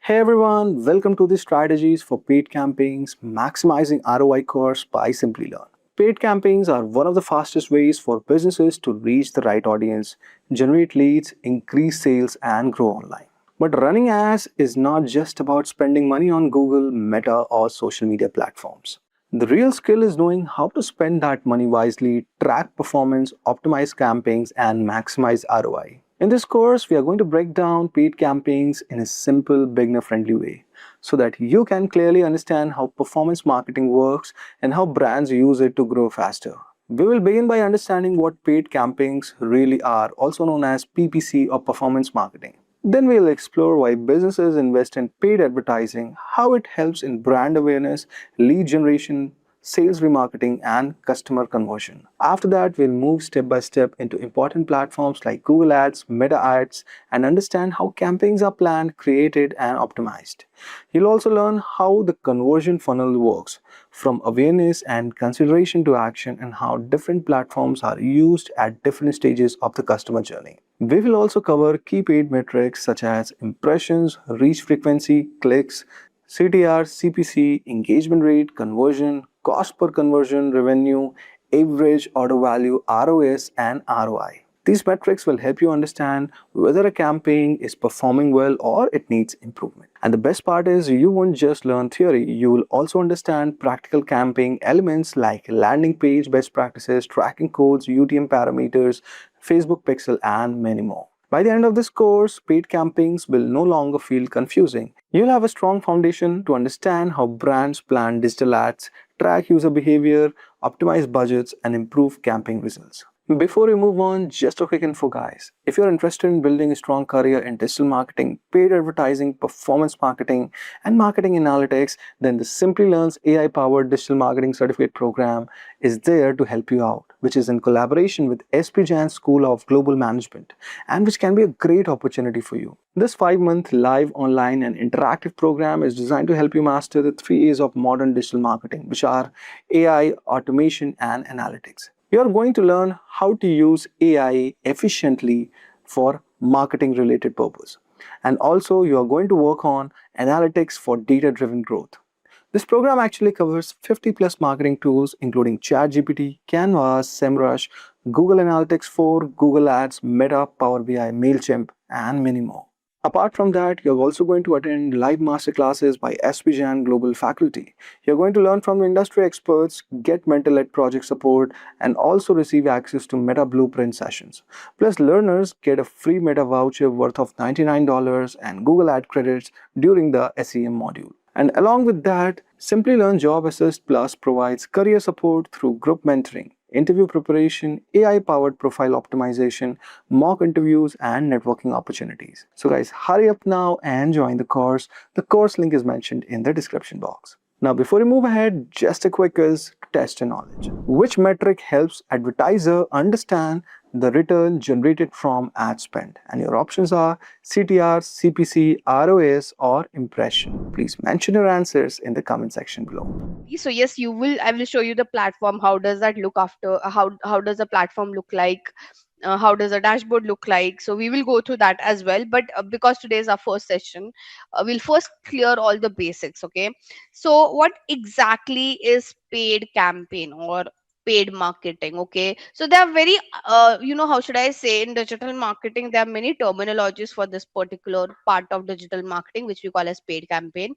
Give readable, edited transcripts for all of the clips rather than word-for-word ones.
Hey everyone, welcome to the Strategies for Paid Campaigns Maximizing ROI course by Simplilearn. Paid campaigns are one of the fastest ways for businesses to reach the right audience, generate leads, increase sales, and grow online. But running ads is not just about spending money on Google, Meta, or social media platforms. The real skill is knowing how to spend that money wisely, track performance, optimize campaigns, and maximize ROI. In this course, we are going to break down paid campaigns in a simple, beginner friendly way so that you can clearly understand how performance marketing works and how brands use it to grow faster. We will begin by understanding what paid campaigns really are, also known as PPC or performance marketing. Then we'll explore why businesses invest in paid advertising, how it helps in brand awareness, lead generation, sales remarketing, and customer conversion. After that, we'll move step by step into important platforms like Google Ads, Meta Ads, and understand how campaigns are planned, created, and optimized. You'll also learn how the conversion funnel works, from awareness and consideration to action, and how different platforms are used at different stages of the customer journey. We will also cover key paid metrics such as impressions, reach frequency, clicks, CTR, CPC, engagement rate, conversion, cost per conversion, revenue, average order value, ROS, and ROI. These metrics will help you understand whether a campaign is performing well or it needs improvement. And the best part is you won't just learn theory, you will also understand practical campaign elements like landing page best practices, tracking codes, UTM parameters, Facebook pixel, and many more. By the end of this course, paid campaigns will no longer feel confusing. You'll have a strong foundation to understand how brands plan digital ads, track user behavior, optimize budgets, and improve campaign results. Before we move on, just a quick info, guys. If you're interested in building a strong career in digital marketing, paid advertising, performance marketing, and marketing analytics, then the Simplilearn's AI-powered digital marketing certificate program is there to help you out, which is in collaboration with SP Jain School of Global Management, and which can be a great opportunity for you. This 5-month live, online, and interactive program is designed to help you master the 3 A's of modern digital marketing, which are AI, automation, and analytics. You are going to learn how to use AI efficiently for marketing related purpose. And also you are going to work on analytics for data driven growth. This program actually covers 50 plus marketing tools including ChatGPT, Canva, SEMrush, Google Analytics 4, Google Ads, Meta, Power BI, MailChimp, and many more. Apart from that, you're also going to attend live masterclasses by SP Jain Global faculty. You're going to learn from industry experts, get mentor-led project support, and also receive access to Meta Blueprint sessions. Plus, learners get a free Meta voucher worth of $99 and Google Ad credits during the SEM module. And along with that, Simplilearn Job Assist Plus provides career support through group mentoring, interview preparation, AI-powered profile optimization, mock interviews, and networking opportunities. So guys, hurry up now and join the course. The course link is mentioned in the description box. Now, before we move ahead, just a quick quiz to test your knowledge. Which metric helps advertiser understand the return generated from ad spend? And your options are CTR, CPC, ROS, or impression. Please mention your answers in the comment section below. So yes, you will I will show you the platform. How does that look after how does the platform look like, how does a dashboard look like? So we will go through that as well, but because today is our first session, we'll first clear all the basics. Okay, so what exactly is paid campaign or paid marketing? Okay, so there are very how should I say, in digital marketing there are many terminologies for this particular part of digital marketing, which we call as paid campaign.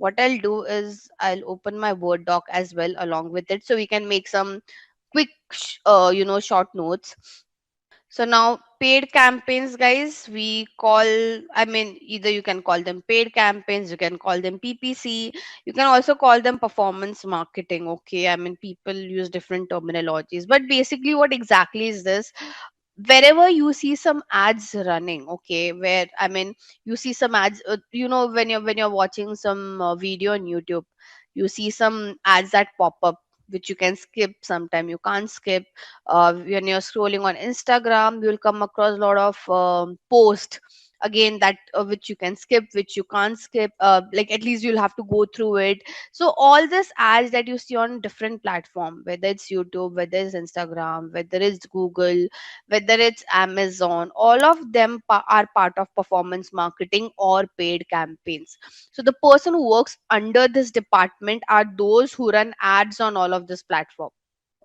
What I'll do is I'll open my Word doc as well along with it, so we can make some quick, short notes. So now paid campaigns, guys, we call, I mean, either you can call them paid campaigns, you can call them PPC, you can also call them performance marketing. Okay, I mean, people use different terminologies, but basically, what exactly is this? Wherever you see some ads running, okay, where I mean you see some ads, when you're watching some video on YouTube, you see some ads that pop up which you can skip, sometime you can't skip. When you're scrolling on Instagram, you'll come across a lot of posts again, that which you can skip, which you can't skip, like at least you'll have to go through it. So all this ads that you see on different platform, whether it's YouTube, whether it's Instagram, whether it's Google, whether it's Amazon, all of them are part of performance marketing or paid campaigns. So the person who works under this department are those who run ads on all of this platform.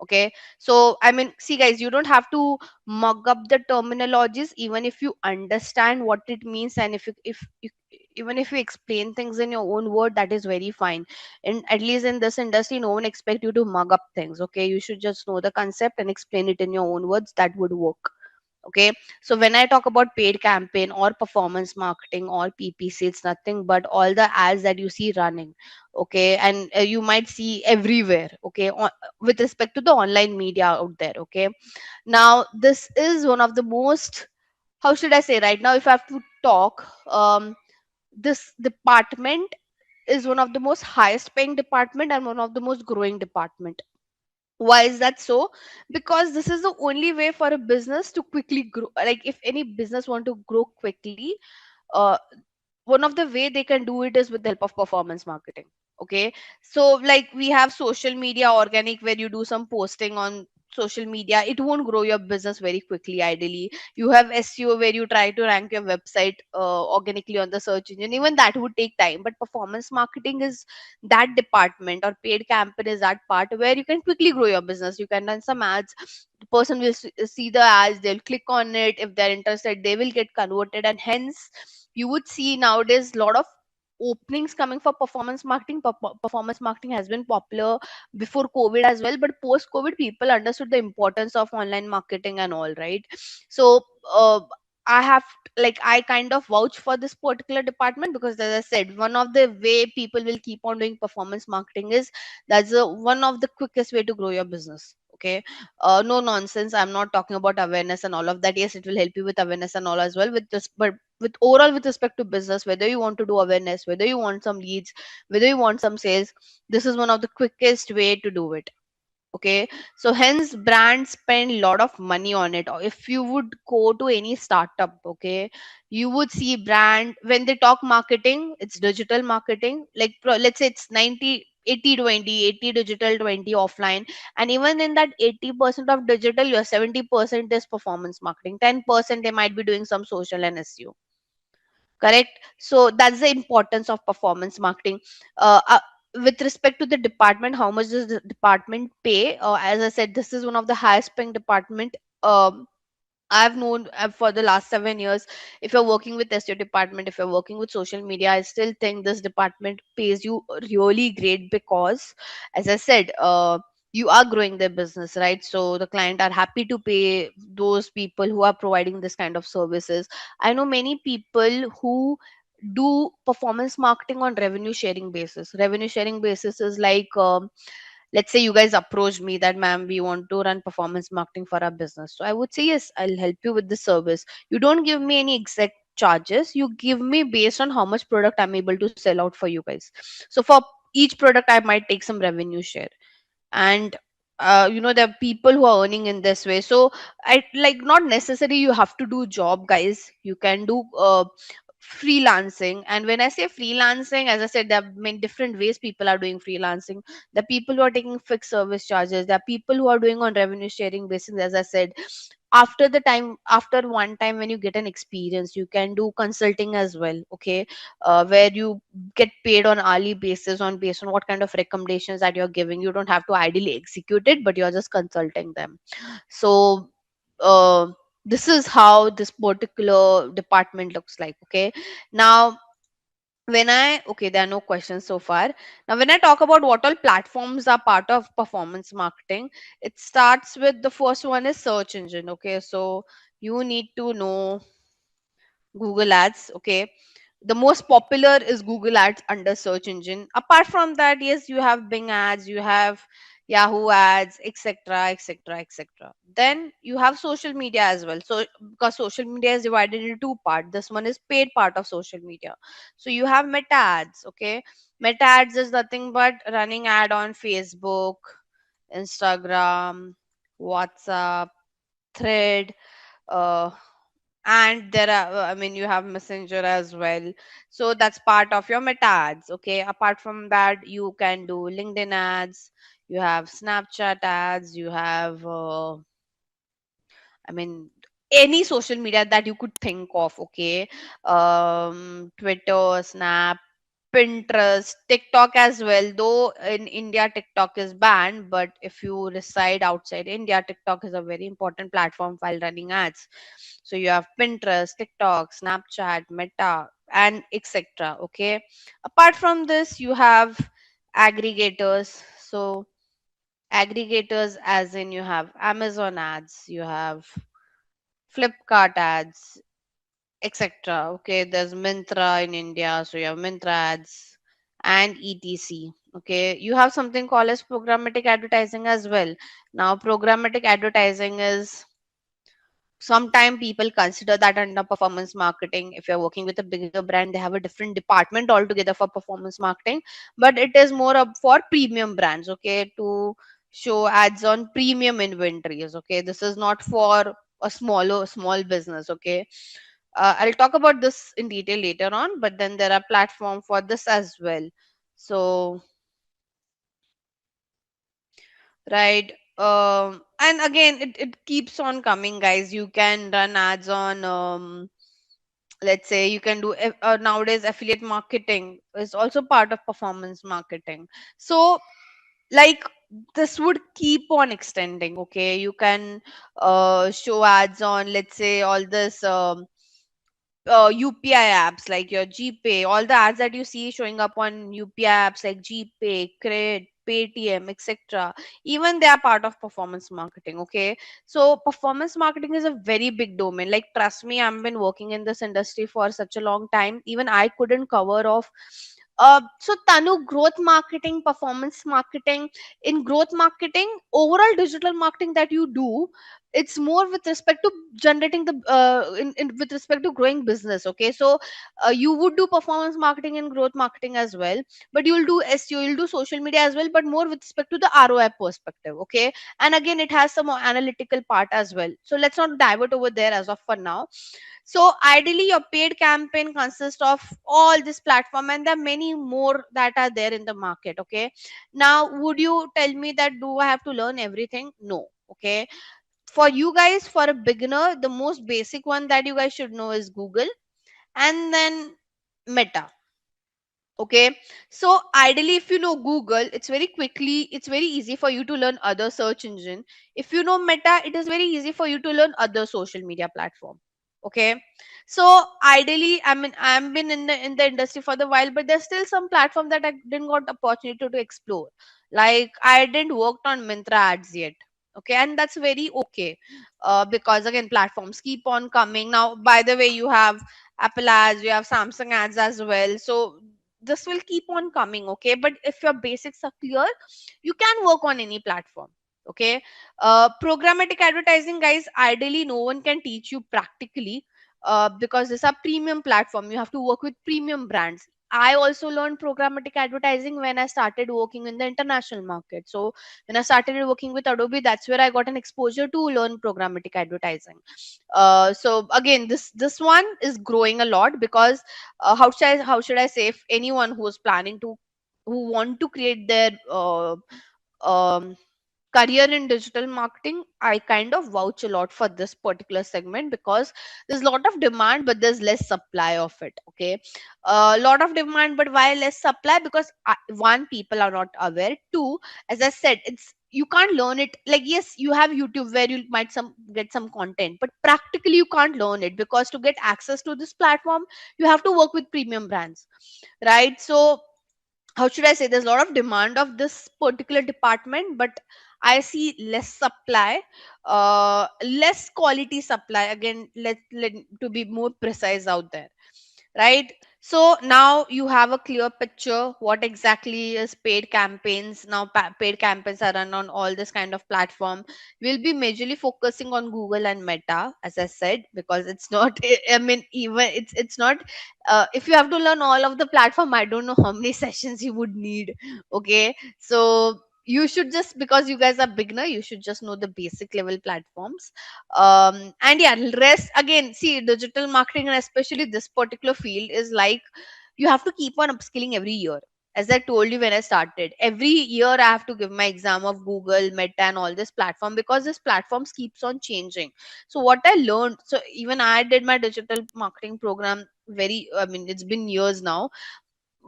Okay, so I mean, see guys, you don't have to mug up the terminologies. Even if you understand what it means, and if even if you explain things in your own word, that is very fine. And at least in this industry, no one expect you to mug up things. Okay, you should just know the concept and explain it in your own words. That would work. Okay, so when I talk about paid campaign or performance marketing or PPC, it's nothing but all the ads that you see running. Okay, and you might see everywhere. Okay, with respect to the online media out there. Okay, now this is one of the most, how should I say, right now if I have to talk, this department is one of the most highest paying department and one of the most growing department. Why is that so? Because this is the only way for a business to quickly grow. Like if any business want to grow quickly, uh, one of the way they can do it is with the help of performance marketing. Okay, so like we have social media organic, where you do some posting on social media. It won't grow your business very quickly. Ideally, you have SEO, where you try to rank your website organically on the search engine. Even that would take time. But performance marketing is that department, or paid campaign is that part where you can quickly grow your business. You can run some ads, the person will see the ads, they'll click on it. If they're interested, they will get converted, and hence you would see nowadays a lot of openings coming for performance marketing. Performance marketing has been popular before COVID as well, but post COVID people understood the importance of online marketing and all, right? So I have, like, I kind of vouch for this particular department, because as I said, one of the way people will keep on doing performance marketing is that's one of the quickest way to grow your business. Okay, no nonsense, I'm not talking about awareness and all of that. Yes, it will help you with awareness and all as well, with this, but with overall, with respect to business, whether you want to do awareness, whether you want some leads, whether you want some sales, this is one of the quickest way to do it. Okay, so hence brands spend a lot of money on it. Or if you would go to any startup, okay, you would see brand, when they talk marketing, it's digital marketing. Like let's say it's 90 80 20, 80 digital, 20 offline. And even in that 80% of digital, your 70% is performance marketing, 10% they might be doing some social and SEO. Correct. So that's the importance of performance marketing. With respect to the department, how much does the department pay? As I said, this is one of the highest paying department. I've known for the last 7 years. If you're working with SEO department, if you're working with social media, I still think this department pays you really great, because, as I said, you are growing their business, right? So the client are happy to pay those people who are providing this kind of services. I know many people who do performance marketing on revenue sharing basis. Revenue sharing basis is like, let's say you guys approach me that, ma'am, we want to run performance marketing for our business. So I would say, yes, I'll help you with the service. You don't give me any exact charges, you give me based on how much product I'm able to sell out for you guys. So for each product I might take some revenue share. And there are people who are earning in this way. So I like, not necessary you have to do job, guys. You can do freelancing. And when I say freelancing, as I said, there are many different ways people are doing freelancing. The people who are taking fixed service charges, there are people who are doing on revenue sharing basis. As I said, after one time, when you get an experience, you can do consulting as well. Okay, where you get paid on hourly basis, on based on what kind of recommendations that you're giving. You don't have to ideally execute it, but you're just consulting them. So uh, this is how this particular department looks like. Okay, now okay, there are no questions so far. Now when I talk about what all platforms are part of performance marketing, it starts with, the first one is search engine. Okay, so you need to know Google Ads. Okay, the most popular is Google Ads under search engine. Apart from that, yes, you have Bing Ads, you have Yahoo Ads, etc., etc., etc. Then you have social media as well. So because social media is divided into two parts, this one is paid part of social media. So you have Meta Ads. Okay, Meta Ads is nothing but running ad on Facebook, Instagram, WhatsApp, Thread. Uh, And there are, I mean, you have Messenger as well. So that's part of your meta ads. Okay. Apart from that, you can do LinkedIn ads. You have Snapchat ads. You have, I mean, any social media that you could think of. Okay. Twitter, Snap, Pinterest, TikTok as well. Though in India, TikTok is banned, but if you reside outside India, TikTok is a very important platform while running ads. So you have Pinterest, TikTok, Snapchat, Meta, and etc. Okay. Apart from this, you have aggregators. So aggregators, as in you have Amazon ads, you have Flipkart ads, etc. Okay, there's Mintra in India, so you have Mintra ads and etc. Okay, you have something called as programmatic advertising as well. Now, programmatic advertising is, sometimes people consider that under performance marketing. If you're working with a bigger brand, they have a different department altogether for performance marketing, but it is more up for premium brands, okay, to show ads on premium inventories. Okay, this is not for a small business. Okay, I'll talk about this in detail later on, but then there are platform for this as well. So, right. And again, it keeps on coming, guys. You can run ads on, let's say you can do nowadays affiliate marketing is also part of performance marketing. So, like, this would keep on extending. Okay, you can show ads on, let's say, all this UPI apps like your GPay, all the ads that you see showing up on UPI apps like GPay, Credit, Paytm, etc. Even they are part of performance marketing. Okay, so performance marketing is a very big domain. Like, trust me, I've been working in this industry for such a long time. Even I couldn't cover off. So Tanu, growth marketing, performance marketing. In growth marketing, overall digital marketing that you do, it's more with respect to generating the with respect to growing business. Okay, so you would do performance marketing and growth marketing as well, but you'll do SEO, you'll do social media as well, but more with respect to the ROI perspective. Okay, and again, it has some more analytical part as well, so let's not divert over there as of for now. So ideally, your paid campaign consists of all this platform, and there are many more that are there in the market. Okay, now would you tell me that do I have to learn everything? No. Okay, for you guys, for a beginner, the most basic one that you guys should know is Google, and then Meta. Okay, so ideally, if you know Google, it's very easy for you to learn other search engine. If you know Meta, it is very easy for you to learn other social media platform. Okay, so ideally, I mean, I've been in the industry for the while, but there's still some platform that I didn't got opportunity to explore. Like, I didn't worked on Mintra ads yet. Okay, and that's very okay, because again, platforms keep on coming. Now, by the way, you have Apple ads, you have Samsung ads as well. So this will keep on coming. Okay, but if your basics are clear, you can work on any platform. Okay, programmatic advertising, guys, ideally no one can teach you practically, because this are premium platform. You have to work with premium brands. I also learned programmatic advertising when I started working in the international market. So when I started working with Adobe, that's where I got an exposure to learn programmatic advertising. So again, this one is growing a lot, because how should I say, if anyone who is planning to, who want to create their um, career in digital marketing, I kind of vouch a lot for this particular segment, because there's a lot of demand but there's less supply of it. Okay, a lot of demand, but why less supply? Because one, people are not aware. Two, as I said, it's, you can't learn it. Like, yes, you have YouTube where you might some get some content, but practically you can't learn it, because to get access to this platform, you have to work with premium brands, right? So how should I say, there's a lot of demand of this particular department, but I see less supply, less quality supply. Again, let to be more precise out there, right? So now you have a clear picture what exactly is paid campaigns. Now, paid campaigns are run on all this kind of platform. We'll be majorly focusing on Google and Meta, as I said, because it's not I mean, even it's not, if you have to learn all of the platform, I don't know how many sessions you would need. Okay, so you should just, because you guys are beginner, you should just know the basic level platforms. And yeah, rest again, see, digital marketing and especially this particular field is like you have to keep on upskilling every year. As I told you when I started, every year I have to give my exam of Google, Meta, and all this platform, because this platforms keeps on changing. So what I learned, so even I did my digital marketing program very, I mean, it's been years now,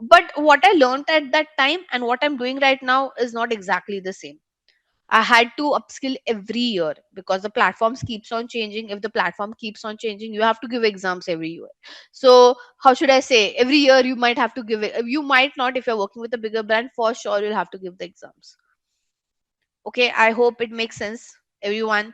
but what I learned at that time and what I'm doing right now is not exactly the same. I had to upskill every year because the platforms keeps on changing. If the platform keeps on changing, you have to give exams every year. So how should I say, every year you might have to give it, you might not, if you're working with a bigger brand, for sure you'll have to give the exams. Okay, I hope it makes sense, everyone.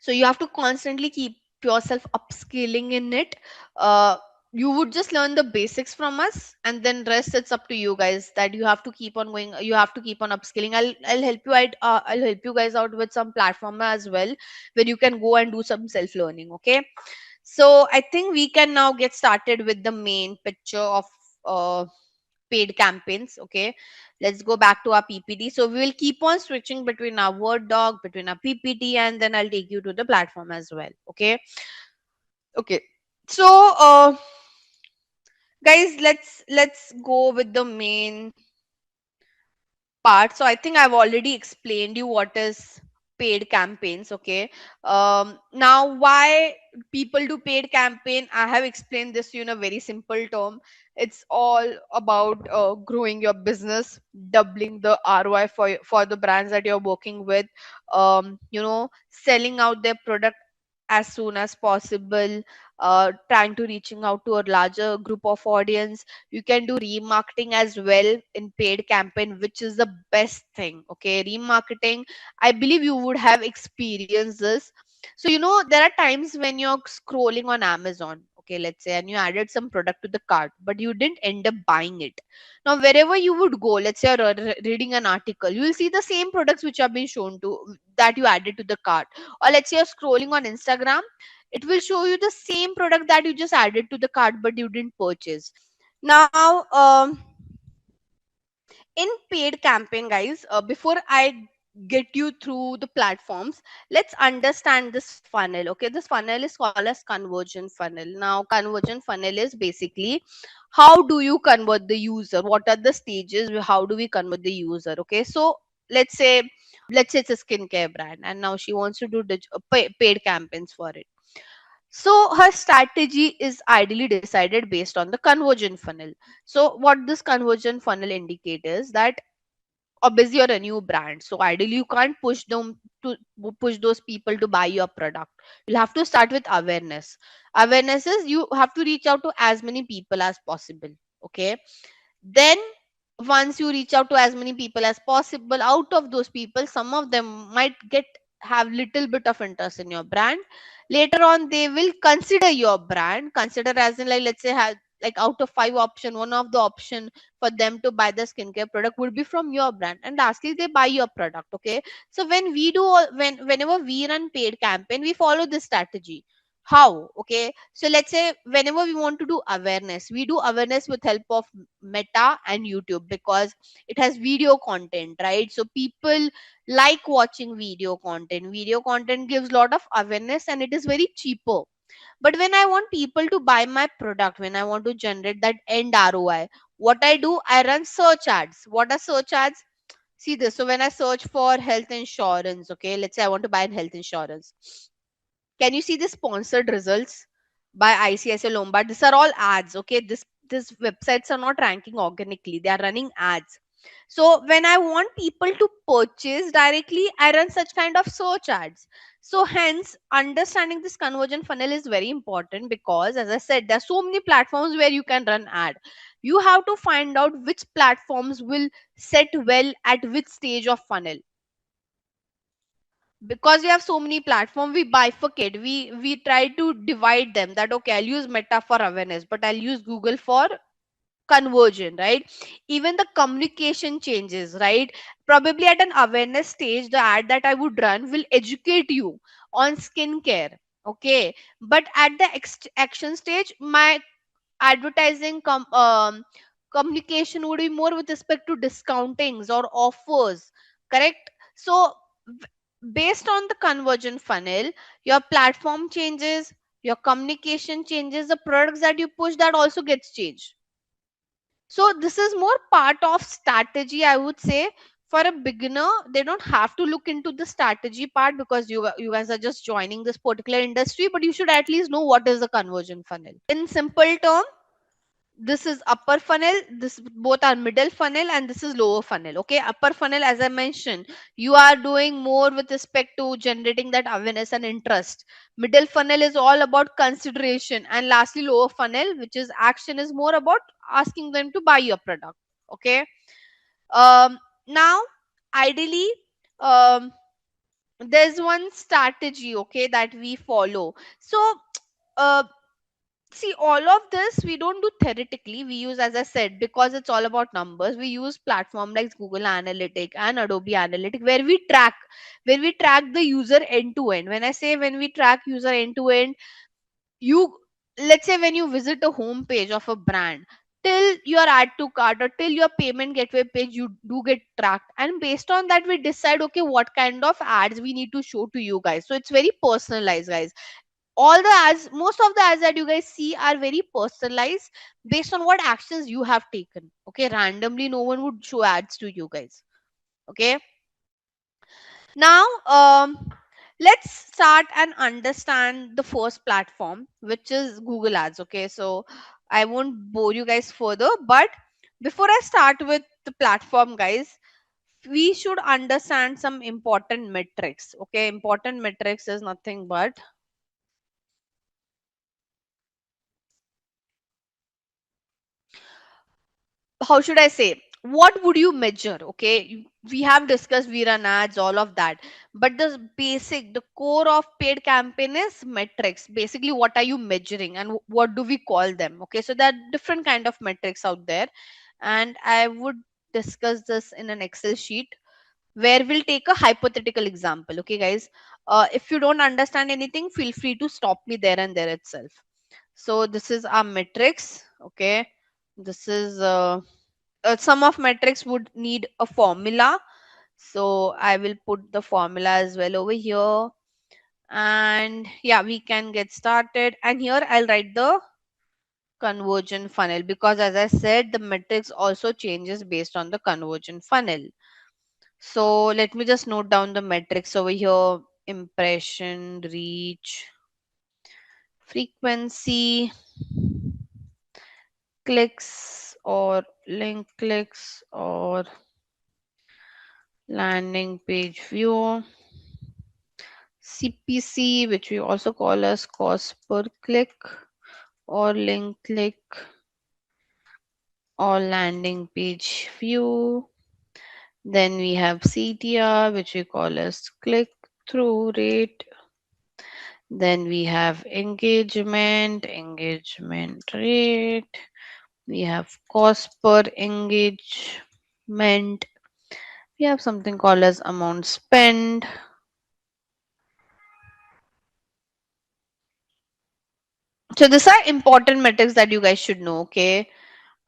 So you have to constantly keep yourself upskilling in it. uh, you would just learn the basics from us, and then rest it's up to you guys, that you have to keep on going, you have to keep on upskilling. I'll help you out, I'll help you guys out with some platform as well, where you can go and do some self learning. Okay, so I think we can now get started with the main picture of uh, paid campaigns. Okay, let's go back to our PPT. So we will keep on switching between our Word doc, between our PPT, and then I'll take you to the platform as well. Okay, okay. So guys, let's go with the main part. So I think I've already explained you what is paid campaigns. Okay, now why people do paid campaign, I have explained this to you in a very simple term. It's all about growing your business, doubling the ROI for the brands that you're working with, selling out their product as soon as possible, trying to reaching out to a larger group of audience. You can do remarketing as well in paid campaign, which is the best thing. Okay, remarketing, I believe you would have experienced this. So there are times when you're scrolling on Amazon, okay, let's say, and you added some product to the cart, but you didn't end up buying it. Now wherever you would go, let's say you're reading an article, you will see the same products which have been shown to, that you added to the cart. Or let's say you're scrolling on Instagram, it will show you the same product that you just added to the cart but you didn't purchase. Now in paid campaign, guys, before I get you through the platforms, let's understand this funnel. Okay, this funnel is called as conversion funnel. Now conversion funnel is basically how do you convert the user, what are the stages, how do we convert the user. Okay, so let's say it's a skincare brand, and now she wants to do paid campaigns for it. So her strategy is ideally decided based on the conversion funnel. So what this conversion funnel indicates is that obviously you're a new brand, so ideally you can't to push those people to buy your product. You'll have to start with awareness. Awareness is you have to reach out to as many people as possible. Okay, then once you reach out to as many people as possible, out of those people some of them might get have little bit of interest in your brand. Later on they will consider your brand, consider as in, like, let's say have, like, out of 5 option, one of the option for them to buy the skincare product would be from your brand, and lastly they buy your product. Okay, so when we do whenever we run paid campaign, we follow this strategy. How? Okay, so let's say whenever we want to do awareness, we do awareness with help of Meta and YouTube, because it has video content, right? So people like watching video content. Video content gives a lot of awareness and it is very cheaper. But when I want people to buy my product, when I want to generate that end ROI, what I do, I run search ads. What are search ads? See this. So when I search for health insurance, okay, let's say I want to buy health insurance. Can you see the sponsored results by ICICI Lombard? These are all ads. Okay, this websites are not ranking organically; they are running ads. So when I want people to purchase directly, I run such kind of search ads. So hence, understanding this conversion funnel is very important, because, as I said, there are so many platforms where you can run ad. You have to find out which platforms will set well at which stage of funnel. Because we have so many platforms, we bifurcate, we try to divide them, that okay, I'll use Meta for awareness, but I'll use Google for conversion, right? Even the communication changes, right? Probably at an awareness stage, the ad that I would run will educate you on skincare. Okay, but at the action stage, my advertising communication would be more with respect to discountings or offers, correct? So based on the conversion funnel, your platform changes, your communication changes, the products that you push, that also gets changed. So this is more part of strategy, I would say. For a beginner, they don't have to look into the strategy part, because you guys are just joining this particular industry, but you should at least know what is the conversion funnel. In simple term, this is upper funnel, this both are middle funnel, and this is lower funnel. Okay, upper funnel, as I mentioned, you are doing more with respect to generating that awareness and interest. Middle funnel is all about consideration, and lastly lower funnel, which is action, is more about asking them to buy your product. Okay. Now ideally, um there's one strategy, okay, that we follow. So uh, see, all of this we don't do theoretically, we use, as I said, because it's all about numbers, we use platform like Google Analytic and Adobe Analytic, where we track the user end to end. When I say when we track user end to end, you, let's say when you visit a home page of a brand, till your add to cart or till your payment gateway page, you do get tracked, and based on that we decide, okay, what kind of ads we need to show to you guys. So it's very personalized, guys. All the ads, most of the ads that you guys see are very personalized based on what actions you have taken. Okay, randomly no one would show ads to you guys. Okay. Now let's start and understand the first platform, which is Google Ads. Okay, so I won't bore you guys further, but before I start with the platform, guys, we should understand some important metrics. Okay, important metrics is nothing but, how should I say, what would you measure? Okay, we have discussed, we run ads, all of that, but the basic, the core of paid campaign is metrics. Basically, what are you measuring and what do we call them? Okay, so there are different kind of metrics out there, and I would discuss this in an Excel sheet where we'll take a hypothetical example. Okay, guys, if you don't understand anything, feel free to stop me there and there itself. So this is our metrics. Okay, this is some of metrics would need a formula, so I will put the formula as well over here. And yeah, we can get started, and here I'll write the conversion funnel, because as I said, the metrics also changes based on the conversion funnel. So let me just note down the metrics over here: impression, reach, frequency, clicks or link clicks, or landing page view, CPC, which we also call as cost per click or link click or landing page view. Then we have CTR, which we call as click through rate. Then we have engagement rate. We have cost per engagement. We have something called as amount spent. So these are important metrics that you guys should know. Okay.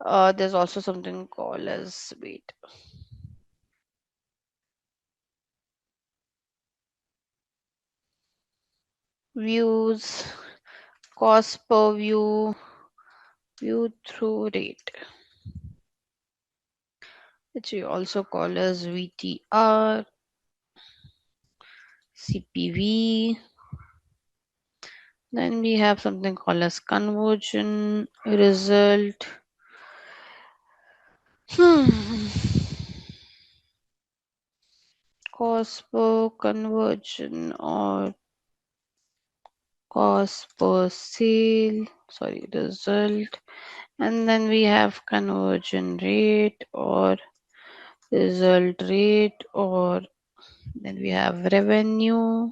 There's also something called as, wait, views, cost per view, view through rate, which we also call as VTR, CPV. Then we have something called as conversion result. Hmm. Cost per conversion or cost per sale, sorry, result. And then we have conversion rate or result rate, or then we have revenue.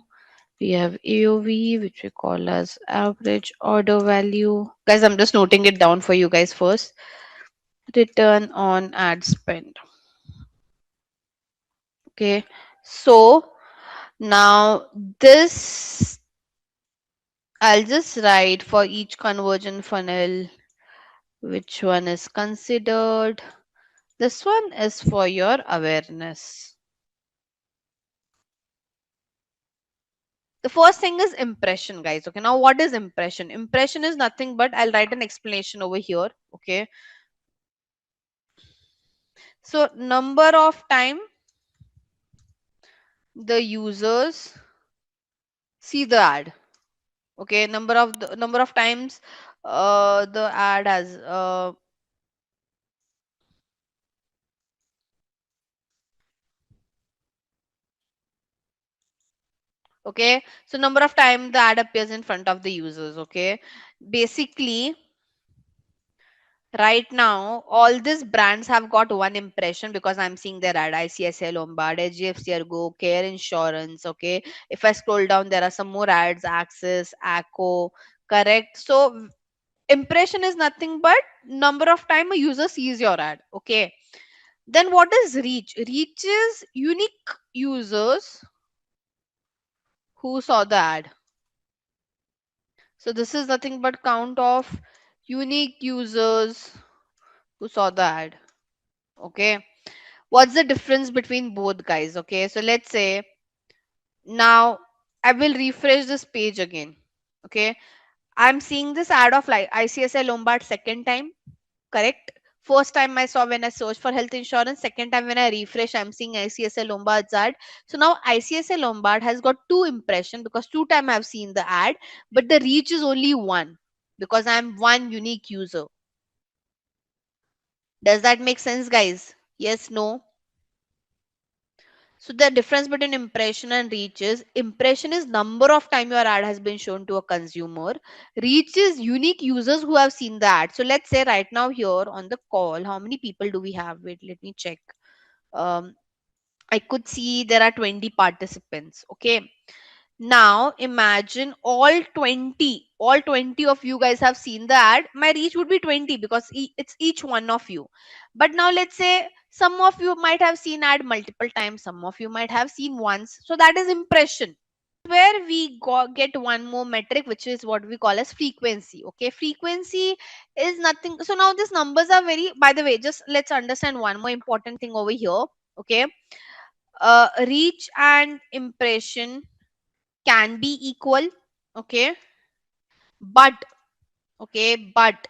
We have AOV, which we call as average order value. Guys, I'm just noting it down for you guys first. Return on ad spend. Okay. So now this, I'll just write for each conversion funnel Which one is considered? This one is for your awareness. The first thing is impression, guys. Okay, now what is impression? Impression is nothing but, I'll write an explanation over here. Okay, so number of time the users see the ad. Okay, number of times the ad has okay, so number of time the ad appears in front of the users. Okay, basically right now all these brands have got one impression because I'm seeing their ad. ICICI Lombard, HDFC Ergo, Care Insurance. Okay, if I scroll down there are some more ads, Axis, ACO. Correct. So impression is nothing but number of time a user sees your ad. Okay, then what is reach? Reach is unique users who saw the ad. So this is nothing but count of unique users who saw the ad. Okay, what's the difference between both, guys? Okay, so let's say now I will refresh this page again. Okay, I'm seeing this ad of like ICSI Lombard second time. Correct. First time I saw when I searched for health insurance. Second time when I refresh, I'm seeing ICSI Lombard's ad. So now ICSI Lombard has got two impression because two time I've seen the ad, but the reach is only one because I'm one unique user. Does that make sense, guys? Yes, no? So the difference between impression and reach is impression is number of time your ad has been shown to a consumer. Reach is unique users who have seen the ad. So let's say right now here on the call, how many people do we have? Wait, let me check. Um, I could see there are 20 participants. Okay. Now imagine all 20 of you guys have seen the ad. My reach would be 20 because it's each one of you. But now let's say some of you might have seen ad multiple times, some of you might have seen once. So that is impression. Where we get one more metric, which is what we call as frequency. Okay, frequency is nothing. So now these numbers are very, by the way, just let's understand one more important thing over here. Okay, reach and impression can be equal. Okay, but but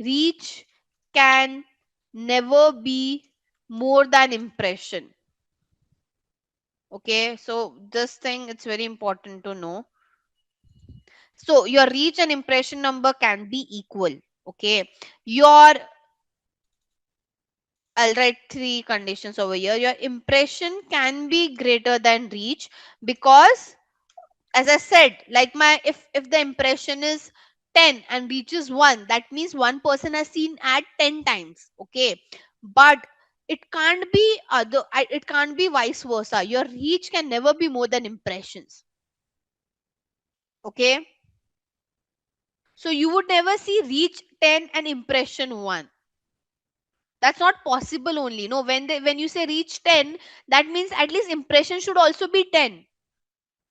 reach can never be more than impression. Okay, so this thing it's very important to know. So your reach and impression number can be equal. Okay, your, I'll write three conditions over here. Your impression can be greater than reach because, as I said, like my, if the impression is 10 and reaches 1, that means one person has seen ad 10 times. Okay, but it can't be it can't be vice versa. Your reach can never be more than impressions. Okay, so you would never see reach 10 and impression 1. That's not possible. Only no, when you say reach 10, that means at least impression should also be 10.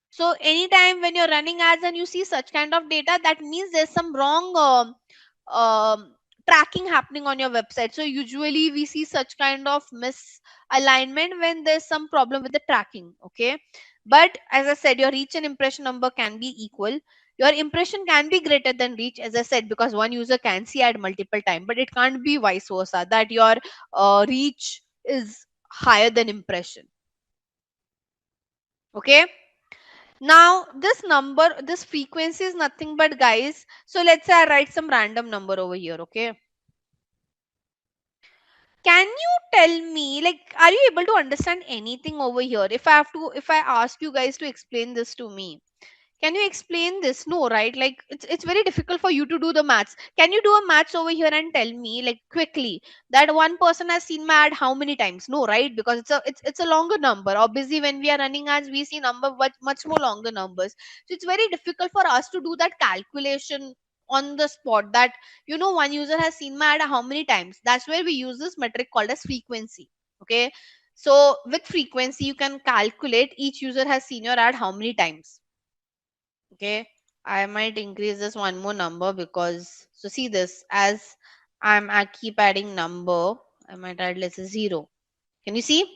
So anytime when you're running ads and you see such kind of data, that means there's some wrong tracking happening on your website. So usually we see such kind of misalignment when there's some problem with the tracking. Okay, but as I said, your reach and impression number can be equal. Your impression can be greater than reach, as I said, because one user can see ad multiple time, but it can't be vice versa, that your reach is higher than impression. Okay, now this frequency is nothing but, guys, so let's say I write some random number over here. Okay, can you tell me, like, are you able to understand anything over here? If I ask you guys to explain this to me, can you explain this? No, right? Like it's very difficult for you to do the maths. Can you do a maths over here and tell me, like, quickly, that one person has seen my ad how many times? No, right? Because it's a longer number. Obviously, when we are running ads, we see number much more longer numbers. So it's very difficult for us to do that calculation on the spot. That one user has seen my ad how many times. That's where we use this metric called as frequency. Okay. So with frequency, you can calculate each user has seen your ad how many times. Okay, I might increase this one more number because, so see this as I keep adding number. I might add let's say 0. Can you see?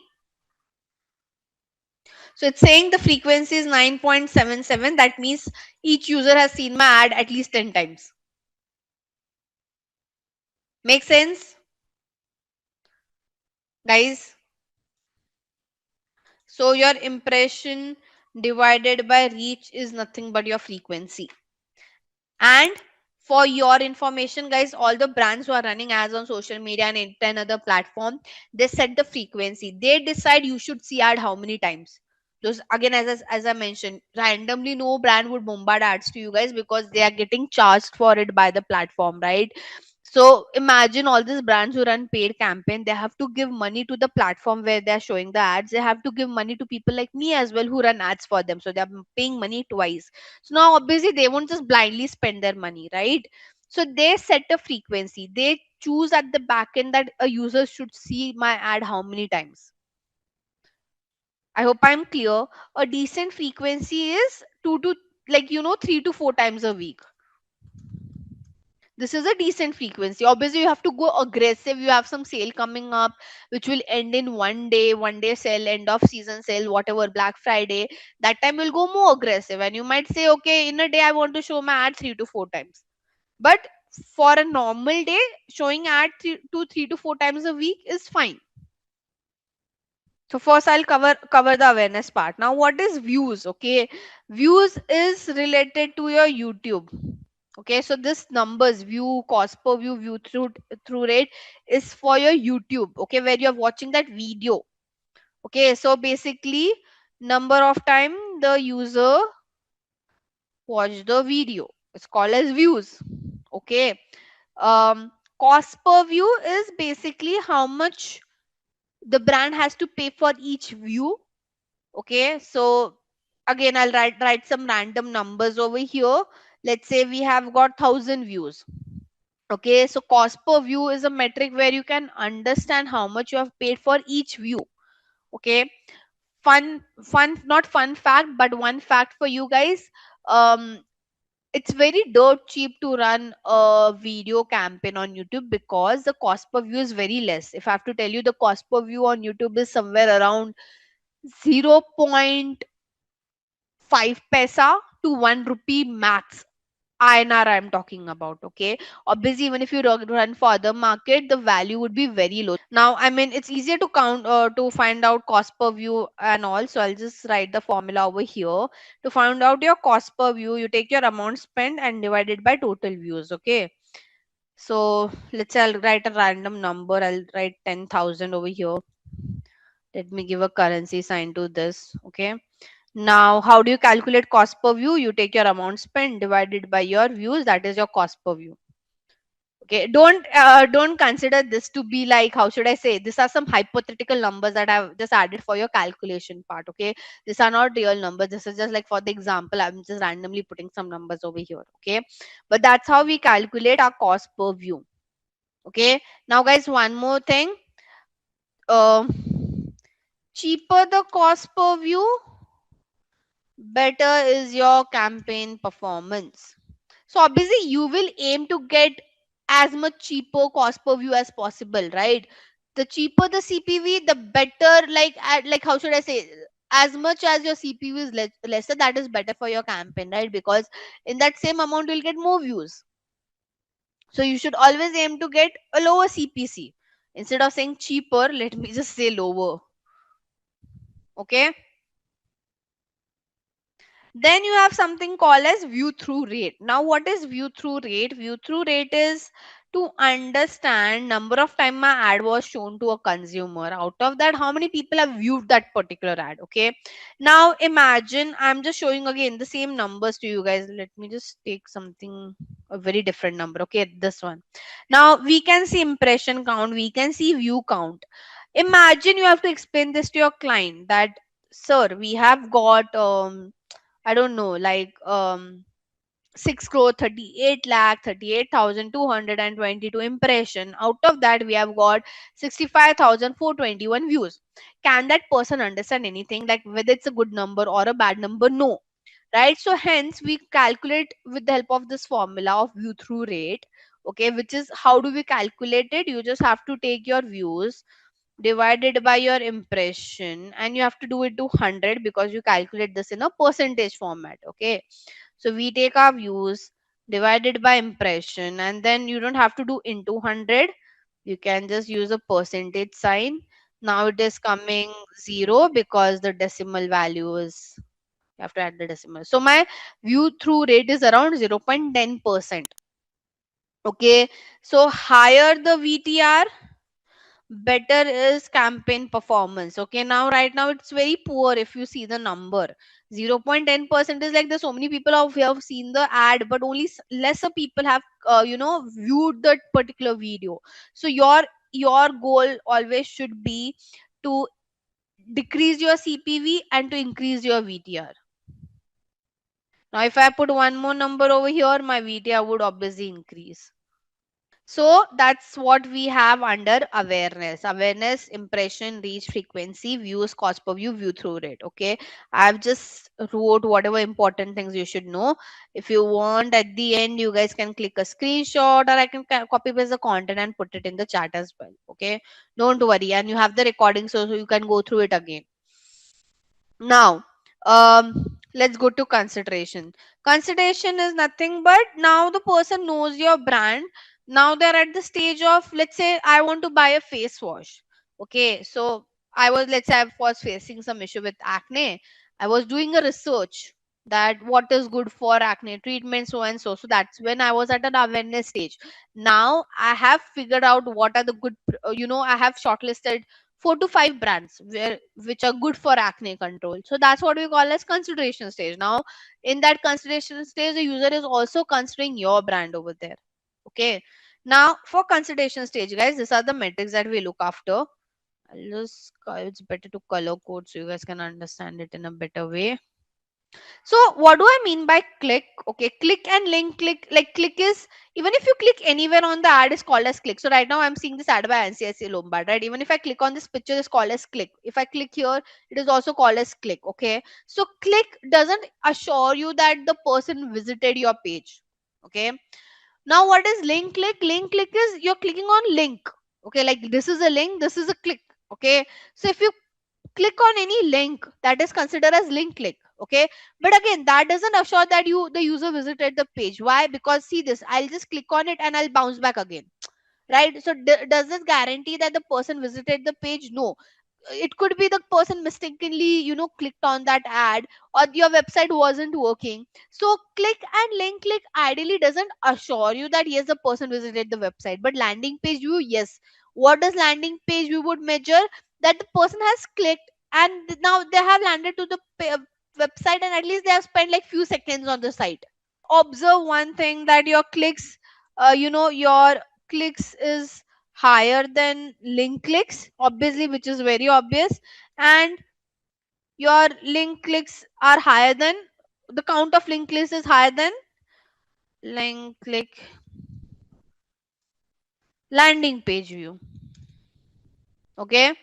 So it's saying the frequency is 9.77. That means each user has seen my ad at least 10 times. Make sense, guys? So your impression divided by reach is nothing but your frequency. And for your information, guys, all the brands who are running ads on social media and any other platform, they set the frequency. They decide you should see ad how many times. Those again, as I mentioned, randomly no brand would bombard ads to you guys because they are getting charged for it by the platform, right? So imagine all these brands who run paid campaign, they have to give money to the platform where they're showing the ads. They have to give money to people like me as well who run ads for them. So they're paying money twice. So now obviously they won't just blindly spend their money, right? So they set a frequency. They choose at the back end that a user should see my ad how many times. I hope I'm clear. A decent frequency is 3 to 4 times a week. This is a decent frequency. Obviously you have to go aggressive. You have some sale coming up which will end in one day sale, end of season sale, whatever, Black Friday. That time will go more aggressive and you might say, okay, in a day I want to show my ad 3 to 4 times. But for a normal day, showing ad 3 to 4 times a week is fine. So first I'll cover the awareness part. Now what is views? Okay, views is related to your YouTube. Okay, so this numbers, view, cost per view, view through rate is for your YouTube. Okay, where you're watching that video. Okay, so basically number of time the user watched the video. It's called as views. Okay, cost per view is basically how much the brand has to pay for each view. Okay, so again I'll write some random numbers over here. Let's say we have got 1,000 views. Okay, so cost per view is a metric where you can understand how much you have paid for each view. Okay, not fun fact, but one fact for you guys. um it's very dirt cheap to run a video campaign on YouTube because the cost per view is very less. If I have to tell you, the cost per view on YouTube is somewhere around 0.5 paisa to 1 rupee max. INR I'm talking about. Okay, obviously even if you run for other market, the value would be very low. Now I mean it's easier to count to find out cost per view and all, so I'll just write the formula over here. To find out your cost per view, you take your amount spent and divide it by total views. Okay, so let's say I'll write a random number. I'll write 10,000 over here. Let me give a currency sign to this. Okay, now how do you calculate cost per view? You take your amount spent divided by your views, that is your cost per view. Okay, don't consider this to be like, how should I say, these are some hypothetical numbers that I've just added for your calculation part. Okay, these are not real numbers. This is just like for the example, I'm just randomly putting some numbers over here. Okay, but that's how we calculate our cost per view. Okay, now guys, one more thing. uh, Cheaper the cost per view, better is your campaign performance. So obviously you will aim to get as much cheaper cost per view as possible, right? The cheaper the CPV, the better. Like how should I say? As much as your CPV is lesser, that is better for your campaign, right? Because in that same amount you'll get more views. So you should always aim to get a lower CPC. Instead of saying cheaper, let me just say lower. Okay. Then you have something called as view through rate. Now what is view through rate? View through rate is to understand number of time my ad was shown to a consumer. Out of that, how many people have viewed that particular ad. Okay, now imagine I'm just showing again the same numbers to you guys. Let me just take something, a very different number. Okay, this one. Now we can see impression count, we can see view count. Imagine you have to explain this to your client that, sir, we have got I don't know, like 6 crore 38 lakh 38,222 impression. Out of that, we have got 65,421 views. Can that person understand anything, like whether it's a good number or a bad number? No, right? So hence we calculate with the help of this formula of view through rate. Okay, which is how do we calculate it? You just have to take your views divided by your impression, and you have to do it to 100 because you calculate this in a percentage format. Okay, so we take our views divided by impression, and then you don't have to do into 100. You can just use a percentage sign. Now it is coming 0 because the decimal value is, you have to add the decimal. So my view through rate is around 0.10%. Okay, so higher the VTR, better is campaign performance. Okay, now right now it's very poor. If you see the number, 0.10% is like there's so many people who have seen the ad, but only lesser people have viewed that particular video. So your goal always should be to decrease your CPV and to increase your VTR. Now if I put one more number over here, my VTR would obviously increase. So that's what we have under awareness. Awareness, impression, reach, frequency, views, cost per view, view through rate. Okay. I've just wrote whatever important things you should know. If you want at the end, you guys can click a screenshot, or I can copy paste the content and put it in the chat as well. Okay. Don't worry. And you have the recording, so you can go through it again. Now, let's go to consideration. Consideration is nothing but now the person knows your brand. Now they're at the stage of, let's say, I want to buy a face wash. Okay, so let's say I was facing some issue with acne. I was doing a research that what is good for acne treatment, so and so. So that's when I was at an awareness stage. Now I have figured out what are the good, I have shortlisted 4 to 5 brands which are good for acne control. So that's what we call as consideration stage. Now in that consideration stage, the user is also considering your brand over there. Okay, now for consideration stage, guys, these are the metrics that we look after. It's better to color code so you guys can understand it in a better way. So what do I mean by click? Okay, click and link click. Like click is, even if you click anywhere on the ad, is called as click. So right now I'm seeing this ad by NCSC Lombard, right? Even if I click on this picture, it's called as click. If I click here, it is also called as click. Okay. So click doesn't assure you that the person visited your page. Okay. Now what is link click? Link click is you're clicking on link. Okay, like this is a link, this is a click. Okay. So if you click on any link, that is considered as link click. Okay, but again that doesn't assure that the user visited the page. Why? Because see this, I'll just click on it and I'll bounce back again, right? So does this guarantee that the person visited the page? No, it could be the person mistakenly clicked on that ad, or your website wasn't working. So click and link click ideally doesn't assure you that yes, the person visited the website. But landing page view, yes. What does landing page view would measure? That the person has clicked and now they have landed to the website, and at least they have spent like few seconds on the site. Observe one thing, that your clicks, your clicks is higher than link clicks, obviously, which is very obvious. And your link clicks are higher than, the count of link clicks is higher than link click landing page view. Okay,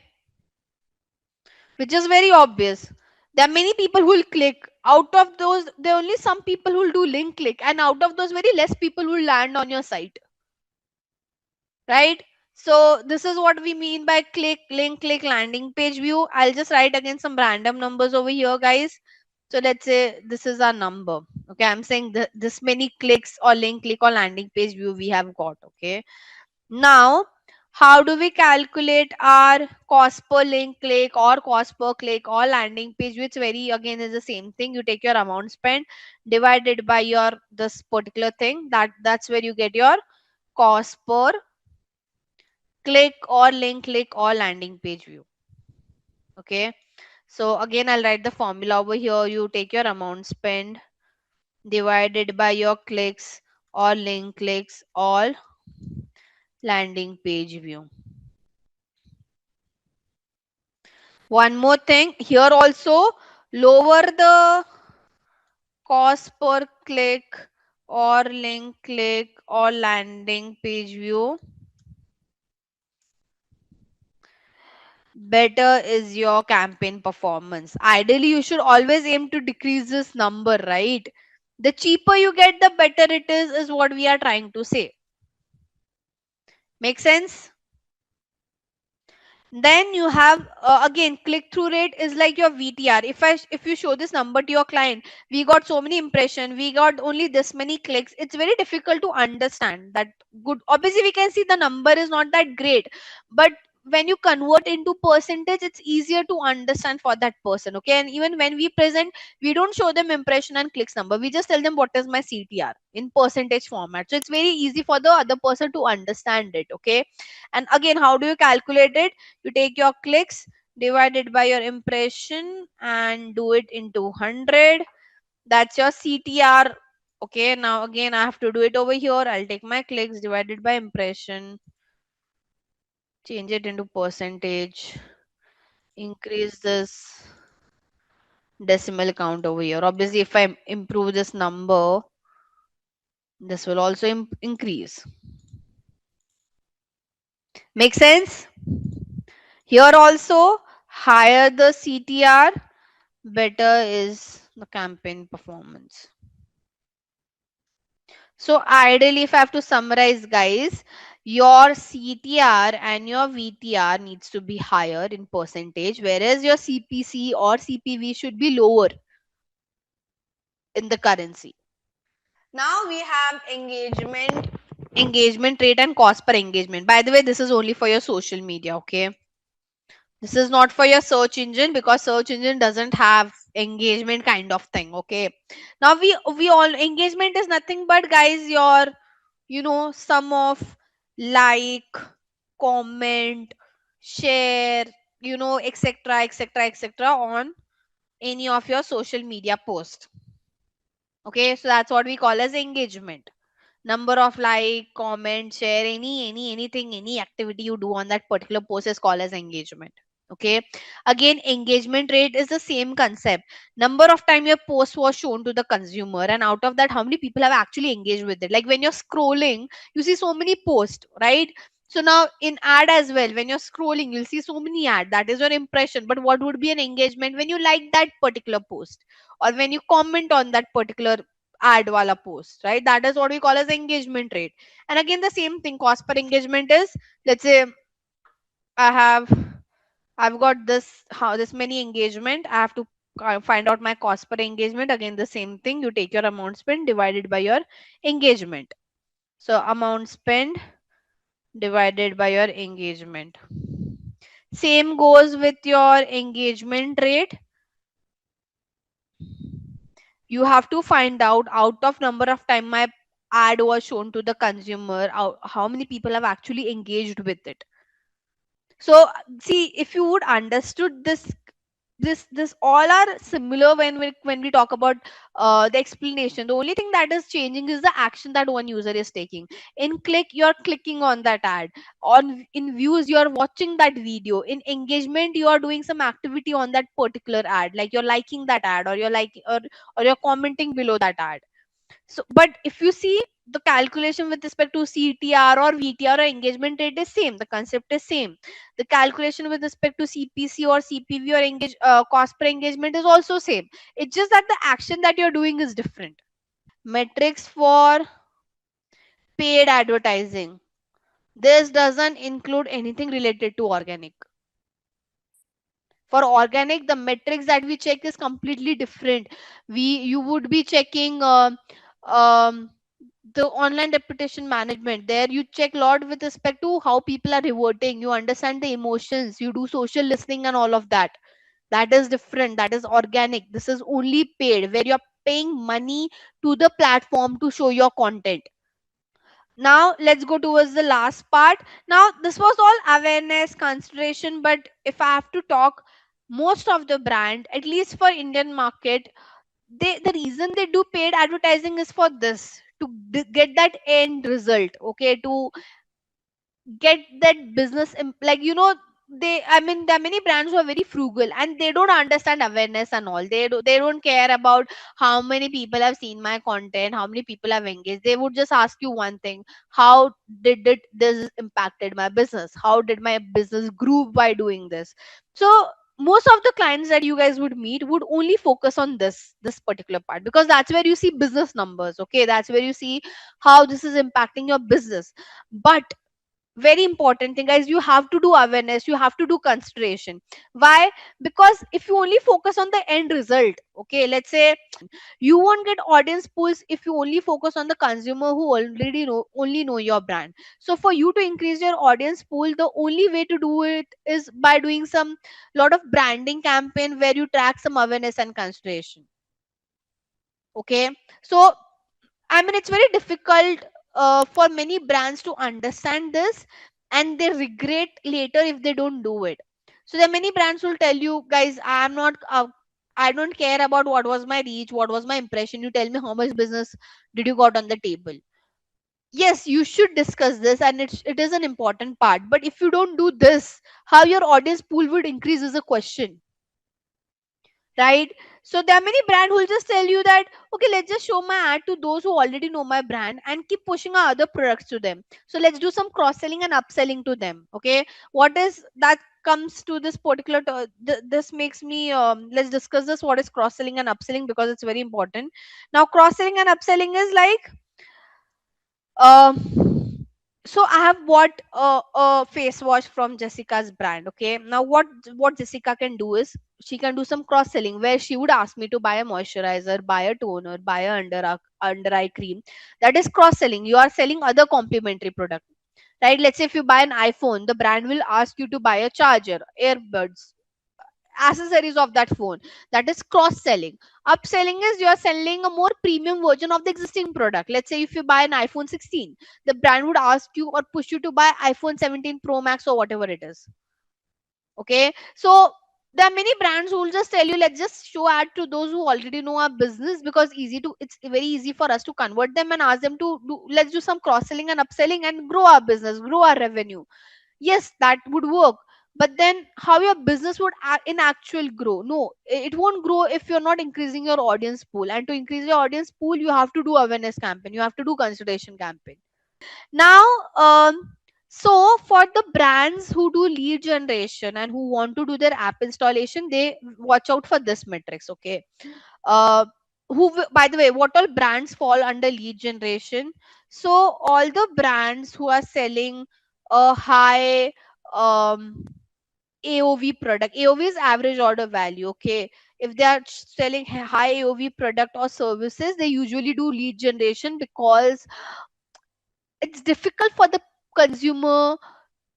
which is very obvious. There are many people who will click. Out of those, there are only some people who will do link click, and out of those, very less people will land on your site, right? So this is what we mean by click, link click, landing page view. I'll just write again some random numbers over here, guys. So let's say this is our number. Okay, I'm saying this many clicks or link click or landing page view we have got. Okay, now how do we calculate our cost per link click or cost per click or landing page, which very again is the same thing. You take your amount spent divided by your this particular thing, that's where you get your cost per click or link click or landing page view. Okay, so again I'll write the formula over here. You take your amount spent divided by your clicks or link clicks or landing page view. One more thing here also, lower the cost per click or link click or landing page view, better is your campaign performance. Ideally, you should always aim to decrease this number, right? The cheaper you get, the better it is what we are trying to say. Make sense? Then you have again, click through rate is like your VTR. If you show this number to your client, we got so many impression, we got only this many clicks, it's very difficult to understand that. Good, obviously we can see the number is not that great, but when you convert into percentage, it's easier to understand for that person. Okay, and even when we present, we don't show them impression and clicks number, we just tell them what is my CTR in percentage format, so it's very easy for the other person to understand it. Okay, and again, how do you calculate it? You take your clicks divided by your impression and do it into 100. That's your CTR. Okay, now again I have to do it over here. I'll take my clicks divided by impression, change it into percentage, increase this decimal count over here. Obviously, if I improve this number, this will also increase. Make sense? Here also, higher the CTR, better is the campaign performance. So ideally, if I have to summarize, guys, your CTR and your VTR needs to be higher in percentage, whereas your CPC or CPV should be lower in the currency. Now we have engagement rate and cost per engagement. By the way, this is only for your social media. Okay, this is not for your search engine, because search engine doesn't have engagement kind of thing. Okay, now we all, engagement is nothing but, guys, your, sum of like, comment, share, etc, etc, etc on any of your social media post. Okay, so that's what we call as engagement. Number of like, comment, share, anything, any activity you do on that particular post is called as engagement. Okay, again, engagement rate is the same concept. Number of time your post was shown to the consumer, and out of that, how many people have actually engaged with it. Like when you're scrolling, you see so many posts, right? So now in ad as well, when you're scrolling, you'll see so many ad, that is your impression. But what would be an engagement? When you like that particular post, or when you comment on that particular ad wala post, right? That is what we call as engagement rate. And again, the same thing, cost per engagement is, let's say I have, I've got this, how this many engagement, I have to find out my cost per engagement. Again, the same thing, you take your amount spent divided by your engagement. So amount spent divided by your engagement. Same goes with your engagement rate. You have to find out of number of time my ad was shown to the consumer, how many people have actually engaged with it. So see, if you would understood this all are similar when we talk about the explanation. The only thing that is changing is the action that one user is taking. In click, you're clicking on that ad. On in views, you're watching that video. In engagement, you are doing some activity on that particular ad, like you're liking that ad, or you're like, or you're commenting below that ad. So, but if you see, the calculation with respect to CTR or VTR or engagement rate is same. The concept is same. The calculation with respect to CPC or CPV or cost per engagement is also same. It's just that the action that you're doing is different. Metrics for paid advertising. This doesn't include anything related to organic. For organic, the metrics that we check is completely different. You would be checking um, the online reputation management. There you check a lot with respect to how people are reverting, you understand the emotions, you do social listening and all of that. That is different, that is organic. This is only paid, where you're paying money to the platform to show your content. Now let's go towards the last part. Now this was all awareness consideration, but if I have to talk, most of the brand, at least for Indian market, the reason they do paid advertising is for this, to get that end result. Okay, to get that business like, they, I mean, there are many brands who are very frugal and they don't understand awareness and all. They don't care about how many people have seen my content, how many people have engaged. They would just ask you one thing: how did it this impacted my business, how did my business grew by doing this. So most of the clients that you guys would meet would only focus on this particular part, because that's where you see business numbers. Okay, that's where you see how this is impacting your business. But Very important thing, guys. You have to do awareness, you have to do consideration. Why? Because if you only focus on the end result, okay, let's say you won't get audience pulls if you only focus on the consumer who already know your brand. So for you to increase your audience pool, the only way to do it is by doing some lot of branding campaign where you track some awareness and consideration. Okay, so I mean, it's very difficult for many brands to understand this, and they regret later if they don't do it. So there are many brands will tell you, guys, I'm not, I don't care about what was my reach, what was my impression. You tell me how much business did you got on the table. Yes, you should discuss this, and it is an important part. But if you don't do this, how your audience pool would increase is a question, right? So there are many brands who will just tell you that, okay, let's just show my ad to those who already know my brand and keep pushing our other products to them. So let's do some cross selling and upselling to them. Okay, what is that comes to this particular this makes me let's discuss this, what is cross selling and upselling, because it's very important. Now cross selling and upselling is like, so I have bought a face wash from Jessica's brand. Okay, now what Jessica can do is she can do some cross selling where she would ask me to buy a moisturizer, buy a toner, buy a under eye cream. That is cross selling. You are selling other complementary product, right? Let's say if you buy an iPhone, the brand will ask you to buy a charger, earbuds, accessories of that phone. That is cross selling. Upselling is you are selling a more premium version of the existing product. Let's say if you buy an iPhone 16, the brand would ask you or push you to buy iPhone 17 Pro Max or whatever it is. Okay, so there are many brands who will just tell you, let's just show ad to those who already know our business, because it's very easy for us to convert them and ask them to do, let's do some cross selling and upselling and grow our business, grow our revenue. Yes, that would work. But then how your business would in actual grow? No, it won't grow if you're not increasing your audience pool. And to increase your audience pool, you have to do awareness campaign, you have to do consideration campaign. Now, so for the brands who do lead generation and who want to do their app installation, they watch out for this metrics. Okay, uh, by the way, what all brands fall under lead generation? So all the brands who are selling a high um AOV product. AOV is average order value. Okay, if they are selling high AOV product or services, they usually do lead generation, because it's difficult for the consumer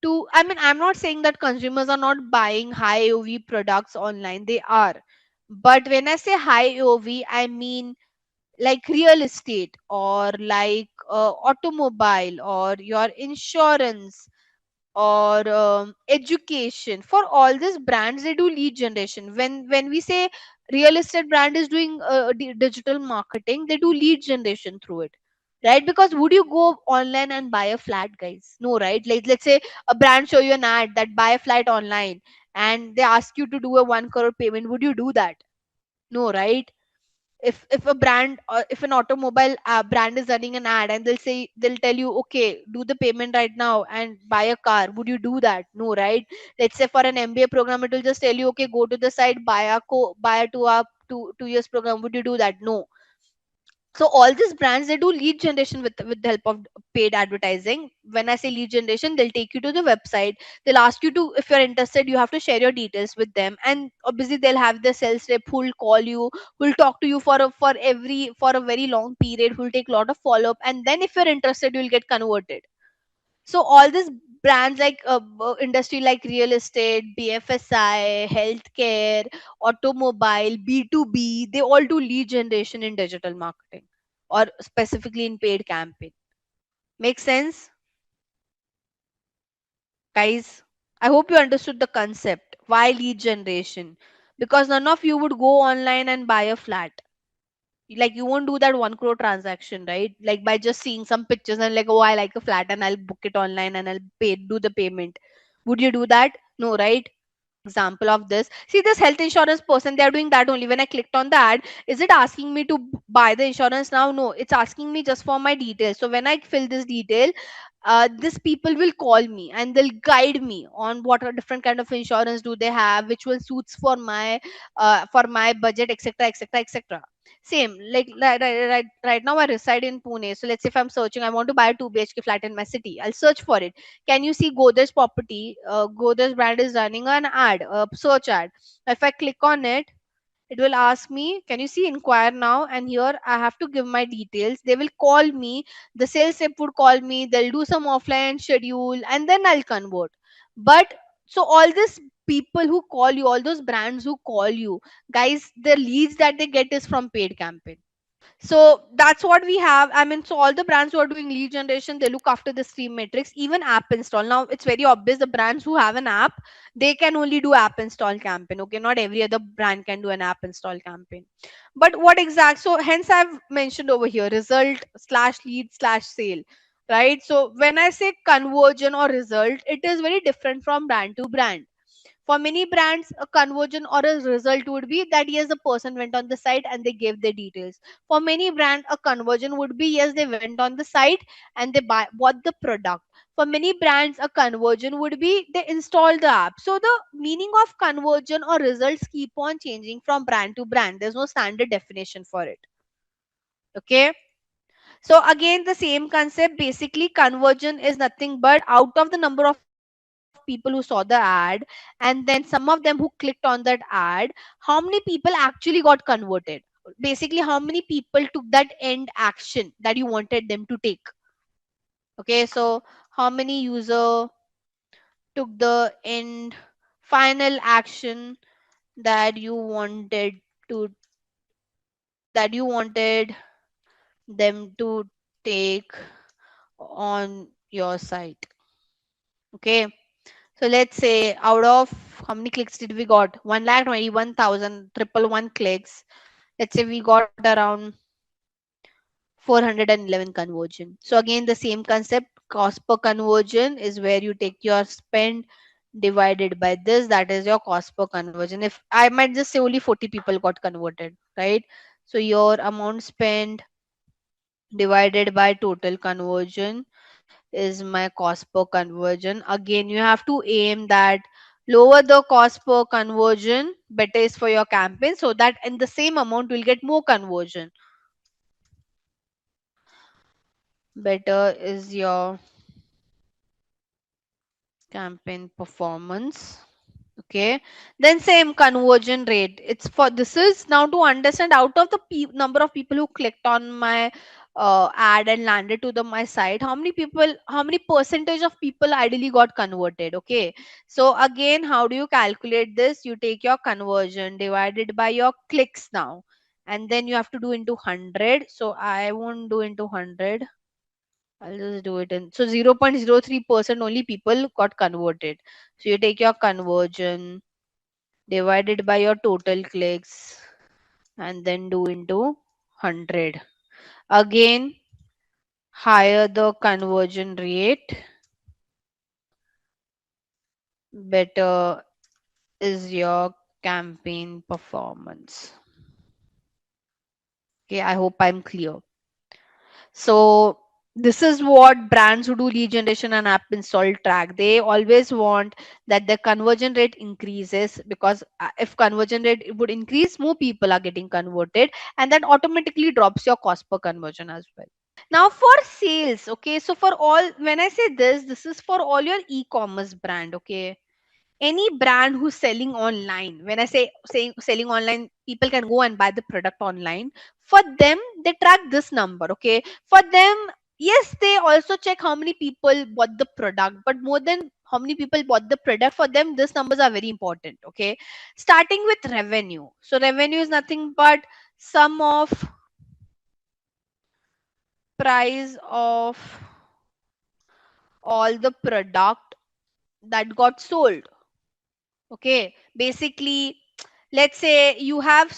to, I mean, I'm not saying that consumers are not buying high AOV products online, they are. But when I say high AOV, I mean like real estate, or like automobile, or your insurance, or education. For all these brands, they do lead generation. When we say real estate brand is doing digital marketing, they do lead generation through it, right? Because would you go online and buy a flat, guys? No, right? Like, let's say a brand show you an ad that buy a flat online, and they ask you to do a 1 crore payment. Would you do that? No, right? If a brand, or if an automobile brand is running an ad, and they'll tell you, okay, do the payment right now and buy a car, would you do that? No, right? Let's say for an MBA program, it will just tell you, okay, go to the site, buy a 2 years program. Would you do that? No. So all these brands, they do lead generation with the help of paid advertising. When I say lead generation, they'll take you to the website, they'll ask you to, if you're interested, you have to share your details with them, and obviously they'll have the sales rep who'll call you, who'll talk to you for a very long period, who'll take a lot of follow up, and then if you're interested, you'll get converted. So all these brands like industry like real estate, BFSI, healthcare, automobile, B2B, they all do lead generation in digital marketing, or specifically in paid campaign. Make sense, guys? I hope you understood the concept. Why lead generation? Because none of you would go online and buy a flat. Like, you won't do that 1 crore transaction, right? Like, by just seeing some pictures and like, oh, I like a flat and I'll book it online and I'll do the payment. Would you do that? No, right? Example of this, see, this health insurance person, they are doing that only. When I clicked on the ad, is it asking me to buy the insurance now? No, it's asking me just for my details. So when I fill this detail, These people will call me and they'll guide me on what are different kind of insurance do they have, which one suits for my budget, etc, etc, etc. Same like right now I reside in Pune, so let's say if I'm searching, I want to buy a 2 BHK flat in my city, I'll search for it. Can you see Godrej property, Godrej brand is running an ad, a search ad. If I click on it, it will ask me, can you see inquire now, and here I have to give my details. They will call me, the sales rep would call me, they'll do some offline schedule, and then I'll convert. But so all these people who call you, all those brands who call you, guys, the leads that they get is from paid campaign. So that's what we have. I mean, so all the brands who are doing lead generation, they look after the stream metrics, even app install. Now it's very obvious the brands who have an app, they can only do app install campaign. Okay, not every other brand can do an app install campaign. But what exact? So hence I've mentioned over here result slash lead slash sale. Right. So when I say conversion or result, it is very different from brand to brand. For many brands, a conversion or a result would be that yes, the person went on the site and they gave their details. For many brands, a conversion would be yes, they went on the site and they bought the product. For many brands, a conversion would be they installed the app. So the meaning of conversion or results keep on changing from brand to brand. There's no standard definition for it. Okay. So again, the same concept. Basically, conversion is nothing but out of the number of people who saw the ad, and then some of them who clicked on that ad, how many people actually got converted. Basically, how many people took that end action that you wanted them to take. Okay, so how many user took the end final action that you wanted to that you wanted them to take on your site. Okay. So let's say out of how many clicks did we got? 1,21,111 clicks. Let's say we got around 411 conversion. So again, the same concept, cost per conversion is where you take your spend divided by this. That is your cost per conversion. If I might just say only 40 people got converted, right? So your amount spent divided by total conversion is my cost per conversion. Again, you have to aim that lower the cost per conversion, better is for your campaign, so that in the same amount you'll get more conversion. Better is your campaign performance. Okay, then same conversion rate, it's for this is now to understand out of the number of people who clicked on my ad and landed to the my site, how many percentage of people ideally got converted. Okay, so again, how do you calculate this? You take your conversion divided by your clicks now, and then you have to do into 100. So I won't do into 100, I'll just do it in. So 0.03% only people got converted. So you take your conversion divided by your total clicks and then do into 100. Again, higher the conversion rate, better is your campaign performance. Okay, I hope I'm clear. So this is what brands who do lead generation and app install track. They always want that the conversion rate increases, because if conversion rate would increase, more people are getting converted, and that automatically drops your cost per conversion as well. Now for sales, okay, so for all, when I say this is for all your e-commerce brand. Okay, any brand who's selling online, when I say saying selling online, people can go and buy the product online. For them, they track this number. Okay, for them, yes, they also check how many people bought the product, but more than how many people bought the product, for them these numbers are very important. Okay, starting with revenue. So revenue is nothing but sum of price of all the product that got sold. Okay, basically, let's say you have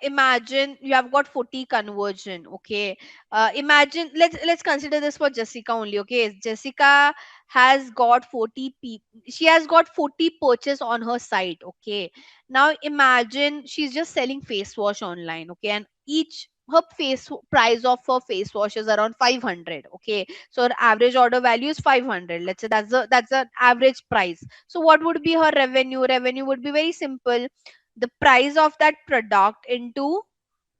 imagine you have got 40 conversion. Okay, imagine, let's consider this for Jessica only. Okay, Jessica has got 40 people, she has got 40 purchase on her site. Okay, now imagine she's just selling face wash online. Okay, and each her face price of her face wash is around 500. Okay, so her average order value is 500. Let's say that's the average price. So what would be her revenue would be very simple: the price of that product into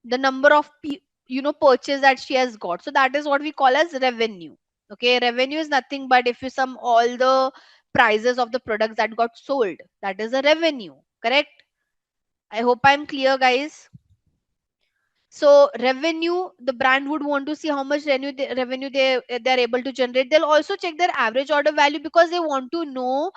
the number of purchase that she has got. So that is what we call as revenue. Okay, revenue is nothing but if you sum all the prices of the products that got sold, that is a revenue. Correct? I hope I'm clear, guys. So revenue, the brand would want to see how much revenue they're able to generate. They'll also check their average order value because they want to know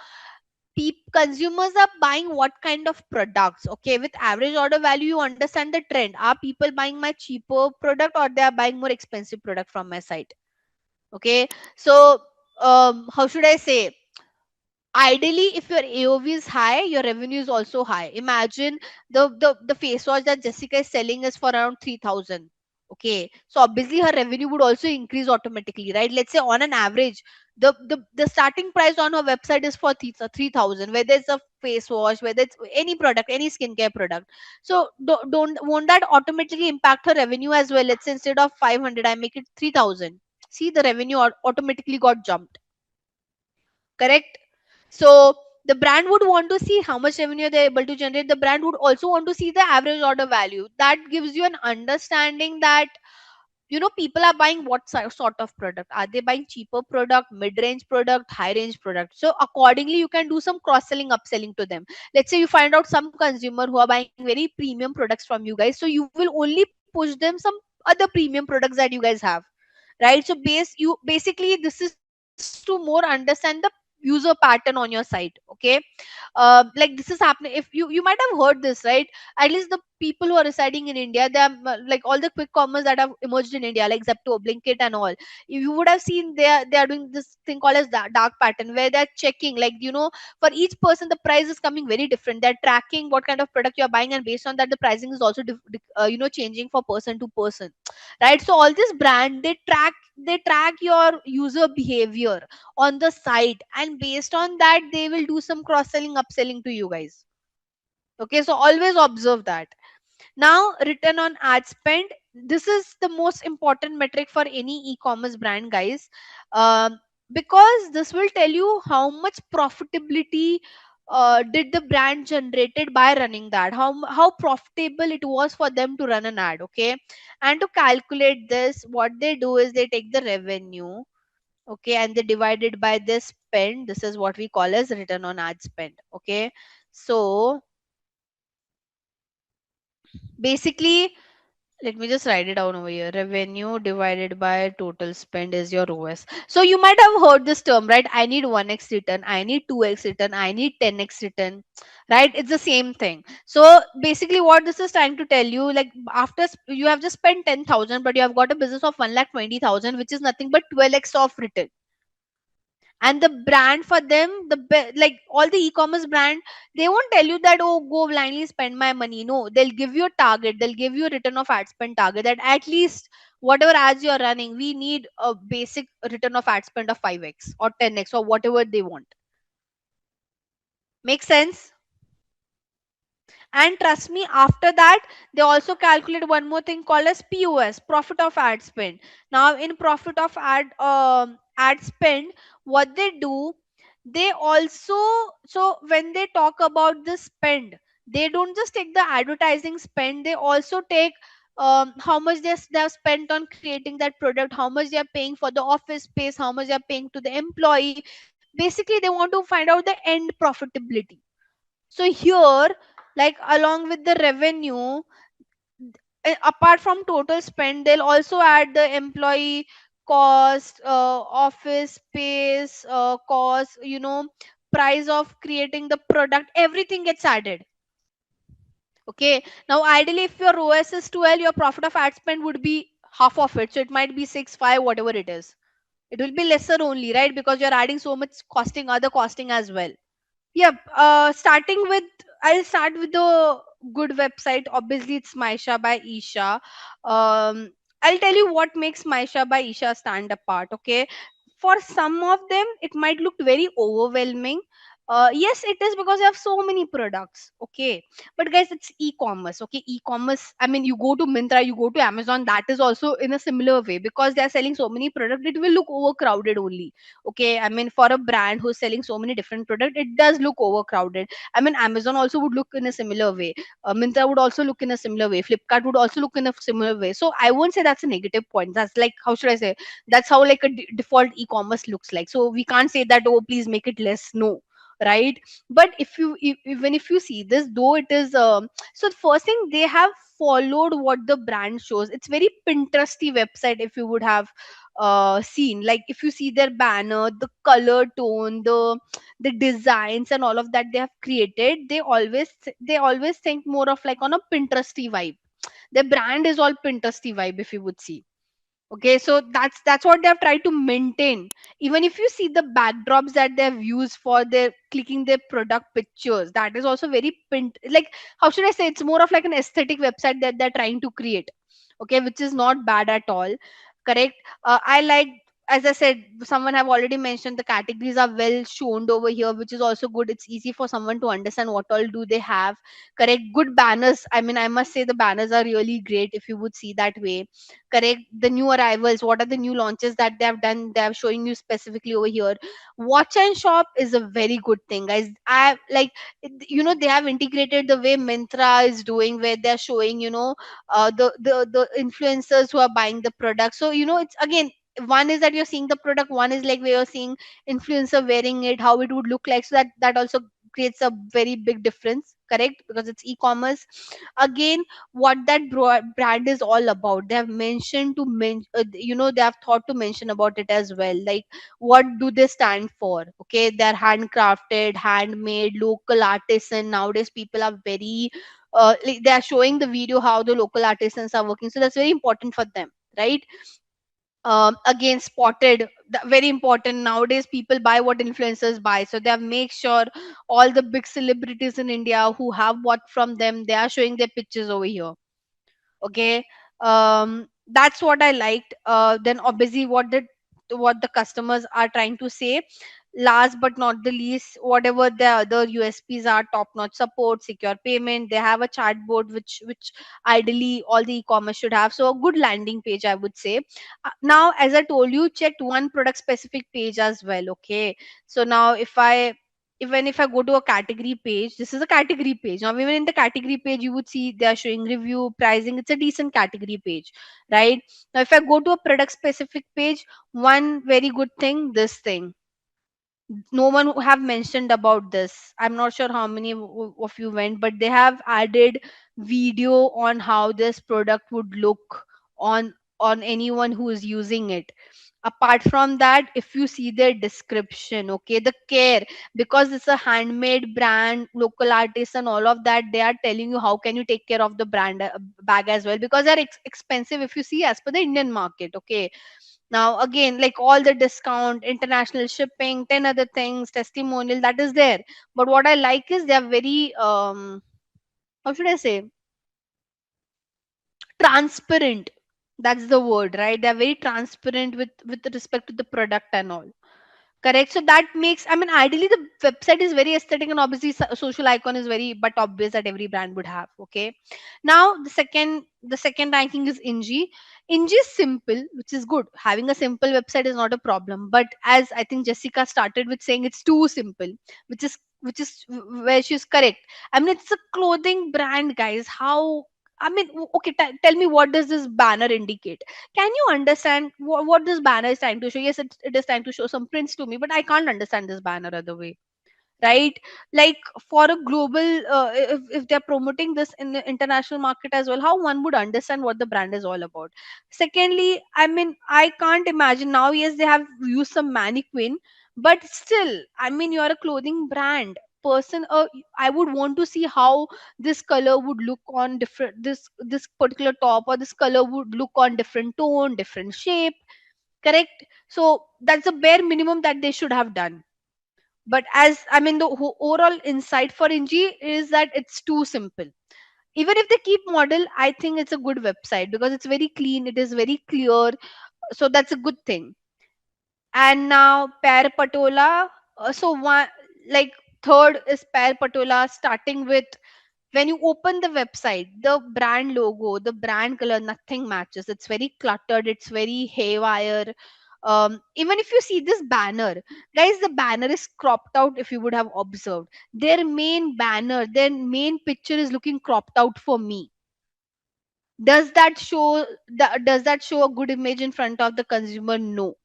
consumers are buying what kind of products. Okay, with average order value you understand the trend. Are people buying my cheaper product or they are buying more expensive product from my site? Okay, so how should I say, ideally if your AOV is high, your revenue is also high. Imagine the face wash that Jessica is selling is for around 3000. Okay, so obviously her revenue would also increase automatically, right? Let's say on an average the starting price on her website is for 3000, whether it's a face wash, whether it's any product, any skincare product. So don't won't that automatically impact her revenue as well? Let's say instead of 500 I make it 3000. See, the revenue automatically got jumped. Correct? So the brand would want to see how much revenue they're able to generate. The brand would also want to see the average order value. That gives you an understanding that people are buying what sort of product. Are they buying cheaper product, mid-range product, high-range product? So accordingly you can do some cross-selling, upselling to them. Let's say you find out some consumer who are buying very premium products from you guys, so you will only push them some other premium products that you guys have, right? So basically this is to more understand the user pattern on your site. Okay, like this is happening. If you might have heard this, right? At least the people who are residing in India, they are like all the quick commerce that have emerged in India, like Zepto, Blinkit and all. You would have seen they are doing this thing called as dark pattern, where they're checking, like, for each person the price is coming very different. They're tracking what kind of product you're buying, and based on that the pricing is also changing for person to person, right? So all this brand, they track your user behavior on the site, and based on that they will do some cross selling, upselling to you guys. Okay, so always observe that. Now, return on ad spend, this is the most important metric for any e-commerce brand, guys. um, because this will tell you how much profitability did the brand generated by running that, how profitable it was for them to run an ad. Okay, and to calculate this, what they do is they take the revenue, okay, and they divide it by this spend. This is what we call as return on ad spend. Okay, so basically, let me just write it down over here. Revenue divided by total spend is your OS. So you might have heard this term, right? I need 1x return, I need 2x return, I need 10x return, right? It's the same thing. So basically, what this is trying to tell you, like, after you have just spent 10,000, but you have got a business of 1,20,000, which is nothing but 12x of return. And the brand for them, like all the e-commerce brand, they won't tell you that, oh, go blindly spend my money. No, they'll give you a target, they'll give you a return of ad spend target, that at least whatever ads you're running, we need a basic return of ad spend of 5x or 10x or whatever they want. Make sense? And trust me, after that, they also calculate one more thing called as POS, profit of ad spend. Now, in profit of ad spend, what they do, they also, so when they talk about the spend, they don't just take the advertising spend, they also take how much they have spent on creating that product, how much they are paying for the office space, how much they are paying to the employee. Basically, they want to find out the end profitability. So here, like along with the revenue, apart from total spend, they'll also add the employee cost, office space cost, price of creating the product, everything gets added. Okay, now ideally if your OS is 12, your profit of ad spend would be half of it, so it might be 6 5, whatever it is. It will be lesser only, right? Because you're adding so much costing, other costing as well. Yep. Starting with, I'll start with the good website. Obviously, it's Maisha by Isha. I'll tell you what makes Maisha by Isha stand apart. Okay, for some of them, it might look very overwhelming. Yes, it is because you have so many products. Okay, but guys, it's e-commerce. Okay, e-commerce. I mean, you go to Myntra, you go to Amazon. That is also in a similar way because they are selling so many products. It will look overcrowded only. Okay, I mean, for a brand who's selling so many different products, it does look overcrowded. I mean, Amazon also would look in a similar way. Myntra would also look in a similar way. Flipkart would also look in a similar way. So I won't say that's a negative point. That's like, how should I say? That's how like a default e-commerce looks like. So we can't say that, oh, please make it less. No, right? But even if you see this, though it is so the first thing, they have followed what the brand shows. It's very Pinteresty website. If you would have seen, like if you see their banner, the color tone, the designs and all of that they have created, they always think more of like on a Pinteresty vibe. Their brand is all Pinteresty vibe, if you would see. Okay, so that's what they have tried to maintain. Even if you see the backdrops that they have used for their clicking their product pictures, that is also very like, how should I say, it's more of like an aesthetic website that they're trying to create. Okay, which is not bad at all. Correct. I like, as I said, someone have already mentioned, the categories are well shown over here, which is also good. It's easy for someone to understand what all do they have. Correct. Good banners. I mean, I must say the banners are really great, if you would see that way. Correct. The new arrivals, what are the new launches that they have done, they are showing you specifically over here. Watch and shop is a very good thing, guys. I like, they have integrated the way Myntra is doing, where they're showing, the influencers who are buying the product. So it's again, one is that you're seeing the product, one is like where you're seeing influencer wearing it, how it would look like. So that also creates a very big difference. Correct, because it's e-commerce. Again, what that brand is all about, they have mentioned to they have thought to mention about it as well, like what do they stand for. Okay, they're handcrafted, handmade, local artisan. Nowadays people are very like, they are showing the video how the local artisans are working, so that's very important for them, right? Again, spotted, very important. Nowadays people buy what influencers buy, so they have make sure all the big celebrities in India who have bought from them, they are showing their pictures over here. Okay, that's what I liked. Then obviously what the customers are trying to say. Last but not the least, whatever the other USPs are, top notch support, secure payment, they have a chatbot, which ideally all the e-commerce should have. So a good landing page, I would say. Now, as I told you, checked one product specific page as well. Okay, so now if I go to a category page, this is a category page. Now, even in the category page, you would see they are showing review, pricing. It's a decent category page, right? Now, if I go to a product specific page, one very good thing, this thing, no one have mentioned about this. I'm not sure how many of you went, but they have added video on how this product would look on anyone who is using it. Apart from that, if you see their description, okay, the care, because it's a handmade brand, local artists and all of that, they are telling you how can you take care of the brand bag as well, because they're expensive if you see as per the Indian market. Okay, now again, like all the discount, international shipping, 10 other things, testimonial, that is there. But what I like is they are very how should I say, transparent. That's the word, right? They're very transparent with respect to the product and all. Correct. So that makes, I mean, ideally the website is very aesthetic, and obviously social icon is very but obvious that every brand would have. Okay. Now the second ranking is Inji. Inji is simple, which is good. Having a simple website is not a problem. But as I think Jessica started with saying, it's too simple, which is where she's correct. I mean, it's a clothing brand, guys. How, I mean, okay, tell me, what does this banner indicate? Can you understand what this banner is trying to show? Yes, it is trying to show some prints to me, but I can't understand this banner other way, right? Like, for a global, if they're promoting this in the international market as well, how one would understand what the brand is all about? Secondly, I mean, I can't imagine now. Yes, they have used some mannequin, but still, I mean, you're a clothing brand person. I would want to see how this color would look on different, this particular top, or this color would look on different tone, different shape. Correct. So that's the bare minimum that they should have done. But as I mean, the overall insight for Inji is that it's too simple. Even if they keep model, I think it's a good website because it's very clean, it is very clear. So that's a good thing. And now Per Patola, so one, like, Third is pair patola, starting with when you open the website, the brand logo, the brand color, nothing matches. It's very cluttered, it's very haywire. Even if you see this banner, guys, the banner is cropped out. If you would have observed, their main banner, their main picture is looking cropped out for me. Does that show a good image in front of the consumer? No.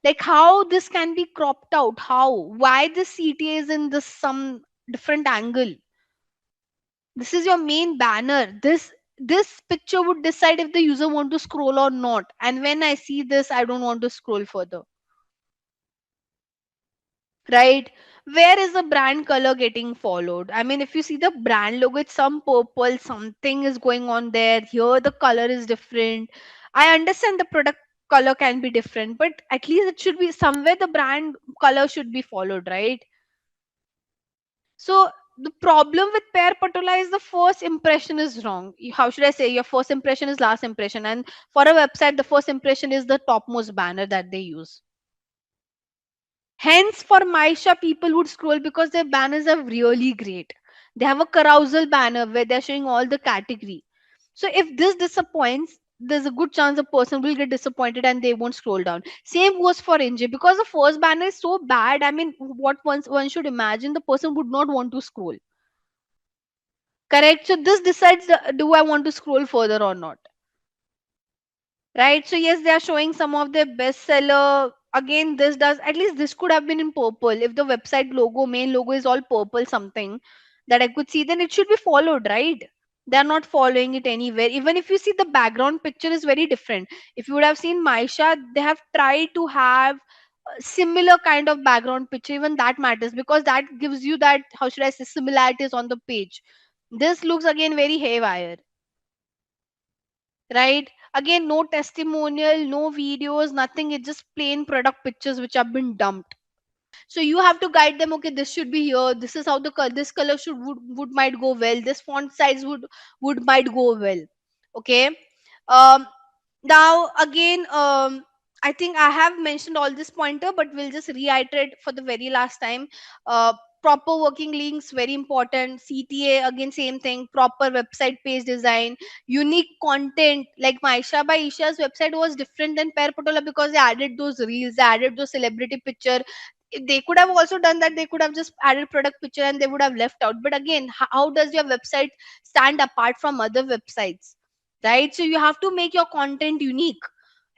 Like, how this can be cropped out? How? Why the CTA is in this some different angle? This is your main banner. This picture would decide if the user want to scroll or not. And when I see this, I don't want to scroll further. Right? Where is the brand color getting followed? I mean, if you see the brand logo, it's some purple, something is going on there. Here the color is different. I understand the product color can be different, but at least it should be somewhere the brand color should be followed, right? So the problem with pair patola is the first impression is wrong. How should I say? Your first impression is last impression, and for a website, the first impression is the topmost banner that they use. Hence, for Maisha, people would scroll because their banners are really great. They have a carousel banner where they're showing all the category. So if this disappoints, there's a good chance a person will get disappointed and they won't scroll down. Same goes for NJ because the first banner is so bad. I mean, what one should imagine, the person would not want to scroll. Correct. So this decides do I want to scroll further or not. Right. So yes, they are showing some of their bestseller. Again, this does at least this could have been in purple. If the website logo, main logo is all purple, something that I could see, then it should be followed, right? They are not following it anywhere. Even if you see the background picture is very different. If you would have seen Maisha, they have tried to have a similar kind of background picture. Even that matters because that gives you that, how should I say, similarities on the page. This looks again very haywire, right? Again, no testimonial, no videos, nothing. It's just plain product pictures which have been dumped. So you have to guide them. Okay, this should be here. This is how the this color should would might go well. This font size would might go well. Okay. Um, Now again, I think I have mentioned all this pointer, but we'll just reiterate for the very last time. Proper working links very important. CTA again, same thing. Proper website page design, unique content. Like Maisha by Isha's website was different than Pair Patola because they added those reels, they added those celebrity picture. They could have also done that. They could have just added product picture and they would have left out. But again, how does your website stand apart from other websites? Right? So you have to make your content unique.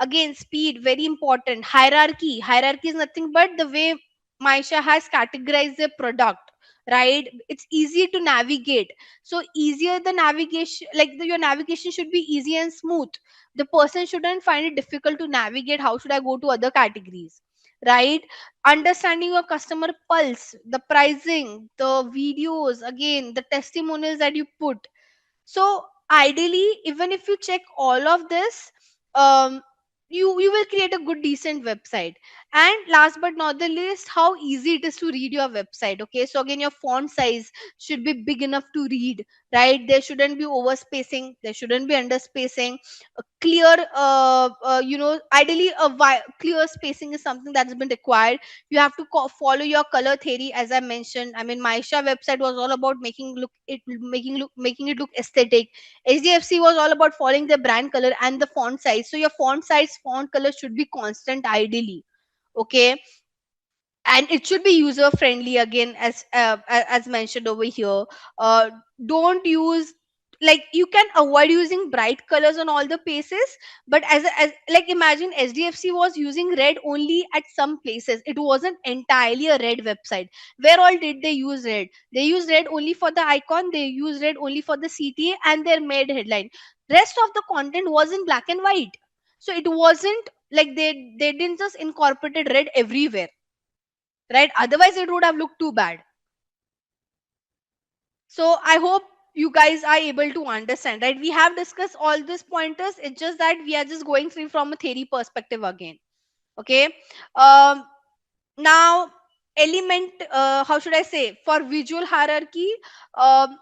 Again, speed very important. Hierarchy is nothing but the way Maisha has categorized the product, right? It's easy to navigate. So easier the navigation, like your navigation should be easy and smooth. The person shouldn't find it difficult to navigate. How should I go to other categories, right? Understanding your customer pulse, the pricing, the videos, again the testimonials that you put. So ideally, even if you check all of this, um, you will create a good decent website. And last but not the least, how easy it is to read your website. Okay, so again, your font size should be big enough to read, right? There shouldn't be overspacing, there shouldn't be underspacing. A clear, ideally clear spacing is something that's been required. You have to follow your color theory, as I mentioned. I mean, Maisha website was all about making it look aesthetic. HDFC was all about following the brand color and the font size. So your font size, font color should be constant ideally. Okay, and it should be user friendly again, as mentioned over here. uh, don't use, like, you can avoid using bright colors on all the places, but as like, imagine SDFC was using red only at some places. It wasn't entirely a red website. Where all did they use red? They used red only for the icon, they used red only for the CTA and their made headline. Rest of the content was in black and white. So it wasn't like they didn't just incorporated red everywhere, right? Otherwise it would have looked too bad. So I hope you guys are able to understand, right? We have discussed all these pointers. It's just that we are just going through from a theory perspective again. Okay. um Now, element, how should I say, for visual hierarchy, um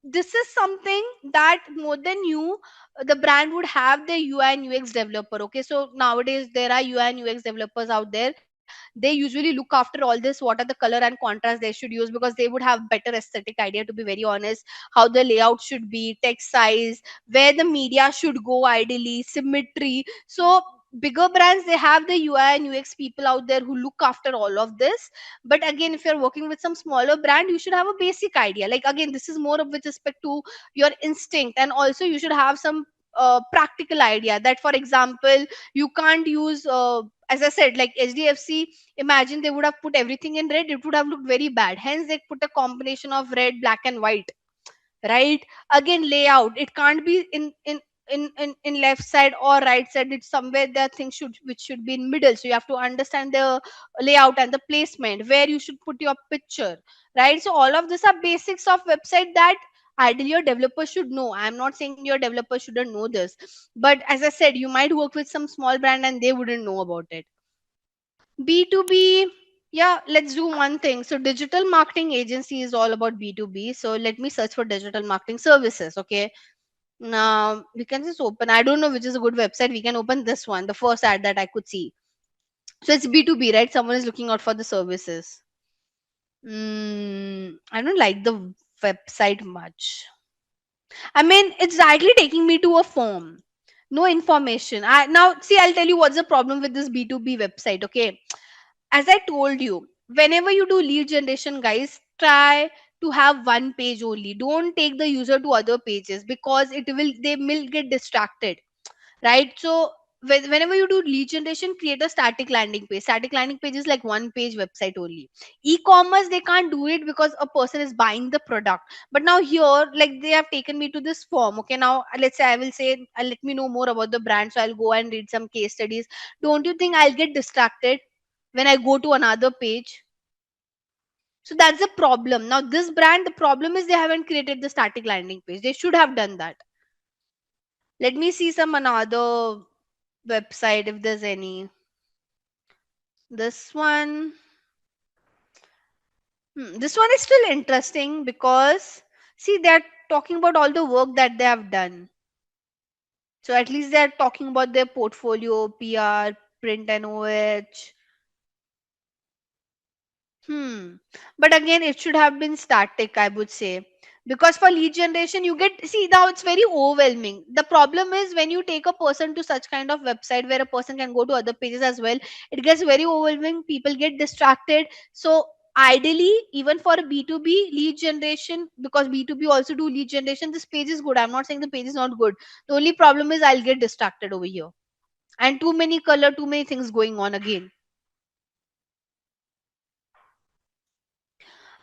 this is something that more than you, the brand would have the UI and UX developer. Okay, so nowadays there are UI and UX developers out there. they usually look after all this, what are the color and contrast they should use, because they would have better aesthetic idea, to be very honest, how the layout should be, text size, where the media should go, ideally symmetry. So bigger brands, they have the UI and UX people out there who look after all of this. But again, if you're working with some smaller brand, you should have a basic idea. Like, again, this is more of with respect to your instinct, and also you should have some practical idea, that for example, you can't use as I said, like HDFC, imagine they would have put everything in red, it would have looked very bad. Hence they put a combination of red, black and white, right? Again, layout, it can't be in left side or right side, it's somewhere that thing should, which should be in middle. So you have to understand the layout and the placement, where you should put your picture, right? So all of these are basics of website that ideally your developer should know. I'm not saying your developer shouldn't know this, but as I said, you might work with some small brand and they wouldn't know about it. B2B, yeah, let's do one thing. So, digital marketing agency is all about B2B. So, let me search for digital marketing services. Okay. Now, we can just open, I don't know which is a good website. We can open this one, the first ad that I could see. So, it's B2B, right? Someone is looking out for the services. I don't like the website much. I mean, it's directly taking me to a form. No information. Now, see, I'll tell you what's the problem with this B2B website. Okay, as I told you, whenever you do lead generation, guys, try to have one page only. Don't take the user to other pages, because they will get distracted, right? So whenever you do lead generation, create a static landing page. Static landing page is like one page website only. E-commerce, they can't do it because a person is buying the product. But now here, like, they have taken me to this form. Okay, now let's say I will say, let me know more about the brand, so I'll go and read some case studies. Don't you think I'll get distracted when I go to another page? So that's the problem. Now this brand, the problem is they haven't created the static landing page. They should have done that. Let me see some another website if there's any. This one, this one is still interesting, because see, they're talking about all the work that they have done. So at least they're talking about their portfolio, PR, print and OH. Hmm. But again, it should have been static, I would say. Because for lead generation, you get, see, now it's very overwhelming. The problem is when you take a person to such kind of website where a person can go to other pages as well, it gets very overwhelming. People get distracted. So, ideally, even for a B2B lead generation, because B2B also do lead generation, this page is good. I'm not saying the page is not good. The only problem is I'll get distracted over here. And too many color, too many things going on again.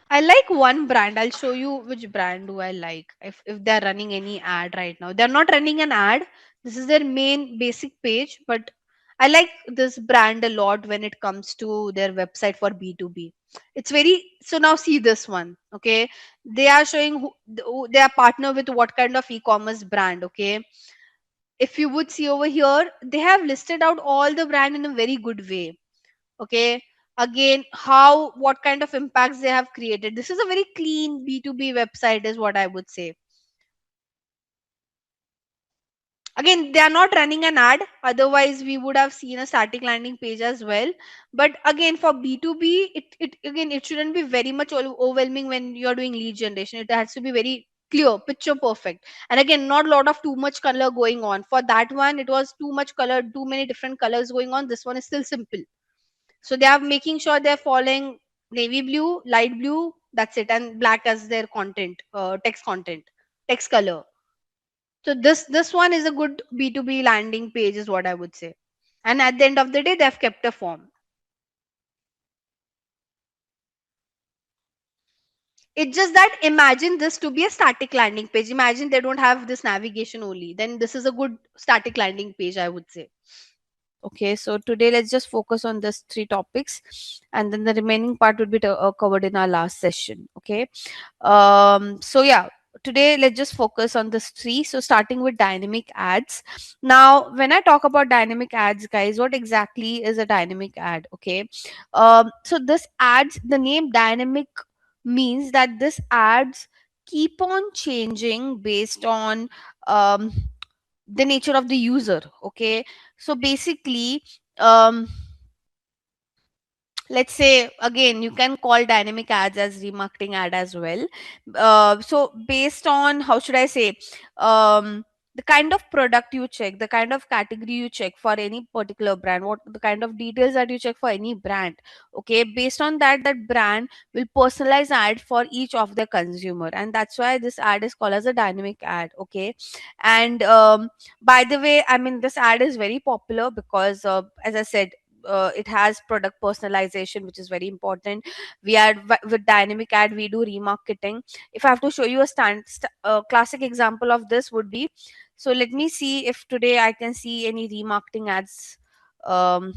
I like one brand. I'll show you which brand do I like. If they're running any ad right now. They're not running an ad. This is their main basic page, but I like this brand a lot when it comes to their website for B2B. It's very, so now see this one, okay? They are showing who they are partner with, what kind of e-commerce brand, okay? If you would see over here, they have listed out all the brand in a very good way. Okay, again, how, what kind of impacts they have created. This is a very clean B2B website is what I would say. Again, they are not running an ad, otherwise we would have seen a static landing page as well. But again, for B2B, it again, it shouldn't be very much overwhelming when you're doing lead generation. It has to be very clear, picture perfect, and again, not a lot of too much color going on. For that one, it was too much color, too many different colors going on. This one is still simple. So they are making sure they're following navy blue, light blue, that's it, and black as their content, text color. So this one is a good B2B landing page, is what I would say. And at the end of the day, they've kept a form. It's just that imagine this to be a static landing page. Imagine they don't have this navigation only. Then this is a good static landing page, I would say. Okay, so today let's just focus on these three topics, and then the remaining part would be covered in our last session. Okay, so yeah, today let's just focus on this three. So starting with dynamic ads. Now, when I talk about dynamic ads, guys, what exactly is a dynamic ad? Okay, so this ads, the name dynamic means that this ads keep on changing based on um, the nature of the user. Okay, so basically, um let's say again, you can call dynamic ads as remarketing ad as well. So based on, how should I say, um, the kind of product you check, the kind of category you check for any particular brand, what the kind of details that you check for any brand, okay, based on that, that brand will personalize ad for each of their consumer, and that's why this ad is called as a dynamic ad. Okay. And by the way, I mean, this ad is very popular because as I said, it has product personalization, which is very important. We add with dynamic ad, we do remarketing. If I have to show you a classic example of this would be, so let me see if today I can see any remarketing ads.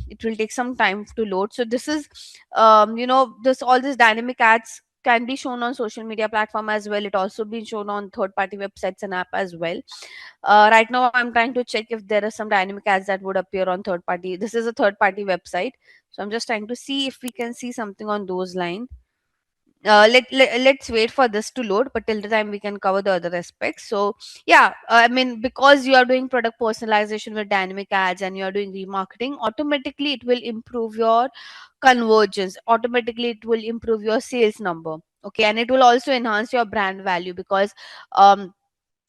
It will take some time to load. So this is, this all these dynamic ads can be shown on social media platform as well. It also been shown on third party websites and app as well. Right now I'm trying to check if there are some dynamic ads that would appear on third party. This is a third party website, so I'm just trying to see if we can see something on those lines. Let's wait for this to load, but till the time we can cover the other aspects. So yeah, I mean, because you are doing product personalization with dynamic ads and you are doing remarketing, automatically it will improve your convergence, automatically it will improve your sales number. Okay. And it will also enhance your brand value, because um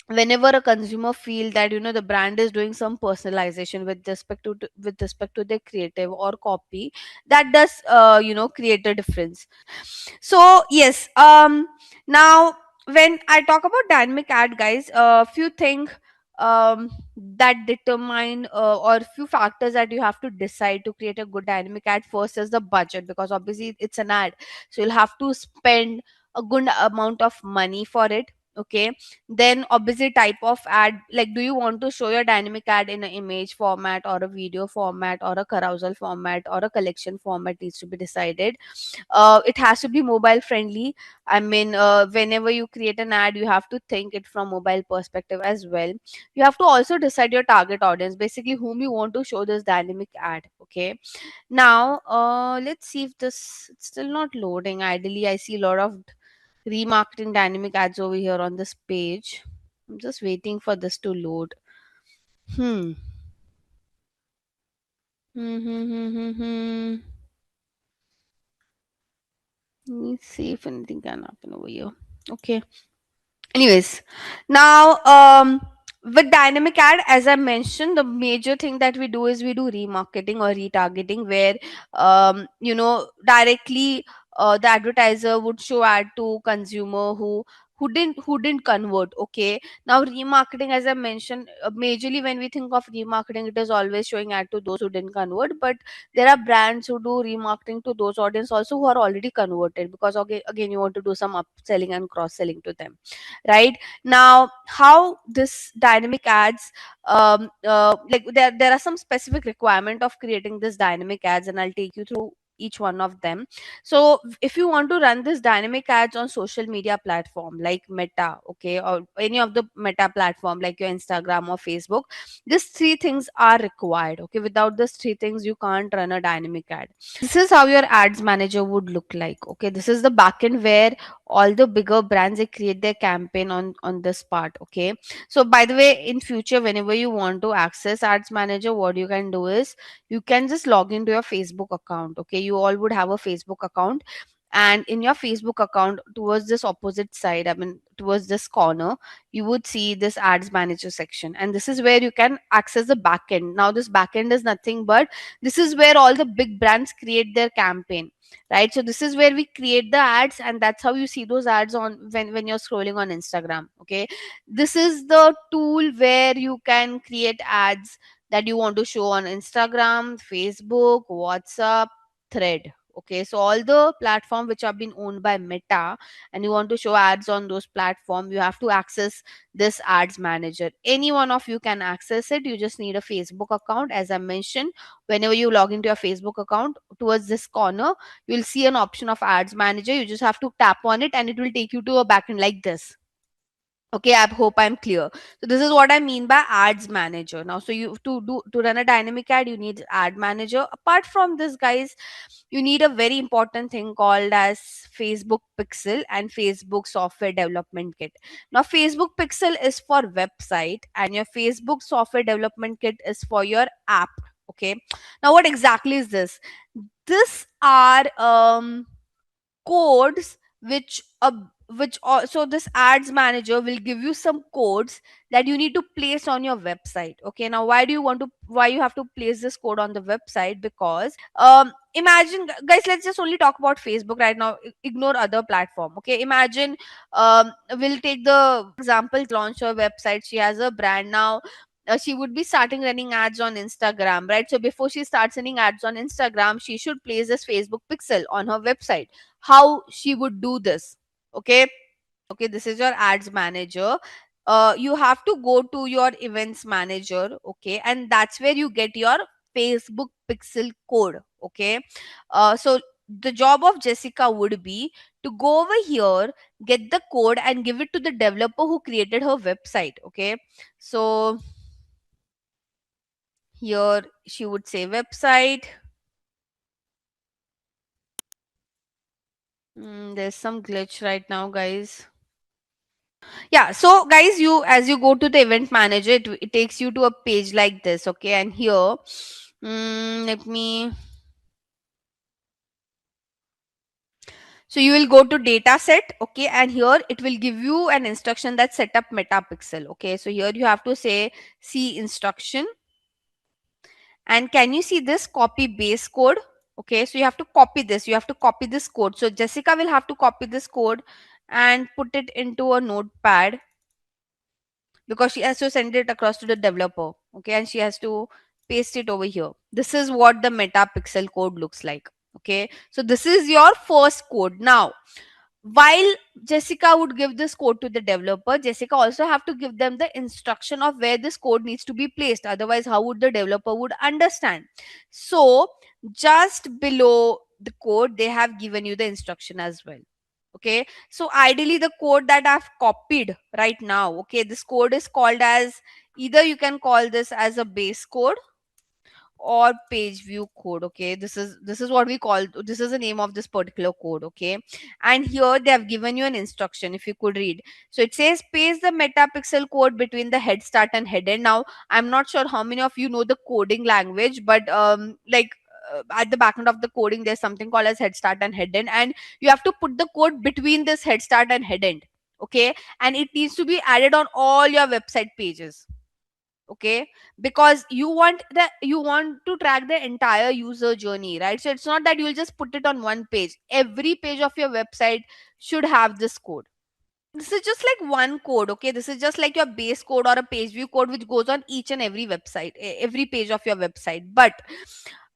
whenever a consumer feel that, the brand is doing some personalization with respect to their creative or copy, that does create a difference. So yes, now when I talk about dynamic ad, guys, few things that determine, or few factors that you have to decide to create a good dynamic ad. First is the budget, because obviously it's an ad, so you'll have to spend a good amount of money for it. Okay. Then obviously type of ad, like do you want to show your dynamic ad in an image format or a video format or a carousel format or a collection format, needs to be decided. It has to be mobile friendly. I mean, whenever you create an ad, you have to think it from mobile perspective as well. You have to also decide your target audience, basically whom you want to show this dynamic ad. Okay. Now let's see if this, it's still not loading. Ideally I see a lot of remarketing dynamic ads over here on this page. I'm just waiting for this to load. Hmm. Hmm. Hmm. Hmm. Hmm. Hmm. Let me see if anything can happen over here. Okay. Anyways, now with dynamic ad, as I mentioned, the major thing that we do is we do remarketing or retargeting, where directly the advertiser would show ad to consumer who didn't convert. Okay. Now remarketing, as I mentioned, majorly when we think of remarketing, it is always showing ad to those who didn't convert, but there are brands who do remarketing to those audience also who are already converted, because again you want to do some upselling and cross selling to them. Right. Now how this dynamic ads, like there are some specific requirement of creating this dynamic ads, and I'll take you through each one of them. So if you want to run this dynamic ads on social media platform like Meta, okay, or any of the Meta platform like your Instagram or Facebook, these three things are required. Okay. Without these three things, you can't run a dynamic ad. This is how your ads manager would look like. Okay. This is the backend where all the bigger brands, they create their campaign on this part. Okay. So by the way, in future, whenever you want to access ads manager, what you can do is you can just log into your Facebook account. Okay. You all would have a Facebook account, and in your Facebook account, towards this opposite side, I mean towards this corner, you would see this ads manager section, and this is where you can access the backend. Now this backend is nothing but, this is where all the big brands create their campaign. Right. So this is where we create the ads, and that's how you see those ads on when you're scrolling on Instagram. Okay. This is the tool where you can create ads that you want to show on Instagram, Facebook, WhatsApp, Thread. Okay. So all the platform which have been owned by Meta, and you want to show ads on those platform, you have to access this ads manager. Any one of you can access it. You just need a Facebook account. As I mentioned, whenever you log into your Facebook account, towards this corner, you'll see an option of ads manager. You just have to tap on it, and it will take you to a backend like this. Okay, I hope I'm clear. So this is what I mean by ads manager. Now, so you to run a dynamic ad, you need ad manager. Apart from this, guys, you need a very important thing called as Facebook Pixel and Facebook Software Development Kit. Now, Facebook Pixel is for website, and your Facebook Software Development Kit is for your app. Okay, now what exactly is this? This are codes which also this ads manager will give you some codes that you need to place on your website. Okay, now why you have to place this code on the website? Because imagine, guys, let's just only talk about Facebook right now. Ignore other platform. Okay, imagine, we'll take the example, launch her website, she has a brand now. She would be starting running ads on Instagram, right? So before she starts running ads on Instagram, she should place this Facebook pixel on her website. How she would do this? Okay, okay, this is your ads manager. You have to go to your events manager. Okay, and that's where you get your Facebook pixel code. Okay, so the job of Jessica would be to go over here, get the code, and give it to the developer who created her website. Okay, so here she would say website. There's some glitch right now, guys. Yeah, so guys, you as you go to the event manager, it takes you to a page like this. Okay, and here, let me. So you will go to data set. Okay, and here it will give you an instruction that set up metapixel. Okay, so here you have to say see instruction, and can you see this copy base code? Okay, so you have to copy this. You have to copy this code. So Jessica will have to copy this code and put it into a notepad, because she has to send it across to the developer. Okay, and she has to paste it over here. This is what the metapixel code looks like. Okay, so this is your first code. Now, while Jessica would give this code to the developer, Jessica also have to give them the instruction of where this code needs to be placed. Otherwise, how would the developer would understand? So just below the code, they have given you the instruction as well. Okay, so ideally the code that I've copied right now, okay, this code is called as, either you can call this as a base code or page view code. Okay, this is what we call, this is the name of this particular code. Okay, and here they have given you an instruction, if you could read. So it says paste the metapixel code between the head start and head end. Now I'm not sure how many of you know the coding language, but at the back end of the coding there's something called as head start and head end, and you have to put the code between this head start and head end. Okay, and it needs to be added on all your website pages. Okay, because you want to track the entire user journey, right? So it's not that you'll just put it on one page. Every page of your website should have this code. This is just like one code. Okay, this is just like your base code or a page view code which goes on each and every website, every page of your website. But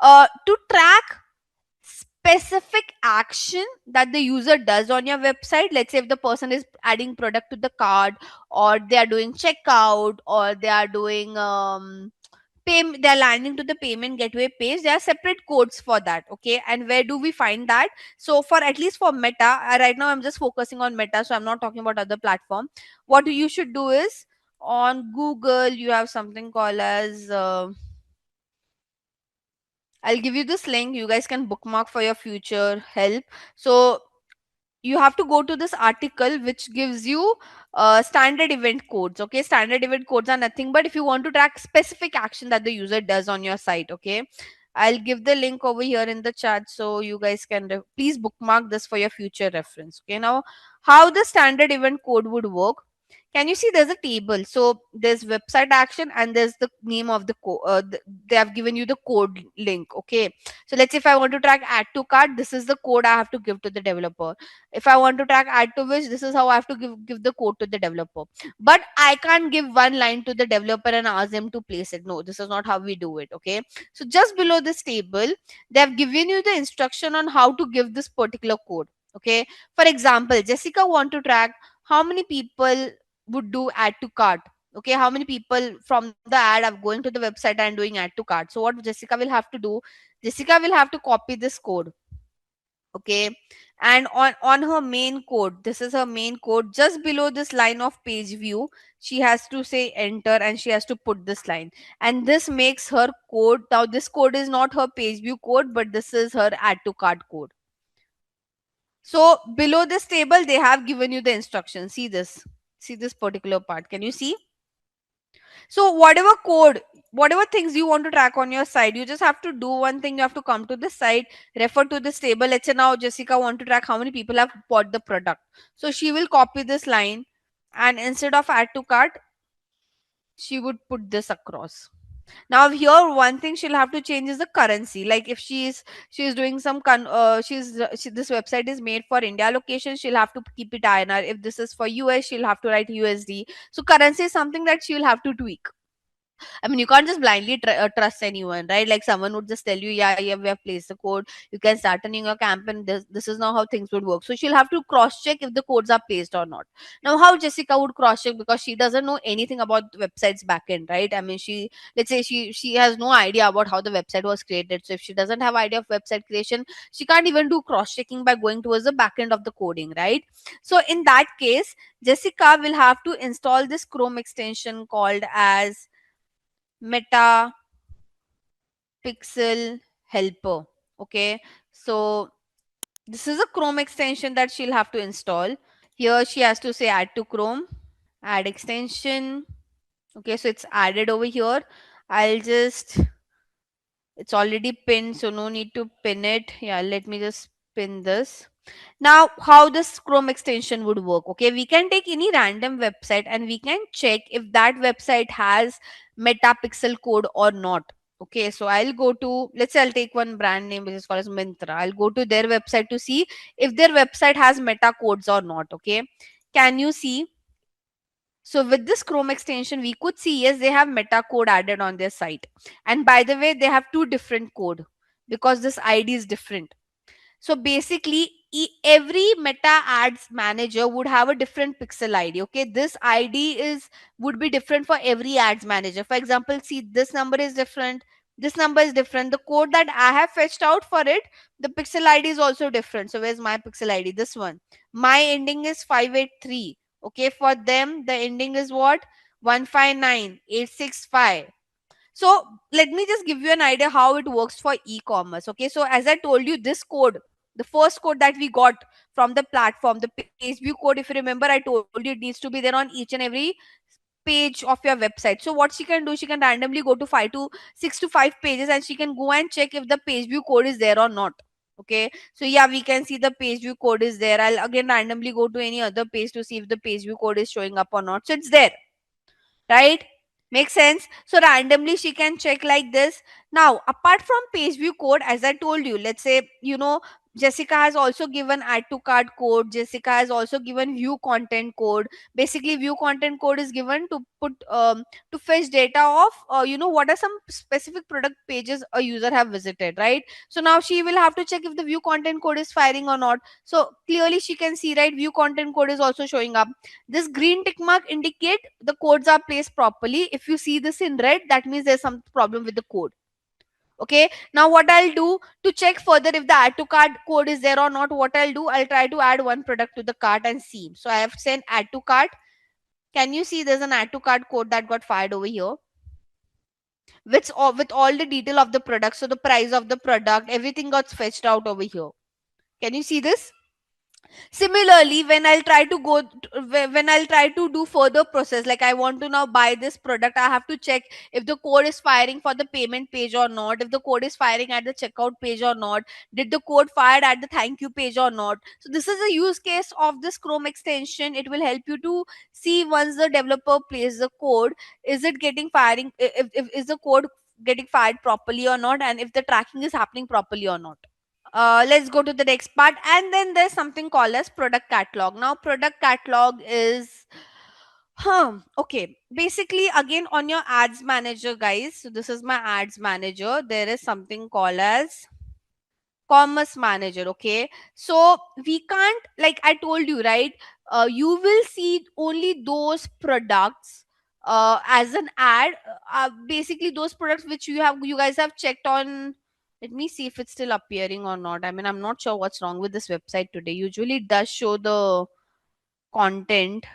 to track specific action that the user does on your website, let's say if the person is adding product to the cart, or they are doing checkout, or they are doing they're landing to the payment gateway page, there are separate codes for that. Okay, and where do we find that? So for at least for Meta, right now I'm just focusing on Meta, so I'm not talking about other platform. What you should do is, on Google you have something called as I'll give you this link, you guys can bookmark for your future help. So you have to go to this article which gives you standard event codes. Okay, standard event codes are nothing but if you want to track specific action that the user does on your site. Okay, I'll give the link over here in the chat, so you guys can please bookmark this for your future reference. Okay, now how the standard event code would work, can you see there's a table? So there's website action and there's the name of the code. They have given you the code link. Okay, so let's say if I want to track add to cart, this is the code I have to give to the developer. If I want to track add to which, this is how I have to give the code to the developer. But I can't give one line to the developer and ask them to place it. No, this is not how we do it. Okay, so just below this table, they have given you the instruction on how to give this particular code. Okay, for example, Jessica want to track how many people would do add to cart. Okay, how many people from the ad are going to the website and doing add to cart? So what Jessica will have to do, Jessica will have to copy this code. Okay, and on her main code, this is her main code, just below this line of page view, she has to say enter and she has to put this line, and this makes her code. Now this code is not her page view code, but this is her add to cart code. So below this table they have given you the instructions. See this particular part, can you see? So whatever code, whatever things you want to track on your side, you just have to do one thing. You have to come to this site, refer to this table. Let's say now Jessica want to track how many people have bought the product. So she will copy this line, and instead of add to cart, she would put this across. Now here one thing she'll have to change is the currency. Like if she's doing some this website is made for India location, she'll have to keep it INR. If this is for US, she'll have to write USD. So currency is something that she'll have to tweak. I mean, you can't just blindly trust anyone, right? Like someone would just tell you, yeah, yeah, we have placed the code. You can start running your campaign. This is not how things would work. So she'll have to cross check if the codes are placed or not. Now, how Jessica would cross check, because she doesn't know anything about the website's backend, right? I mean, let's say she has no idea about how the website was created. So if she doesn't have idea of website creation, she can't even do cross checking by going towards the backend of the coding, right? So in that case, Jessica will have to install this Chrome extension called as Meta Pixel Helper. Okay, so this is a Chrome extension that she'll have to install. Here she has to say add to Chrome, add extension. Okay, so it's added over here. I'll just, it's already pinned, so no need to pin it. Yeah, let me just pin this. Now, how this Chrome extension would work? Okay, we can take any random website and we can check if that website has metapixel code or not. Okay, so I'll go to, let's say I'll take one brand name which is called as Mintra. I'll go to their website to see if their website has meta codes or not. Okay, can you see? So with this Chrome extension, we could see yes, they have meta code added on their site. And by the way, they have two different code because this ID is different. So basically, every meta ads manager would have a different pixel ID. Okay, this ID is would be different for every ads manager. For example, see this number is different. This number is different. The code that I have fetched out for it, the pixel ID is also different. So where's my pixel ID? This one. My ending is 583. Okay, for them the ending is what? 159865. So let me just give you an idea how it works for e-commerce. Okay, so as I told you, this code, the first code that we got from the platform, the page view code, if you remember, I told you it needs to be there on each and every page of your website. So what she can do, she can randomly go to 5 pages and she can go and check if the page view code is there or not. Okay, so yeah, we can see the page view code is there. I'll again randomly go to any other page to see if the page view code is showing up or not. So it's there, right? Makes sense. So randomly she can check like this. Now apart from page view code, as I told you, let's say Jessica has also given add to cart code. Jessica has also given view content code. Basically view content code is given to put to fetch data of what are some specific product pages a user have visited, right? So now she will have to check if the view content code is firing or not. So clearly she can see, right, view content code is also showing up. This green tick mark indicate the codes are placed properly. If you see this in red, that means there's some problem with the code. Okay, now what I'll do to check further if the add to cart code is there or not, what I'll do, I'll try to add one product to the cart and see. So I have sent add to cart. Can you see there's an add to cart code that got fired over here with all the detail of the product? So the price of the product, everything got fetched out over here. Can you see this? Similarly, when I'll try to do further process, like I want to now buy this product, I have to check if the code is firing for the payment page or not, if the code is firing at the checkout page or not, did the code fired at the thank you page or not. So this is a use case of this Chrome extension. It will help you to see once the developer plays the code, is it getting firing, if is the code getting fired properly or not, and if the tracking is happening properly or not. Let's go to the next part, and then there's something called as product catalog. Now product catalog is okay, basically again on your ads manager, guys. So this is my ads manager. There is something called as commerce manager. Okay, so we can't, like I told you, right, you will see only those products as an ad, basically those products which you guys have checked on. Let me see if it's still appearing or not. I mean, I'm not sure what's wrong with this website today. Usually it does show the content.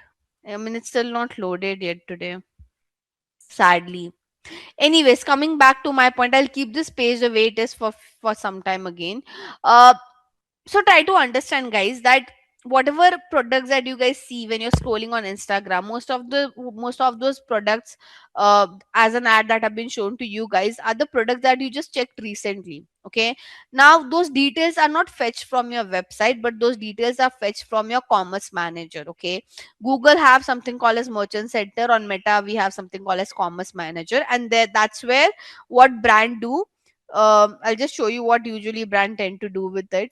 I mean, it's still not loaded yet today, sadly. Anyways, coming back to my point, I'll keep this page the way it is for some time again. uh so try to understand, guys, that whatever products that you guys see when you're scrolling on Instagram, most of those products, as an ad that have been shown to you guys, are the products that you just checked recently. Okay, now those details are not fetched from your website, but those details are fetched from your commerce manager. Okay, Google have something called as merchant center. On Meta we have something called as commerce manager, and there, that's where what brand do. I'll just show you what usually brand tend to do with it.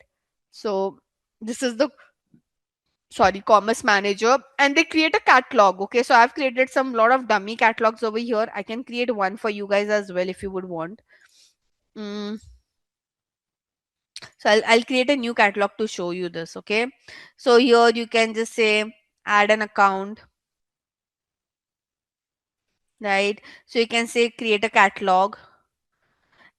So this is the, sorry, commerce manager, and they create a catalog. Okay, so I've created some lot of dummy catalogs over here. I can create one for you guys as well if you would want. mm, so I'll create a new catalog to show you this. Okay, so here you can just say add an account, right? So you can say create a catalog,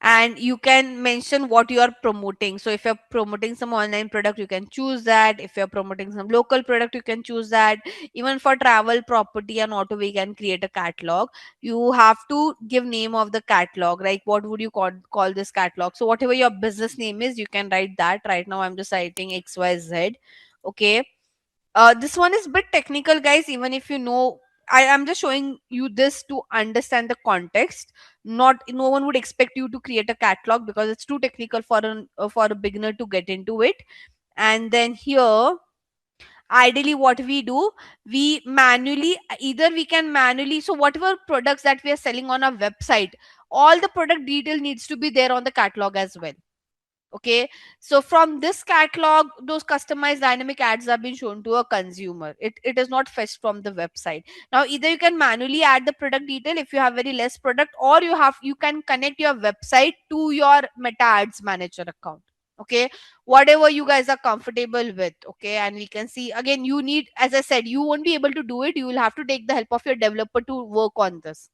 and you can mention what you are promoting. So if you're promoting some online product, you can choose that. If you're promoting some local product, you can choose that. Even for travel, property and auto, we can create a catalog. You have to give name of the catalog, like what would you call this catalog. So whatever your business name is, you can write that. Right now I'm just writing XYZ. Okay, this one is bit technical, guys. Even if you know, I am just showing you this to understand the context. Not, no one would expect you to create a catalog because it's too technical for a beginner to get into it. And then here, ideally what we do, we manually, either we can manually, so whatever products that we are selling on our website, all the product detail needs to be there on the catalog as well. Okay, so from this catalog, those customized dynamic ads have been shown to a consumer. It is not fetched from the website. Now either you can manually add the product detail if you have very less product, or you can connect your website to your Meta Ads Manager account. Okay, whatever you guys are comfortable with. Okay, and we can see again, you need, as I said, you won't be able to do it. You will have to take the help of your developer to work on this,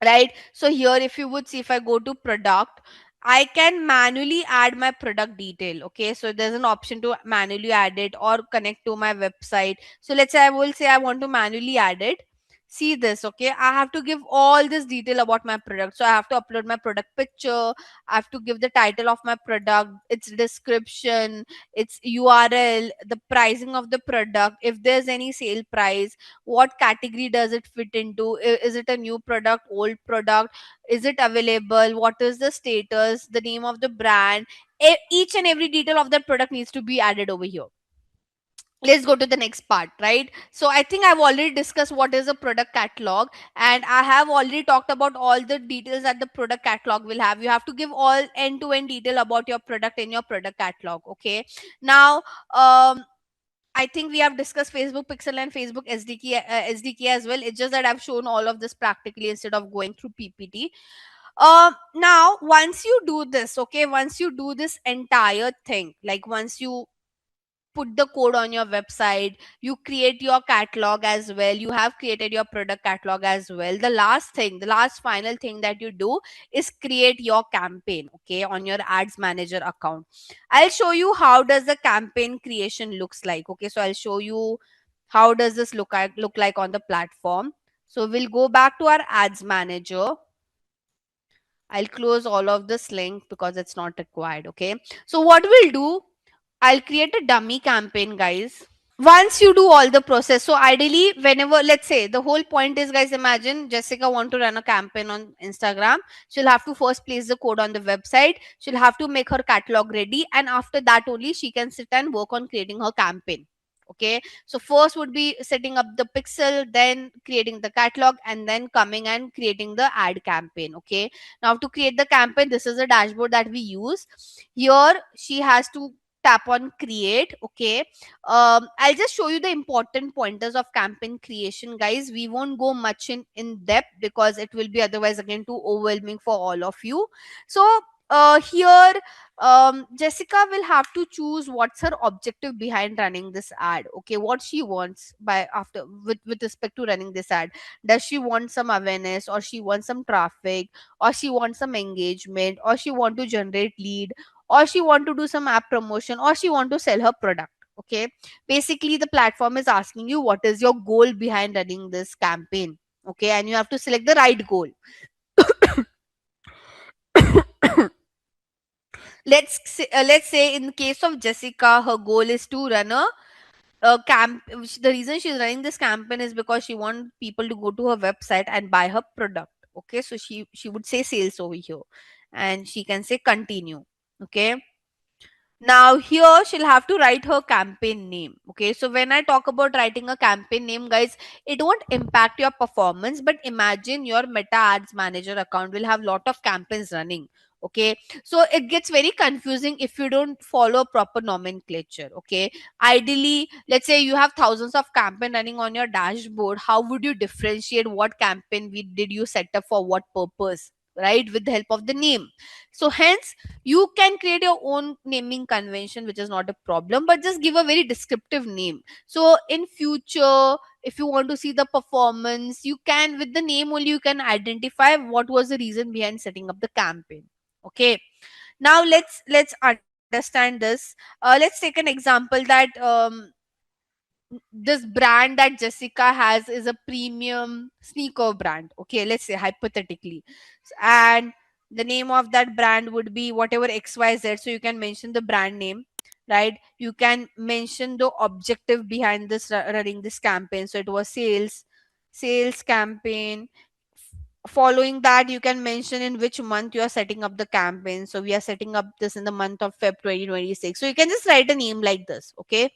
right? So here, if you would see, if I go to product, I can manually add my product detail. Okay, so there's an option to manually add it or connect to my website. So let's say I will say I want to manually add it. See this. Okay, I have to give all this detail about my product. So I have to upload my product picture, I have to give the title of my product, its description, its URL, the pricing of the product, if there's any sale price, what category does it fit into, is it a new product, old product, is it available, what is the status, the name of the brand. Each and every detail of that product needs to be added over here. Let's go to the next part, right? So I think I've already discussed what is a product catalog, and I have already talked about all the details that the product catalog will have. You have to give all end to end detail about your product in your product catalog. Okay, now, I think we have discussed Facebook Pixel and Facebook SDK as well. It's just that I've shown all of this practically instead of going through PPT. Now, once you do this, okay, once you do this entire thing, like once you put the code on your website, you create your catalog as well, you have created your product catalog as well, the last thing, the last final thing that you do is create your campaign. Okay, on your ads manager account, I'll show you how does the campaign creation looks like. Okay, so I'll show you how does this look like on the platform. So we'll go back to our ads manager. I'll close all of this link because it's not required. Okay, so what we'll do, I'll create a dummy campaign, guys. Once you do all the process, so ideally, whenever, let's say, the whole point is, guys, imagine Jessica want to run a campaign on Instagram. She'll have to first place the code on the website, she'll have to make her catalog ready, and after that only she can sit and work on creating her campaign. Okay, so first would be setting up the pixel, then creating the catalog, and then coming and creating the ad campaign. Okay, now to create the campaign, this is a dashboard that we use. Here she has to tap on create. Okay, I'll just show you the important pointers of campaign creation, guys. We won't go much in depth because it will be otherwise again too overwhelming for all of you. So here, Jessica will have to choose what's her objective behind running this ad. Okay, what she wants by after with respect to running this ad. Does she want some awareness, or she wants some traffic, or she wants some engagement, or she want to generate lead, or she want to do some app promotion, or she want to sell her product. Okay, basically the platform is asking you what is your goal behind running this campaign. Okay, and you have to select the right goal. Let's say in case of Jessica, her goal is to run a camp. The reason she's running this campaign is because she wants people to go to her website and buy her product. Okay, so she would say sales over here, and she can say continue. Okay, now here she'll have to write her campaign name. Okay, so when I talk about writing a campaign name, guys, it won't impact your performance, but imagine your Meta Ads Manager account will have lot of campaigns running. Okay, so it gets very confusing if you don't follow proper nomenclature. Okay, ideally, let's say you have thousands of campaign running on your dashboard, how would you differentiate what campaign did you set up for what purpose, right? With the help of the name. So hence you can create your own naming convention, which is not a problem, but just give a very descriptive name. So in future, if you want to see the performance, you can, with the name only, you can identify what was the reason behind setting up the campaign. Okay, now let's understand this. Let's take an example that this brand that Jessica has is a premium sneaker brand. Okay, let's say hypothetically. And the name of that brand would be whatever XYZ. So you can mention the brand name, right? You can mention the objective behind this running this campaign. So it was sales campaign. Following that, you can mention in which month you are setting up the campaign. So we are setting up this in the month of Feb 2026. So you can just write a name like this. Okay,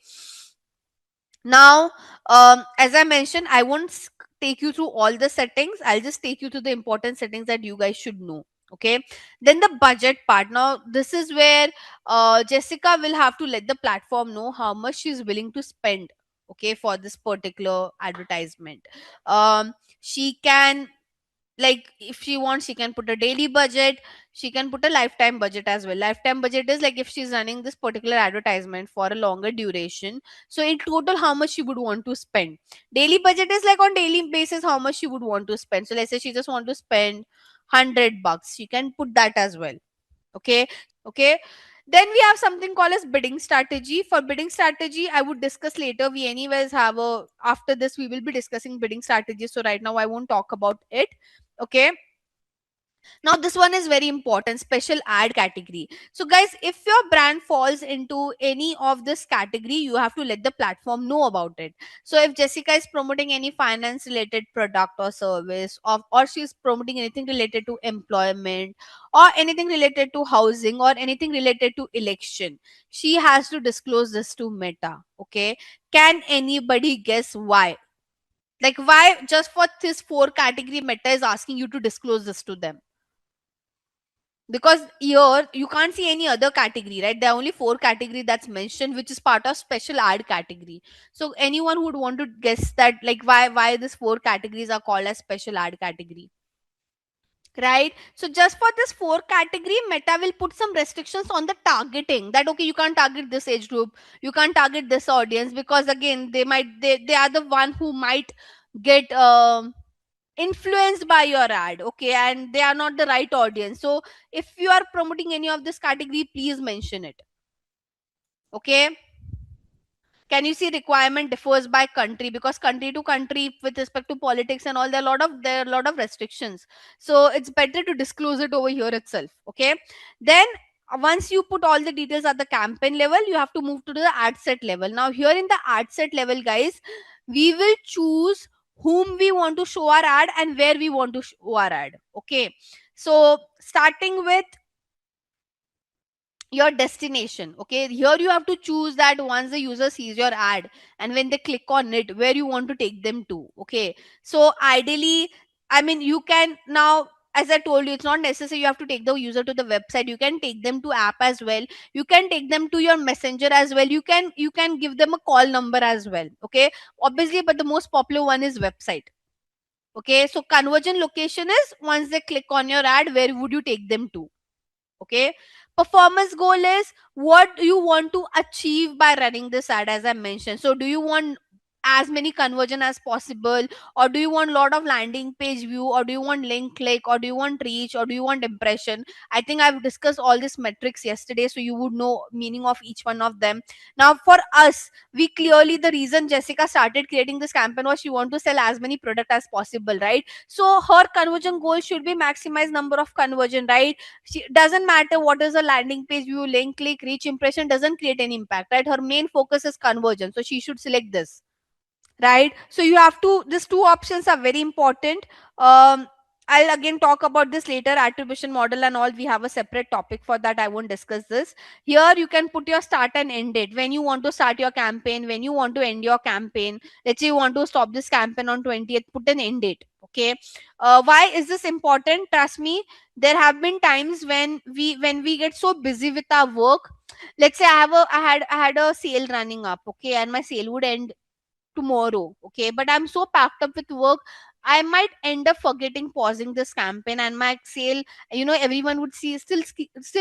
now, as I mentioned, I won't take you through all the settings. I'll just take you to the important settings that you guys should know. Okay. Then the budget part. Now, this is where Jessica will have to let the platform know how much she's willing to spend. Okay, for this particular advertisement. She can, like, if she wants, she can put a daily budget, she can put a lifetime budget as well. Lifetime budget is like if she's running this particular advertisement for a longer duration, so in total how much she would want to spend. Daily budget is like on daily basis how much she would want to spend. So let's say she just want to spend 100 bucks, she can put that as well. Okay, then we have something called as bidding strategy. For bidding strategy, I would discuss later. We anyways have a, after this we will be discussing bidding strategy, so right now I won't talk about it. Okay, now this one is very important, special ad category. So guys, if your brand falls into any of this category, you have to let the platform know about it. So if Jessica is promoting any finance related product or service, or she's promoting anything related to employment, or anything related to housing, or anything related to election, she has to disclose this to Meta. Okay, can anybody guess why? Like, why just for this four category Meta is asking you to disclose this to them? Because here you can't see any other category, right? There are only four category that's mentioned, which is part of special ad category. So anyone who would want to guess that, like, why these four categories are called as special ad category, right? So just for this four category, Meta will put some restrictions on the targeting, that okay, you can't target this age group, you can't target this audience, because again they are the one who might get influenced by your ad. Okay, and they are not the right audience. So if you are promoting any of this category, please mention it. Okay, can you see requirement differs by country, because country to country with respect to politics and all, there are a lot of restrictions. So it's better to disclose it over here itself. Okay, then once you put all the details at the campaign level, you have to move to the ad set level. Now here in the ad set level, guys, we will choose whom we want to show our ad and where we want to show our ad. Okay, so starting with your destination. Okay, here you have to choose that once the user sees your ad and when they click on it, where you want to take them to. Okay, so ideally, I mean, you can now, as I told you, it's not necessary you have to take the user to the website. You can take them to app as well, you can take them to your messenger as well, you can give them a call number as well. Okay, obviously, but the most popular one is website. Okay, so conversion location is once they click on your ad, where would you take them to? Okay, performance goal is what do you want to achieve by running this ad, as I mentioned. So do you want as many conversion as possible, or do you want a lot of landing page view, or do you want link click, or do you want reach, or do you want impression? I think I've discussed all these metrics yesterday, so you would know meaning of each one of them. Now for us, we clearly, the reason Jessica started creating this campaign was she want to sell as many product as possible, right? So her conversion goal should be maximize number of conversion, right? She doesn't matter what is a landing page view, link click, reach, impression, doesn't create any impact, right? Her main focus is conversion, so she should select this, right? So you have to, these two options are very important. I'll again talk about this later, attribution model and all. We have a separate topic for that, I won't discuss this here. You can put your start and end date, when you want to start your campaign, when you want to end your campaign. Let's say you want to stop this campaign on 20th, put an end date, okay? Why is this important? Trust me, there have been times when we get so busy with our work. Let's say I had a sale running up, okay, and my sale would end tomorrow, okay, but I'm so packed up with work, I might end up forgetting pausing this campaign, and my sale, everyone would see, still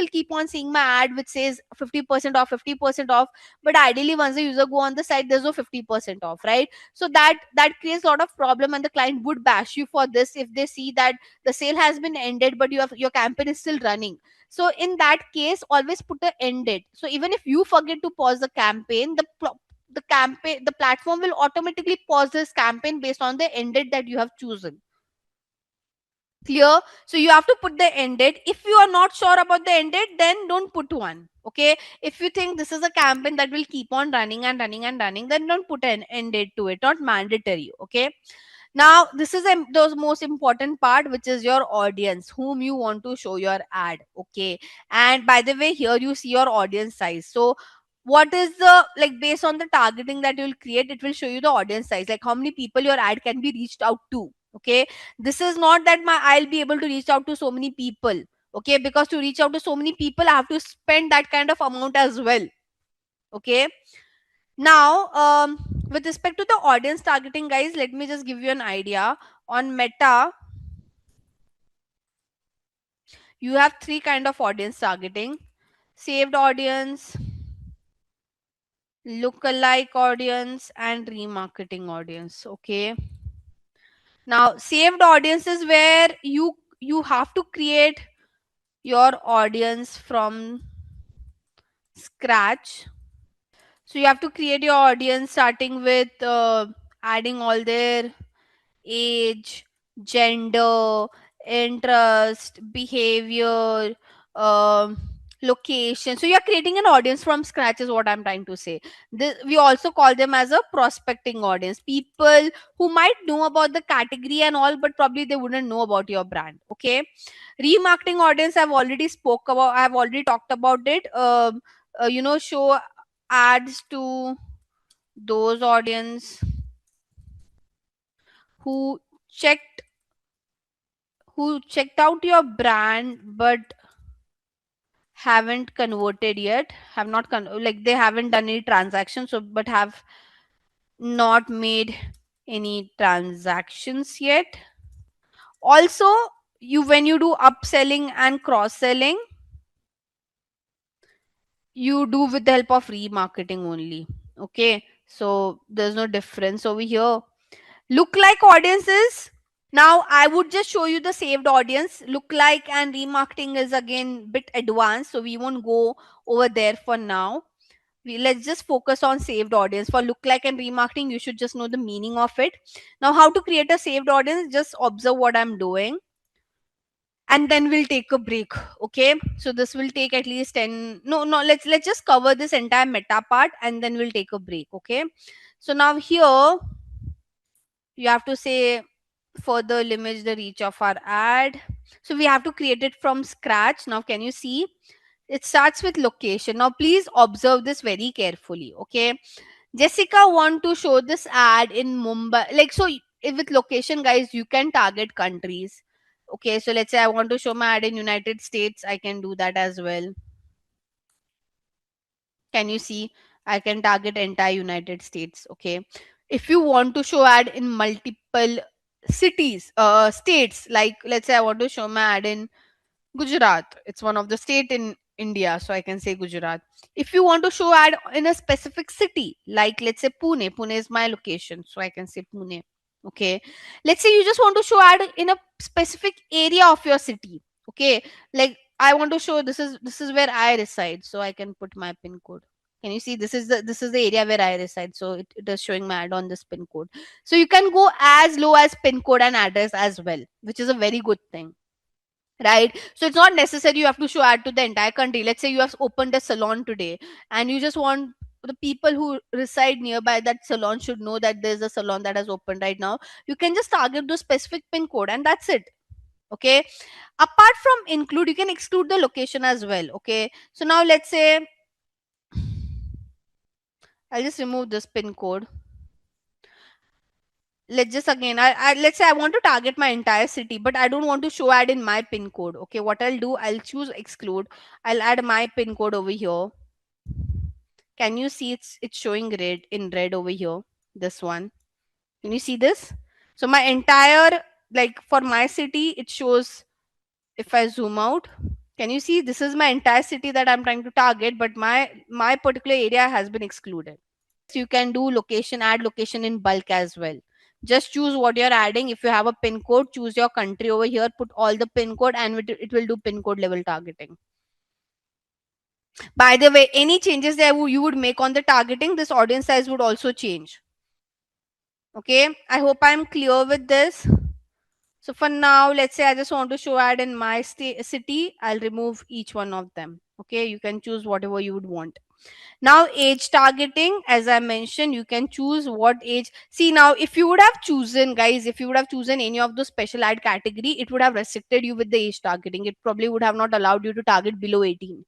keep on seeing my ad which says 50% off, 50% off. But ideally, once the user go on the site, there's no 50% off, right? So that creates a lot of problem, and the client would bash you for this if they see that the sale has been ended but your campaign is still running. So in that case, always put an end date, so even if you forget to pause the campaign, the platform will automatically pause this campaign based on the end date that you have chosen. Clear? So you have to put the end date. If you are not sure about the end date, then don't put one, okay? If you think this is a campaign that will keep on running and running and running, then don't put an end date to it, not mandatory, okay? Now this is the most important part, which is your audience, whom you want to show your ad, okay? And by the way, here you see your audience size. So what is the, like, based on the targeting that you will create, it will show you the audience size, like how many people your ad can be reached out to, okay? This is not that I'll be able to reach out to so many people, okay? Because to reach out to so many people, I have to spend that kind of amount as well, okay? Now, with respect to the audience targeting, guys, let me just give you an idea. On Meta, you have three kind of audience targeting: saved audience, lookalike audience, and remarketing audience. Okay. Now, saved audience is where you have to create your audience from scratch. So you have to create your audience starting with adding all their age, gender, interest, behavior, um, location. So you're creating an audience from scratch, is what I'm trying to say. We also call them as a prospecting audience. People who might know about the category and all, but probably they wouldn't know about your brand. Okay. Remarketing audience, I've already talked about it. Show ads to those audience who checked checked out your brand but haven't converted yet, have not like they haven't done any transactions, so but have not made any transactions yet. Also, you when you do upselling and cross selling, you do with the help of remarketing only, okay? So there's no difference over here. Look like audiences. Now I would just show you the saved audience. Look like and remarketing is again bit advanced, so we won't go over there for now. Let's just focus on saved audience. For look like and remarketing, you should just know the meaning of it. Now, how to create a saved audience? Just observe what I'm doing, and then we'll take a break. Okay, so this will take at least 10, no, let's just cover this entire meta part and then we'll take a break. Okay, so now here you have to say further limit the reach of our ad. So we have to create it from scratch. Now can you see, it starts with location. Now please observe this very carefully. Okay, Jessica want to show this ad in Mumbai, like, so with location, guys, you can target countries. Okay, so let's say I want to show my ad in United States, I can do that as well. Can you see, I can target entire United States. Okay, if you want to show ad in multiple states, like let's say I want to show my ad in Gujarat, it's one of the state in India, so I can say Gujarat. If you want to show ad in a specific city, like let's say Pune, Pune is my location, so I can say Pune. Okay. Let's say you just want to show ad in a specific area of your city. Okay. Like I want to show this is where I reside, so I can put my pin code. Can you see this is the area where I reside? So it is showing my ad on this pin code. So you can go as low as pin code and address as well, which is a very good thing, right? So it's not necessary you have to show ad to the entire country. Let's say you have opened a salon today and you just want the people who reside nearby that salon should know that there's a salon that has opened right now. You can just target the specific pin code and that's it. Okay. Apart from include, you can exclude the location as well. Okay. So now let's say I'll just remove this pin code. Let's just again let's say I want to target my entire city, but I don't want to show ad in my pin code. Okay, what I'll do, I'll choose exclude. I'll add my pin code over here. Can you see it's showing red in red over here? This one. Can you see this? So my entire, like for my city it shows. If I zoom out, can you see this is my entire city that I'm trying to target, but my particular area has been excluded. You can do location, add location in bulk as well. Just choose what you're adding. If you have a pin code, choose your country over here, put all the pin code, and it will do pin code level targeting. By the way, any changes that you would make on the targeting, this audience size would also change. Okay, I hope I'm clear with this. So for now, let's say I just want to show ad in my city. I'll remove each one of them. Okay, you can choose whatever you would want. Now age targeting, as I mentioned, you can choose what age. See, now if you would have chosen, guys, if you would have chosen any of the special ad category, it would have restricted you with the age targeting. It probably would have not allowed you to target below 18,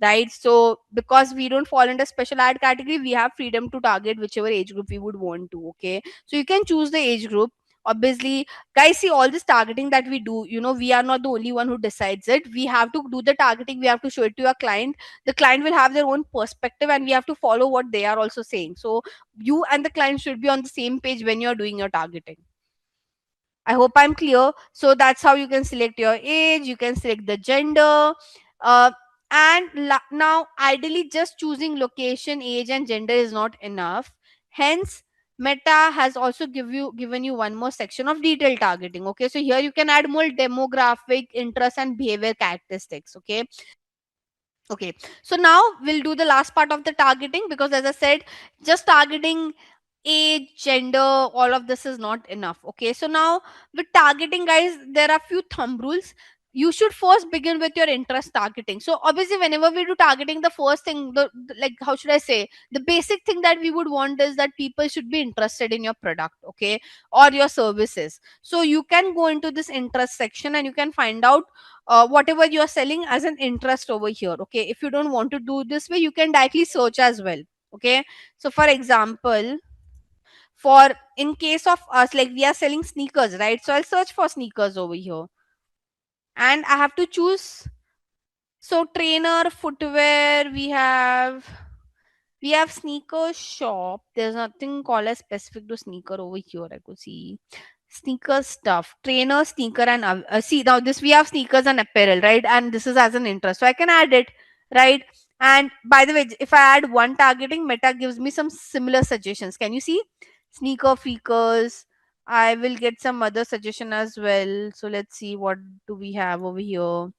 right? So because we don't fall under special ad category, we have freedom to target whichever age group we would want to. Okay, so you can choose the age group. Obviously, guys, see, all this targeting that we do, we are not the only one who decides it. We have to do the targeting, we have to show it to our client. The client will have their own perspective and we have to follow what they are also saying. So you and the client should be on the same page when you're doing your targeting. I hope I'm clear. So that's how you can select your age, you can select the gender. Uh, and now, ideally, just choosing location, age, and gender is not enough. Hence, Meta has also given you one more section of detailed targeting. Okay, so here you can add more demographic, interest, and behavior characteristics. Okay, so now we'll do the last part of the targeting, because as I said, just targeting age, gender, all of this is not enough. Okay, so now with targeting, guys, there are few thumb rules. You should first begin with your interest targeting. So obviously, whenever we do targeting, the first thing, like, how should I say, the basic thing that we would want is that people should be interested in your product, okay, or your services. So you can go into this interest section and you can find out whatever you are selling as an interest over here. Okay, if you don't want to do this way, you can directly search as well. Okay, so for example, for in case of us, like we are selling sneakers, right? So I'll search for sneakers over here and I have to choose. So trainer, footwear, we have sneaker shop. There's nothing called as specific to sneaker over here. I could see sneaker stuff, trainer, sneaker, and see, now this we have sneakers and apparel, right? And this is as an interest, so I can add it, right? And by the way, if I add one targeting, Meta gives me some similar suggestions. Can you see sneaker freakers? I will get some other suggestion as well. So let's see, what do we have over here?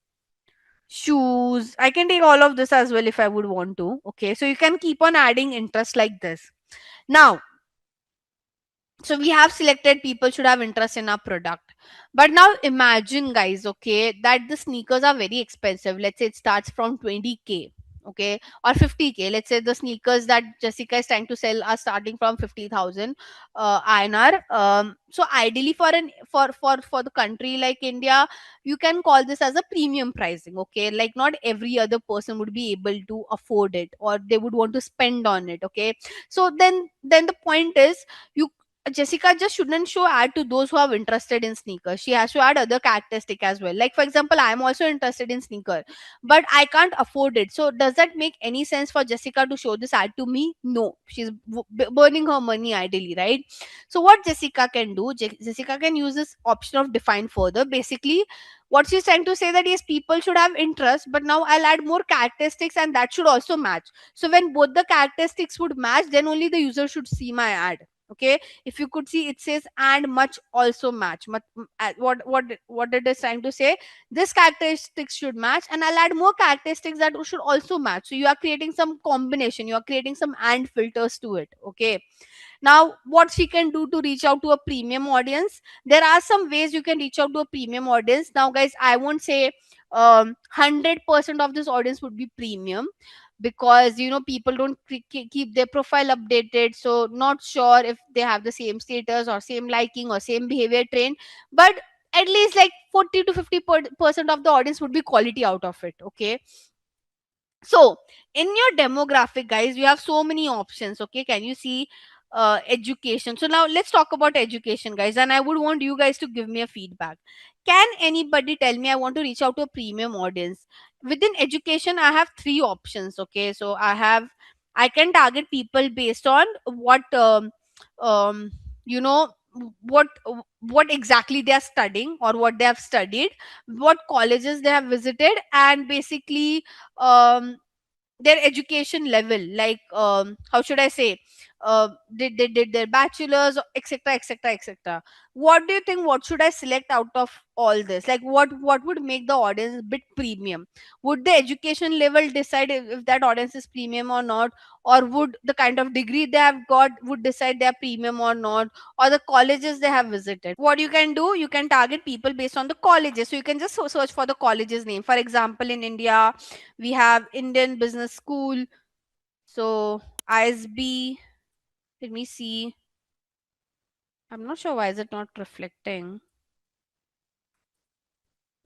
Shoes. I can take all of this as well if I would want to. Okay, so you can keep on adding interest like this. Now, so we have selected people should have interest in our product. But now imagine, guys, okay, that the sneakers are very expensive. Let's say it starts from 20K, okay, or 50K. Let's say the sneakers that Jessica is trying to sell are starting from 50,000 INR. So ideally, for the country like India, you can call this as a premium pricing. Okay, like not every other person would be able to afford it, or they would want to spend on it. Okay, so then the point is, you Jessica just shouldn't show ad to those who are interested in sneakers. She has to add other characteristic as well. Like for example, I am also interested in sneaker, but I can't afford it. So does that make any sense for Jessica to show this ad to me? No, she's burning her money ideally, right? So what Jessica can do? Jessica can use this option of define further. Basically, what she's trying to say that yes, people should have interest, but now I'll add more characteristics, and that should also match. So when both the characteristics would match, then only the user should see my ad. Okay, if you could see, it says and much also match. What it is trying to say, this characteristics should match, and I'll add more characteristics that should also match. So you are creating some combination, you are creating some and filters to it. Okay, now what she can do to reach out to a premium audience, there are some ways you can reach out to a premium audience. Now guys, I won't say 100% of this audience would be premium, because people don't keep their profile updated, so not sure if they have the same status or same liking or same behavior train. But at least like 40 to 50% of the audience would be quality out of it. Okay, so in your demographic, guys, you have so many options. Okay, can you see education? So now let's talk about education, guys, and I would want you guys to give me a feedback. Can anybody tell me, I want to reach out to a premium audience within education? I have three options. Okay, so I can target people based on um you know what what exactly they are studying or what they have studied, what colleges they have visited, and basically um their education level, like how should I say, they did their bachelor's, etc, etc, etc. What do you think, what should I select out of all this? Like what would make the audience bit premium? Would the education level decide if that audience is premium or not, or would the kind of degree they have got would decide they are premium or not, or the colleges they have visited? What you can do, you can target people based on the colleges. So you can just search for the college's name. For example, in India, we have Indian Business School. So ISB, let me see. I'm not sure why is it not reflecting.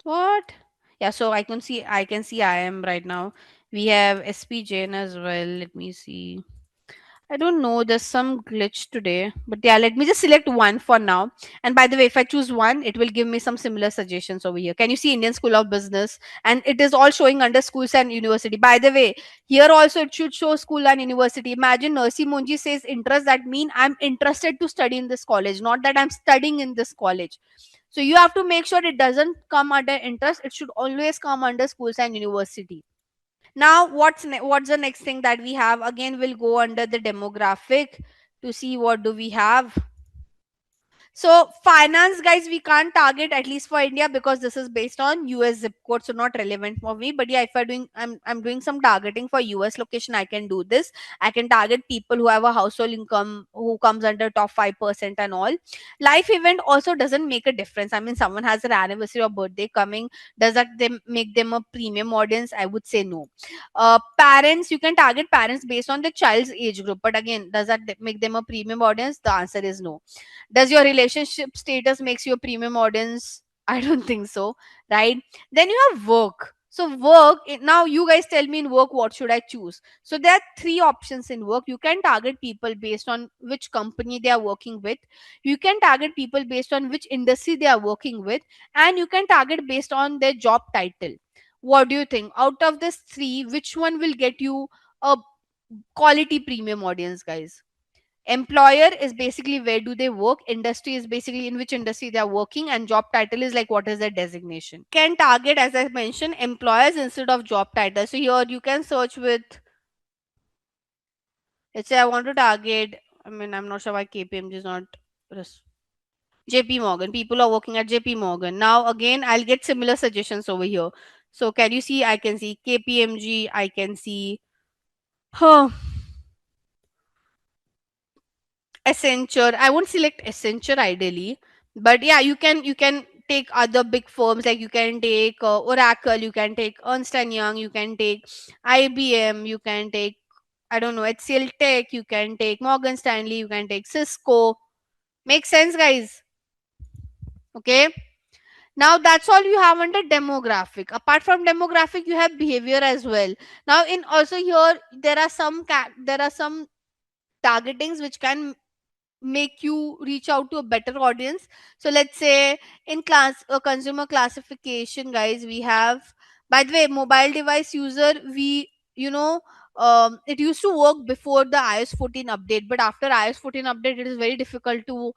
What? Yeah, so I can see I am right now. We have SP Jain as well. Let me see. I don't know. There's some glitch today. But yeah, let me just select one for now. And by the way, if I choose one, it will give me some similar suggestions over here. Can you see Indian School of Business? And it is all showing under schools and university. By the way, here also it should show school and university. Imagine Nursi Munji says interest. That mean I'm interested to study in this college, not that I'm studying in this college. So you have to make sure it doesn't come under interest. It should always come under schools and university. Now what's the next thing that we have? Again, we'll go under the demographic to see what do we have. So finance, guys, we can't target, at least for India, because this is based on US zip code, so not relevant for me. But yeah, if I'm doing some targeting for US location, I can do this. I can target people who have a household income who comes under top 5% and all. Life event also doesn't make a difference. I mean, someone has an anniversary or birthday coming, does that make them a premium audience? I would say no. Parents, you can target parents based on the child's age group, but again, does that make them a premium audience? The answer is no. Does your relationship status makes you a premium audience? I don't think so, right? Then you have work. So now you guys tell me, in work what should I choose? So there are three options in work. You can target people based on which company they are working with, you can target people based on which industry they are working with, and you can target based on their job title. What do you think, out of this three, which one will get you a quality premium audience, guys? Employer is basically where do they work, industry is basically in which industry they are working, and job title is like what is their designation. Can target, as I mentioned, employers instead of job title. So here you can search with, let's say I want to target, I mean, I'm not sure why KPMG is not JP Morgan, people are working at JP Morgan. Now again, I'll get similar suggestions over here. So can you see, I can see KPMG, I can see huh, Accenture. I won't select Accenture ideally, but yeah, you can take other big firms, like you can take Oracle, you can take Ernst and Young, you can take IBM, you can take, I don't know, HCL Tech, you can take Morgan Stanley, you can take Cisco. Make sense, guys? Okay. Now that's all you have under demographic. Apart from demographic, you have behavior as well. Now in also here there are some targetings which can make you reach out to a better audience. So let's say in class consumer classification, guys, we have, by the way, mobile device user, we, you know, it used to work before the iOS 14 update, but after iOS 14 update it is very difficult to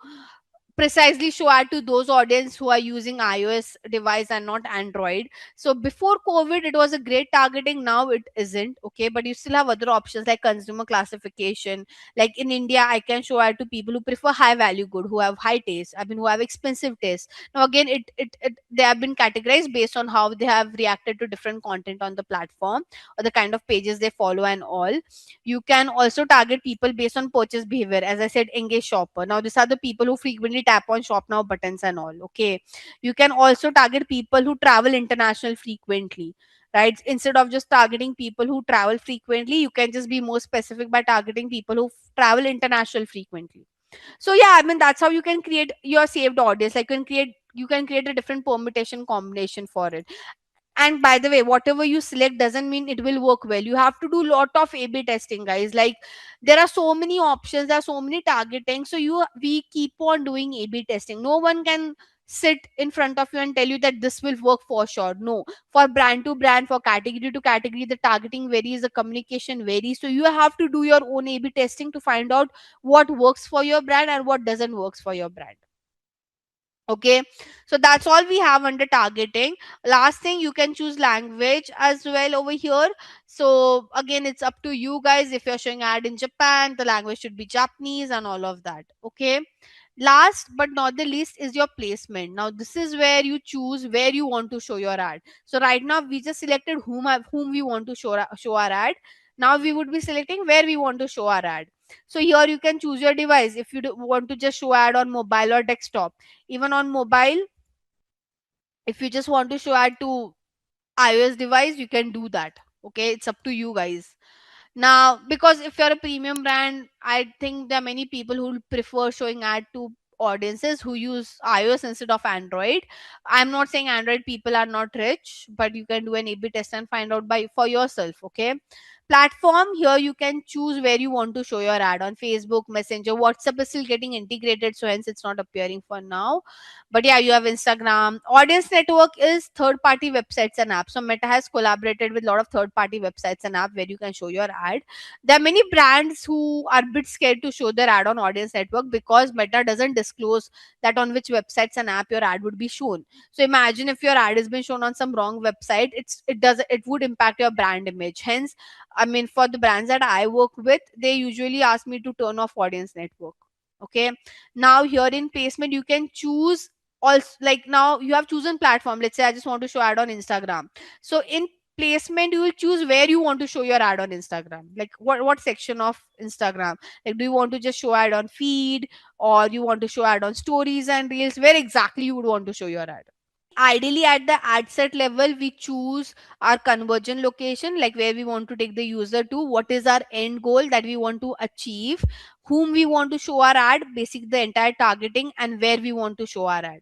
precisely show ad to those audience who are using iOS device and not Android. So before COVID, it was a great targeting. Now it isn't. Okay, but you still have other options like consumer classification. Like in India, I can show ad to people who prefer high value good, who have high taste. I mean, who have expensive taste. Now again, it they have been categorized based on how they have reacted to different content on the platform or the kind of pages they follow and all. You can also target people based on purchase behavior. As I said, engage shopper. Now these are the people who frequently tap on shop now buttons and all. Okay, you can also target people who travel international frequently, right? Instead of just targeting people who travel frequently, you can just be more specific by targeting people who travel international frequently. So yeah, I mean, that's how you can create your saved audience. Like you can create a different permutation combination for it. And by the way, whatever you select doesn't mean it will work well. You have to do lot of A B testing, guys. Like there are so many options, there are so many targeting, so we keep on doing A B testing. No one can sit in front of you and tell you that this will work for sure. No, for brand to brand, for category to category, the targeting varies, the communication varies, so you have to do your own A B testing to find out what works for your brand and what doesn't works for your brand. Okay, so that's all we have under targeting. Last thing, you can choose language as well over here. So again, it's up to you guys. If you're showing ad in Japan, the language should be Japanese and all of that. Okay, last but not the least is your placement. Now this is where you choose where you want to show your ad. So right now we just selected whom we want to show our ad. Now we would be selecting where we want to show our ad. So here you can choose your device. If you want to just show ad on mobile or desktop, even on mobile, if you just want to show ad to iOS device, you can do that. Okay, it's up to you guys. Now, because if you're a premium brand, I think there are many people who prefer showing ad to audiences who use iOS instead of Android. I'm not saying Android people are not rich, but you can do an A/B test and find out by for yourself. Okay. Platform, here you can choose where you want to show your ad on Facebook, Messenger, WhatsApp is still getting integrated, so hence it's not appearing for now. But yeah, you have Instagram. Audience network is third party websites and apps. So Meta has collaborated with a lot of third party websites and apps where you can show your ad. There are many brands who are a bit scared to show their ad on audience network because Meta doesn't disclose that on which websites and app your ad would be shown. So imagine if your ad has been shown on some wrong website, it would impact your brand image. Hence, I mean, for the brands that I work with, they usually ask me to turn off audience network. Okay. Now here in placement, you can choose also, like now you have chosen platform. Let's say I just want to show ad on Instagram. So in placement, you will choose where you want to show your ad on Instagram. Like what section of Instagram? Like do you want to just show ad on feed, or you want to show ad on stories and reels? Where exactly you would want to show your ad? Ideally at the ad set level, we choose our conversion location, like where we want to take the user to, what is our end goal that we want to achieve, whom we want to show our ad, basic the entire targeting, and where we want to show our ad,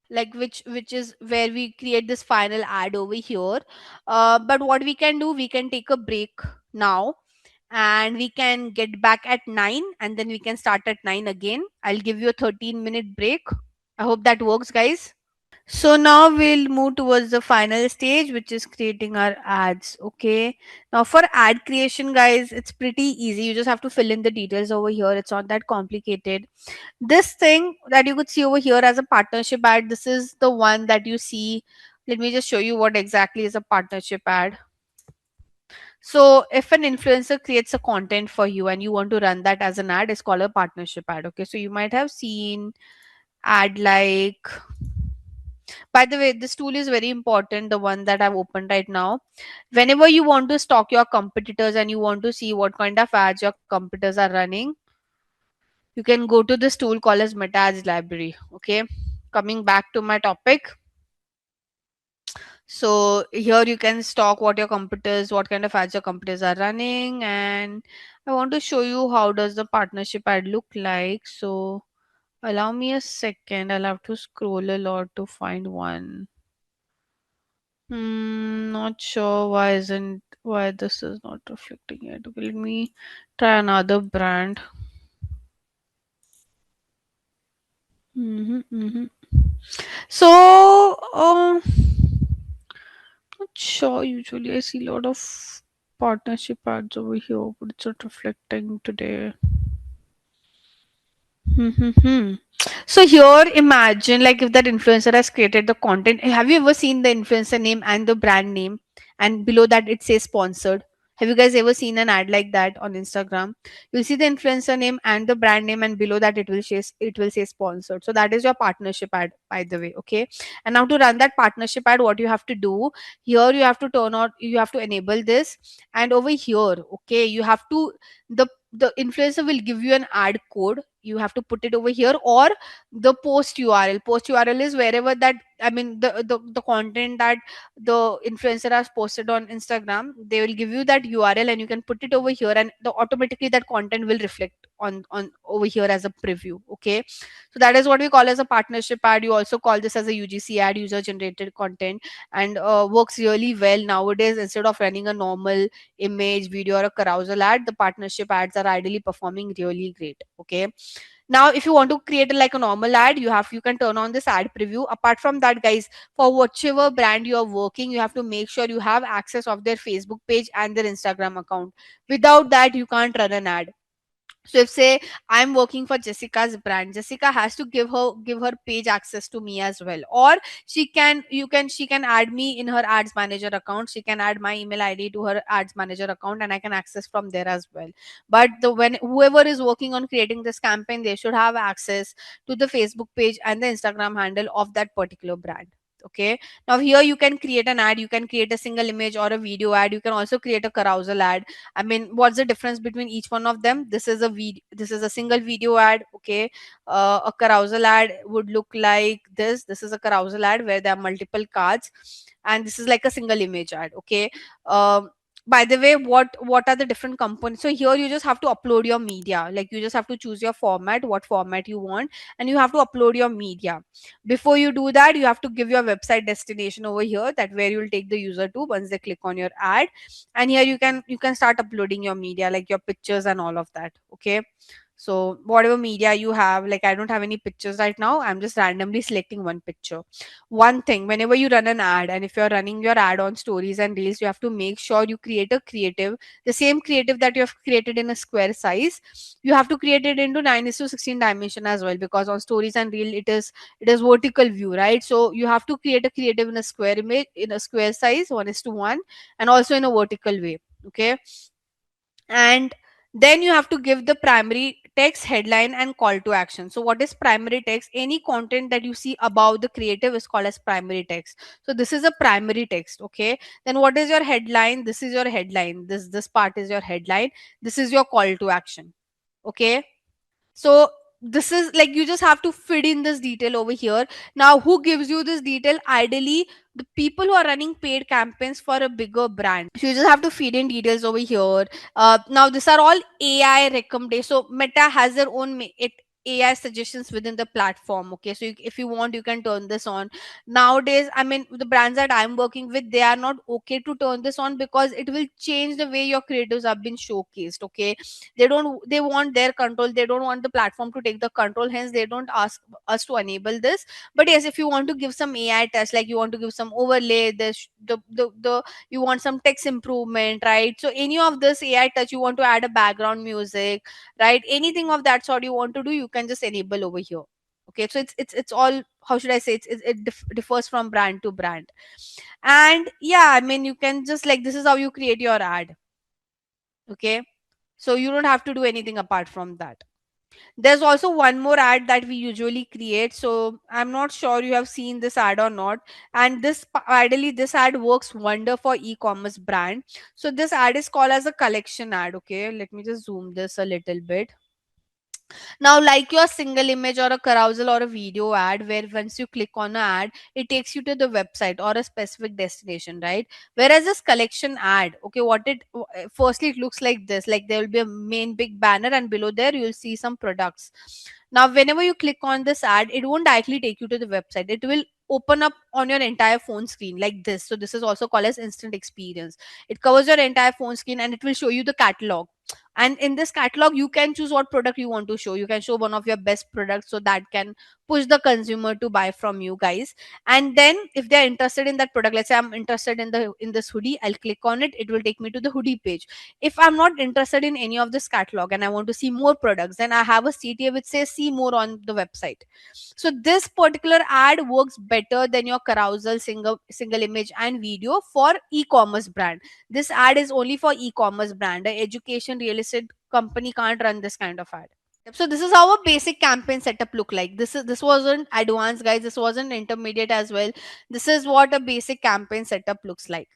like which is where we create this final ad over here. But what we can do, we can take a break now, and we can get back at 9, and then we can start at 9 again. I'll give you a 13-minute break. I hope that works, guys. So now we'll move towards the final stage, which is creating our ads. Okay. Now for ad creation, guys, it's pretty easy. You just have to fill in the details over here. It's not that complicated. This thing that you could see over here as a partnership ad, this is the one that you see. Let me just show you what exactly is a partnership ad. So if an influencer creates a content for you and you want to run that as an ad, it's called a partnership ad. Okay. So you might have seen ad like, by the way, this tool is very important, the one that I've opened right now. Whenever you want to stalk your competitors and you want to see what kind of ads your competitors are running, you can go to this tool called as Meta Ads Library. Okay. Coming back to my topic. So here you can stalk what your competitors, what kind of ads your competitors are running. And I want to show you how does the partnership ad look like. So allow me a second. I'll have to scroll a lot to find one. Not sure why this is not reflecting it. Okay, let me try another brand. Mm-hmm, mm-hmm. So, not sure. Usually, I see a lot of partnership ads over here, but it's not reflecting today. Hmm. So here, imagine like if that influencer has created the content. Have you ever seen the influencer name and the brand name, and below that it says sponsored? Have you guys ever seen an ad like that on Instagram? You'll see the influencer name and the brand name, and below that it will say sponsored. So that is your partnership ad, by the way. Okay. And now to run that partnership ad, what you have to do here, you have to enable this, and over here, okay, you have to the influencer will give you an ad code. You have to put it over here, or the post url is wherever that, I mean, the content that the influencer has posted on Instagram, they will give you that url and you can put it over here, and automatically that content will reflect on over here as a preview. Okay, so that is what we call as a partnership ad. You also call this as a UGC ad, user generated content, and works really well nowadays. Instead of running a normal image, video, or a carousel ad, the partnership ads are ideally performing really great. Okay, now if you want to create like a normal ad, you can turn on this ad preview. Apart from that, guys, for whichever brand you are working, you have to make sure you have access of their Facebook page and their Instagram account. Without that, you can't run an ad. So if say I'm working for Jessica's brand, Jessica has to give her page access to me as well. Or she can add me in her ads manager account. She can add my email ID to her ads manager account, and I can access from there as well. But the when whoever is working on creating this campaign, they should have access to the Facebook page and the Instagram handle of that particular brand. Okay, now here you can create an ad. You can create a single image or a video ad. You can also create a carousel ad. I mean, what's the difference between each one of them? This is a single video ad. Okay, a carousel ad would look like this. This is a carousel ad where there are multiple cards, and this is like a single image ad. Okay. Um, by the way, what are the different components? So here you just have to upload your media. Like you just have to choose your format, what format you want, and you have to upload your media. Before you do that, you have to give your website destination over here, that where you will take the user to once they click on your ad. And here you can start uploading your media, like your pictures and all of that. Okay, so whatever media you have, like I don't have any pictures right now, I'm just randomly selecting one picture. One thing, whenever you run an ad, and if you're running your ad on stories and reels, you have to make sure you create a creative, the same creative that you have created in a square size, you have to create it into 9 is to 16 dimension as well, because on stories and reel it is vertical view, right? So you have to create a creative in a square image, in a square size, 1 is to 1, and also in a vertical way. Okay, and then you have to give the primary text, headline, and call to action. So what is primary text? Any content that you see above the creative is called as primary text. So this is a primary text. Okay, then what is your headline? This is your headline. This part is your headline. This is your call to action. Okay, so this is like you just have to fit in this detail over here. Now who gives you this detail? Ideally, the people who are running paid campaigns for a bigger brand. So you just have to feed in details over here. Now these are all AI recommendations. So Meta has their own AI suggestions within the platform. Okay, so if you want, you can turn this on. Nowadays, I mean, the brands that I'm working with, they are not okay to turn this on, because it will change the way your creatives have been showcased. Okay, they want their control. They don't want the platform to take the control, hence they don't ask us to enable this. But yes, if you want to give some AI test, like you want to give some overlay, the you want some text improvement, right? So any of this AI touch, you want to add a background music, right? Anything of that sort you want to do, you can just enable over here. Okay, so it's all, how should I say, it differs from brand to brand. And yeah, I mean, you can just, like, this is how you create your ad. Okay, so you don't have to do anything apart from that. There's also one more ad that we usually create. So I'm not sure you have seen this ad or not. And ideally, this ad works wonder for e-commerce brand. So this ad is called as a collection ad. Okay, let me just zoom this a little bit. Now, like your single image or a carousel or a video ad, where once you click on an ad, it takes you to the website or a specific destination, right? Whereas this collection ad, okay, firstly, it looks like this, like there will be a main big banner, and below there, you'll see some products. Now, whenever you click on this ad, it won't directly take you to the website. It will open up on your entire phone screen like this. So this is also called as instant experience. It covers your entire phone screen, and it will show you the catalog. And in this catalog, you can choose what product you want to show. You can show one of your best products, so that can push the consumer to buy from you guys. And then if they're interested in that product, let's say I'm interested in this hoodie, I'll click on it, it will take me to the hoodie page. If I'm not interested in any of this catalog and I want to see more products, then I have a CTA which says see more on the website. So this particular ad works better than your carousel single image and video for e-commerce brand. This ad is only for e-commerce brand. A education real estate company can't run this kind of ad. So this is how a basic campaign setup look like. This wasn't advanced, guys, this wasn't intermediate as well. This is what a basic campaign setup looks like.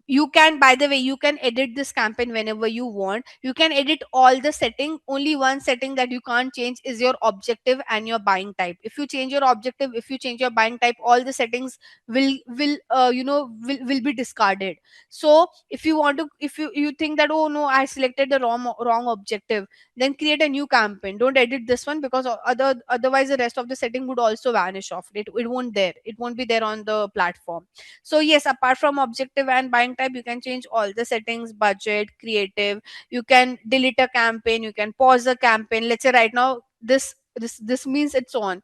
You can, by the way, you can edit this campaign whenever you want. You can edit all the setting. Only one setting that you can't change is your objective and your buying type. If you change your objective, if you change your buying type, all the settings will be discarded. So if you want to, if you think that, oh no, I selected the wrong objective, then create a new campaign. Don't edit this one, because otherwise the rest of the setting would also vanish off. It won't be there on the platform. So yes, apart from objective and buying type, you can change all the settings, budget, creative. You can delete a campaign, you can pause a campaign. Let's say right now this means it's on,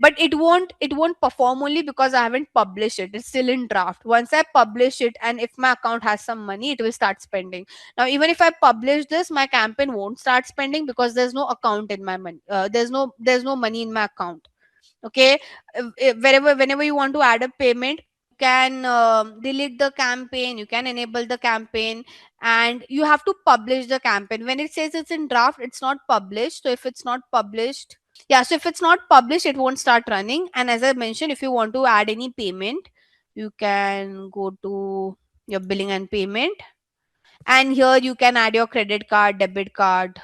but it won't perform only because I haven't published it. It's still in draft. Once I publish it, and if my account has some money, it will start spending. Now even if I publish this, my campaign won't start spending because there's no account in my money. There's no money in my account. Okay. Whenever you want to add a payment, can delete the campaign, you can enable the campaign, and you have to publish the campaign. When it says it's in draft, it's not published. So if it's not published, yeah, so if it's not published, it won't start running. And as I mentioned, if you want to add any payment, you can go to your billing and payment, and here you can add your credit card, debit card,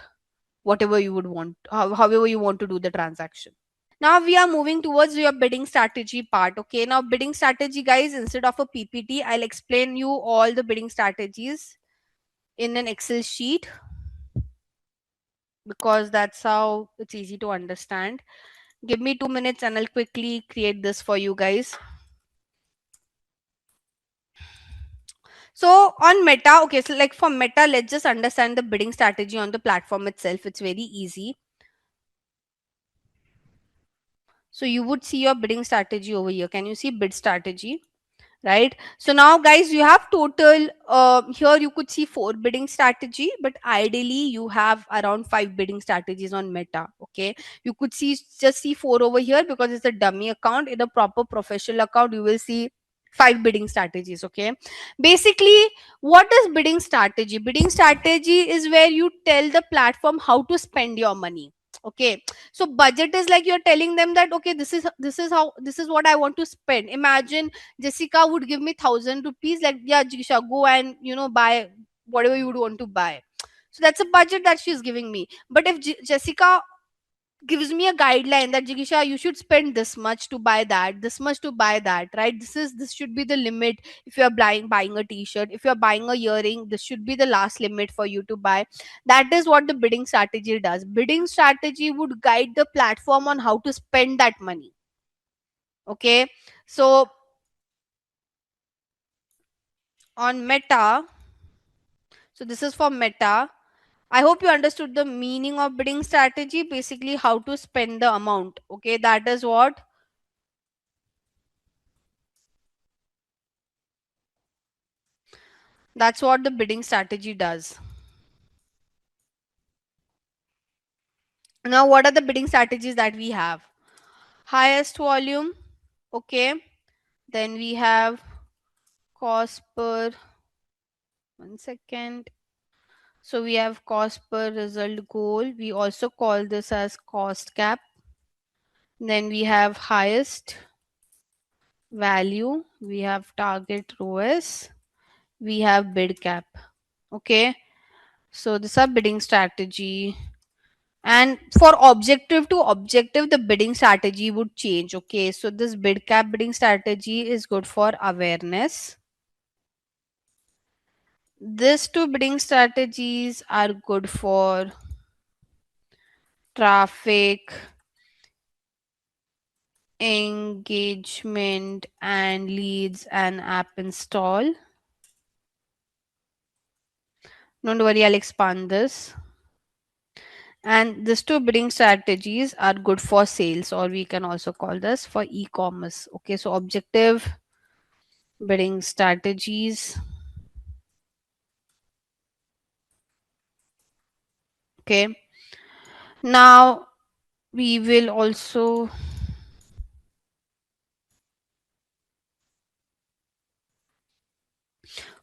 whatever you would want, however you want to do the transaction. Now we are moving towards your bidding strategy part. Okay, now bidding strategy, guys, instead of a PPT, I'll explain you all the bidding strategies in an Excel sheet, because that's how it's easy to understand. Give me 2 minutes and I'll quickly create this for you guys. So on Meta, okay, so like for Meta, let's just understand the bidding strategy on the platform itself. It's very easy. So you would see your bidding strategy over here. Can you see bid strategy? Right. So now guys, you have total here you could see 4 bidding strategy, but ideally you have around 5 bidding strategies on Meta. Okay, you could just see 4 over here because it's a dummy account. In a proper professional account, you will see 5 bidding strategies. Okay, basically, what is bidding strategy? Bidding strategy is where you tell the platform how to spend your money. Okay, so budget is like you're telling them that, okay, this is what I want to spend. Imagine Jessica would give me 1,000 rupees, like, yeah, Jisha, go and buy whatever you would want to buy. So that's a budget that she's giving me. But if Jessica gives me a guideline that, Jigisha, you should spend this much to buy that, this much to buy that, right? This should be the limit. If you're buying a t-shirt, if you're buying a earring, this should be the last limit for you to buy. That is what the bidding strategy does. Bidding strategy would guide the platform on how to spend that money. Okay, so on Meta, so this is for Meta. I hope you understood the meaning of bidding strategy, basically how to spend the amount. Okay, that's what the bidding strategy does. Now, what are the bidding strategies that we have? Highest volume. Okay, then we have cost per, 1 second. So we have cost per result goal. We also call this as cost cap. Then we have highest value, we have target ROAS, we have bid cap. Okay, so this is a bidding strategy. And for objective to objective, the bidding strategy would change. Okay, so this bid cap bidding strategy is good for awareness. These two bidding strategies are good for traffic, engagement, and leads and app install. Don't worry, I'll expand this. And these two bidding strategies are good for sales, or we can also call this for e-commerce. Okay, so objective bidding strategies. Okay, now we will also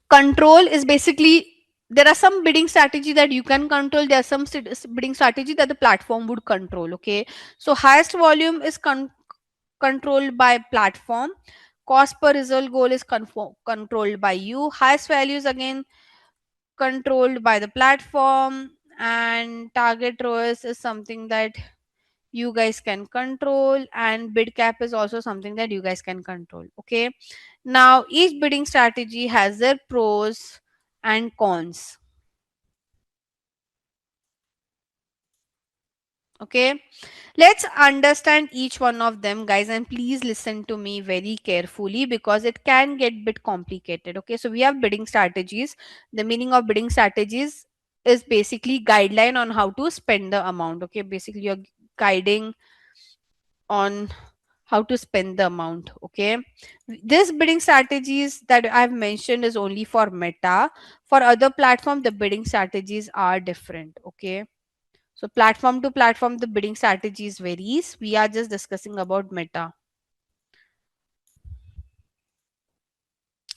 control is basically, there are some bidding strategy that you can control, there are some bidding strategy that the platform would control. Okay, so highest volume is controlled by platform, cost per result goal is controlled by you, highest values again controlled by the platform, and target ROAS is something that you guys can control, and bid cap is also something that you guys can control. Okay, now each bidding strategy has their pros and cons. Okay, let's understand each one of them, guys, and please listen to me very carefully because it can get bit complicated. Okay, so we have bidding strategies. The meaning of bidding strategies is basically guideline on how to spend the amount. Okay, basically you're guiding on how to spend the amount. Okay, this bidding strategies that I've mentioned is only for Meta. For other platform the bidding strategies are different. Okay, so platform to platform the bidding strategies varies. We are just discussing about Meta.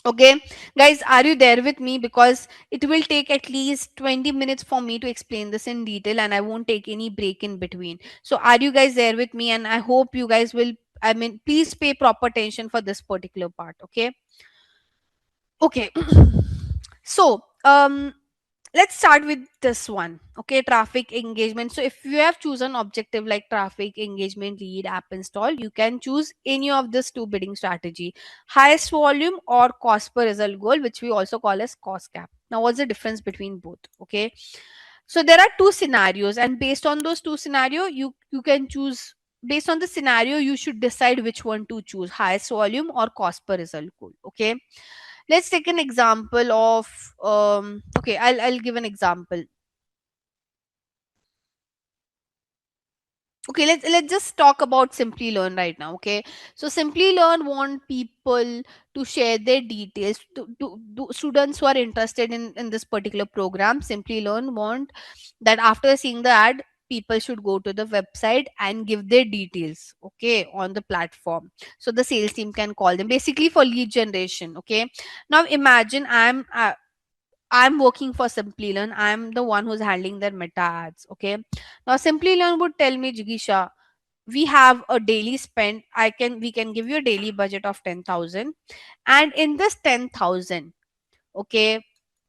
Okay, guys, are you there with me? Because it will take at least 20 minutes for me to explain this in detail and I won't take any break in between. So, are you guys there with me? And I hope you guys will, I mean, please pay proper attention for this particular part. Okay. Okay. So, let's start with this one. Okay, traffic engagement. So if you have chosen objective like traffic engagement, lead, app install, you can choose any of this two bidding strategy, highest volume or cost per result goal, which we also call as cost cap. Now what's the difference between both? Okay, so there are two scenarios, and based on those two scenario you can choose. Based on the scenario you should decide which one to choose, highest volume or cost per result goal. Okay, let's take an example of okay, I'll give an example. Okay, let's just talk about Simplilearn right now. Okay, so Simplilearn want people to share their details to students who are interested in this particular program. Simplilearn want that after seeing the ad, people should go to the website and give their details, okay, on the platform, so the sales team can call them, basically for lead generation. Okay, now imagine I'm working for Simplilearn. I'm the one who's handling their meta ads. Okay. Now Simplilearn would tell me, Jigisha, we have a daily spend. We can give you a daily budget of 10,000. And in this 10,000, okay,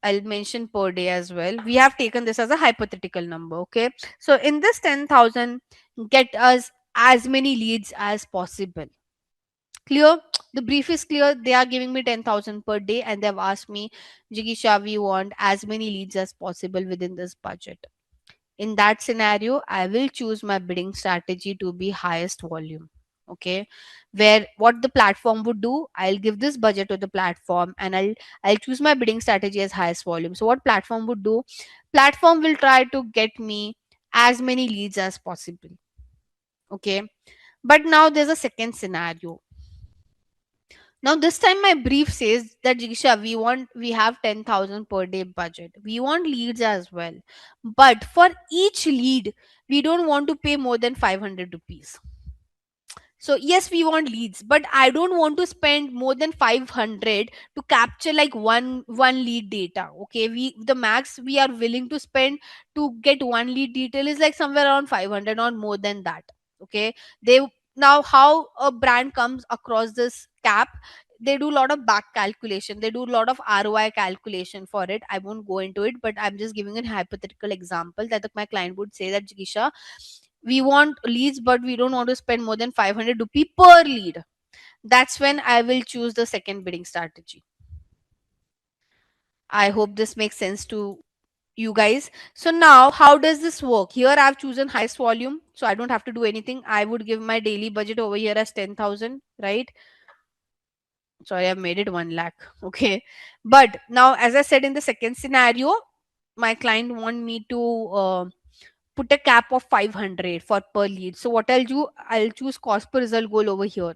I'll mention per day as well. We have taken this as a hypothetical number. Okay. So in this 10,000, get us as many leads as possible. Clear? The brief is clear. They are giving me 10,000 per day and they've asked me, Jigisha, we want as many leads as possible within this budget. In that scenario, I will choose my bidding strategy to be highest volume. Okay, where what the platform would do, I'll give this budget to the platform and I'll choose my bidding strategy as highest volume. So what platform would do, platform will try to get me as many leads as possible. Okay, but now there's a second scenario. Now this time my brief says that, Jigisha, we have 10,000 per day budget. We want leads as well. But for each lead, we don't want to pay more than 500 rupees. So yes, we want leads, but I don't want to spend more than 500 to capture like one lead data. Okay, we the max we are willing to spend to get one lead detail is like somewhere around 500, not more than that. Okay, they now how a brand comes across this cap, they do a lot of back calculation, they do a lot of ROI calculation for it. I won't go into it, but I'm just giving a hypothetical example that my client would say that, Jigisha, we want leads but we don't want to spend more than 500 rupee per lead. That's when I will choose the second bidding strategy. I hope this makes sense to you guys. So now how does this work? Here I've chosen highest volume, so I don't have to do anything. I would give my daily budget over here as 10,000, right? Sorry, I've made it 1 lakh. Okay, but now as I said, in the second scenario, my client want me to put a cap of 500 for per lead. So what I'll do, I'll choose cost per result goal over here.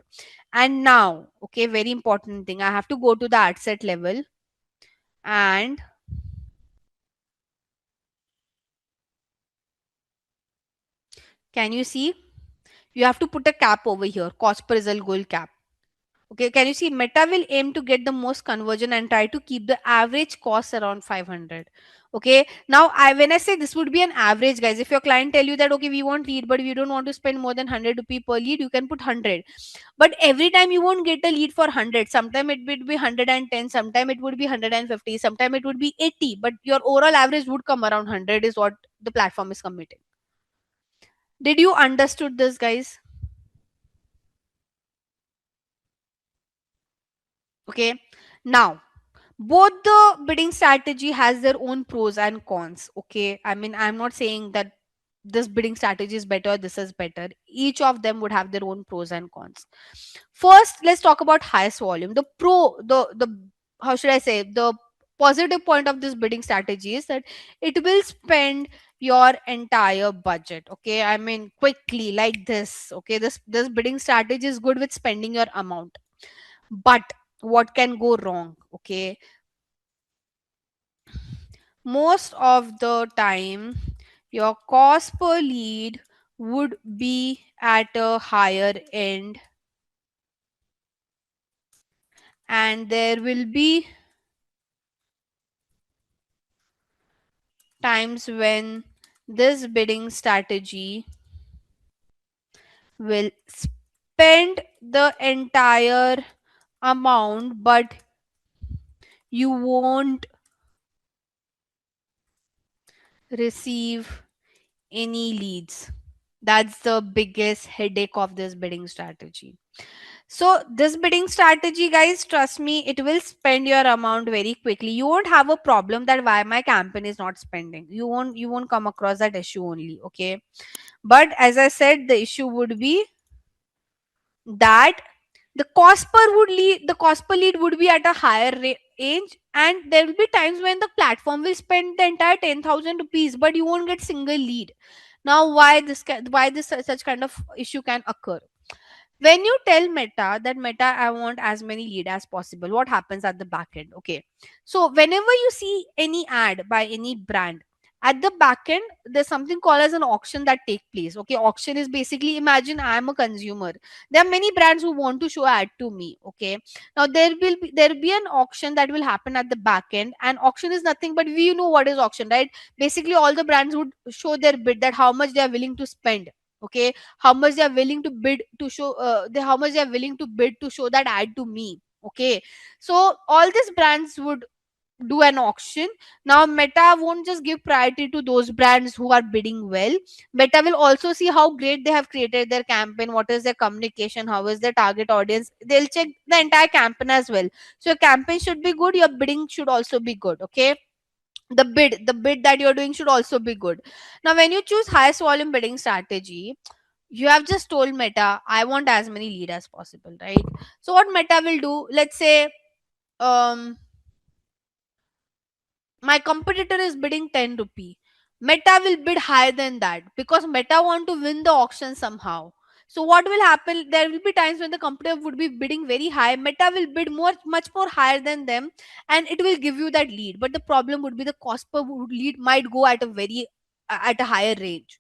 And now, okay, very important thing, I have to go to the ad set level, and can you see, you have to put a cap over here, cost per result goal cap. Okay, can you see Meta will aim to get the most conversion and try to keep the average cost around 500. Okay, now when I say this would be an average, guys, if your client tell you that okay, we want lead but we don't want to spend more than 100 rupee per lead, you can put 100. But every time you won't get a lead for 100. Sometime it would be 110, sometime it would be 150, sometime it would be 80, but your overall average would come around 100 is what the platform is committing. Did you understood this, guys? Okay, now both the bidding strategy has their own pros and cons. Okay, I mean, I'm not saying that this bidding strategy is better, this is better. Each of them would have their own pros and cons. First, let's talk about highest volume. The pro, the how should I say, the positive point of this bidding strategy is that it will spend your entire budget. Okay, I mean, quickly, like this. Okay, this bidding strategy is good with spending your amount. But what can go wrong? Okay, most of the time your cost per lead would be at a higher end, and there will be times when this bidding strategy will spend the entire amount but you won't receive any leads. That's the biggest headache of this bidding strategy. So this bidding strategy, guys, trust me, it will spend your amount very quickly. You won't have a problem that why my campaign is not spending. You won't come across that issue only. Okay, but as I said, the issue would be that the cost per lead would be at a higher range, and there will be times when the platform will spend the entire 10,000 rupees but you won't get single lead. Now why this such kind of issue can occur? When you tell Meta that Meta, I want as many lead as possible, what happens at the back end? Okay, so whenever you see any ad by any brand, at the back end there's something called as an auction that take place. Okay, auction is basically, imagine I am a consumer, there are many brands who want to show ad to me. Okay, now there will be an auction that will happen at the back end, and auction is nothing but, we know what is auction, right? Basically all the brands would show their bid, that how much they are willing to spend. Okay, how much they are willing to bid to show how much they are willing to bid to show that ad to me. Okay, so all these brands would do an auction. Now Meta won't just give priority to those brands who are bidding well. Meta will also see how great they have created their campaign, what is their communication, how is their target audience. They'll check the entire campaign as well. So your campaign should be good, your bidding should also be good. Okay, the bid that you're doing should also be good. Now when you choose highest volume bidding strategy, you have just told Meta, I want as many lead as possible, right? So what Meta will do, let's say, um my competitor is bidding 10 rupee, Meta will bid higher than that because Meta want to win the auction somehow. So what will happen, there will be times when the competitor would be bidding very high, Meta will bid much more higher than them, and it will give you that lead. But the problem would be the cost per lead might go at a very at a higher range.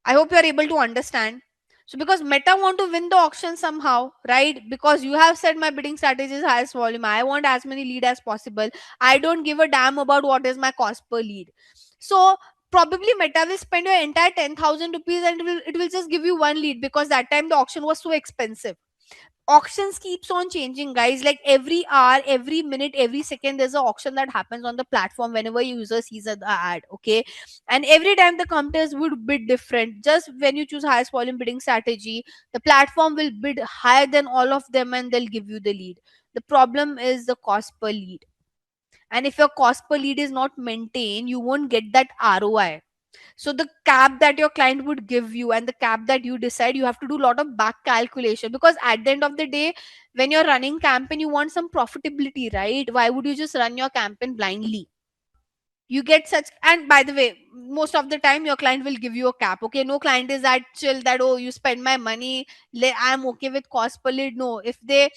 I hope you are able to understand. So because Meta want to win the auction somehow, right? Because you have said my bidding strategy is highest volume. I want as many lead as possible. I don't give a damn about what is my cost per lead. So probably Meta will spend your entire 10,000 rupees and it will just give you one lead because that time the auction was so expensive. Auctions keeps on changing, guys, like every hour, every minute, every second there's an auction that happens on the platform whenever user sees the ad. Okay, and every time the competitors would bid different. Just when you choose highest volume bidding strategy, the platform will bid higher than all of them and they'll give you the lead. The problem is the cost per lead, and if your cost per lead is not maintained, you won't get that ROI. So the cap that your client would give you and the cap that you decide, you have to do a lot of back calculation, because at the end of the day, when you're running campaign, you want some profitability, right? Why would you just run your campaign blindly? You get such, and by the way, most of the time your client will give you a cap. Okay, no client is that chill that, oh, you spend my money, I'm okay with cost per lead. No, if they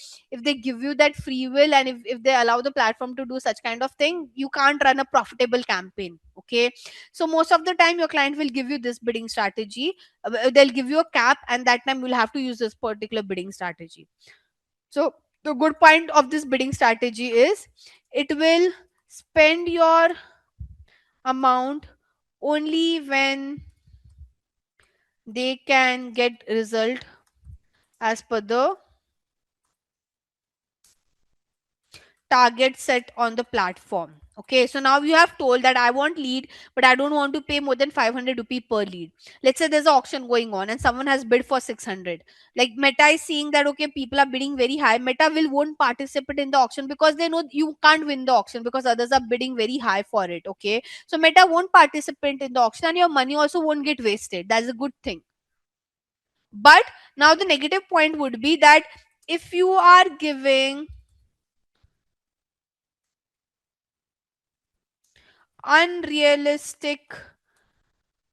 give you that free will, and if they allow the platform to do such kind of thing, you can't run a profitable campaign. Okay, so most of the time your client will give you this bidding strategy. They'll give you a cap, and that time you'll have to use this particular bidding strategy. So the good point of this bidding strategy is it will spend your amount only when they can get result as per the target set on the platform. Okay, so now you have told that I want lead, but I don't want to pay more than 500 rupee per lead. Let's say there's an auction going on and someone has bid for 600. Like Meta is seeing that, okay, people are bidding very high. Meta will won't participate in the auction because they know you can't win the auction because others are bidding very high for it. Okay, so Meta won't participate in the auction and your money also won't get wasted. That's a good thing. But now the negative point would be that if you are giving unrealistic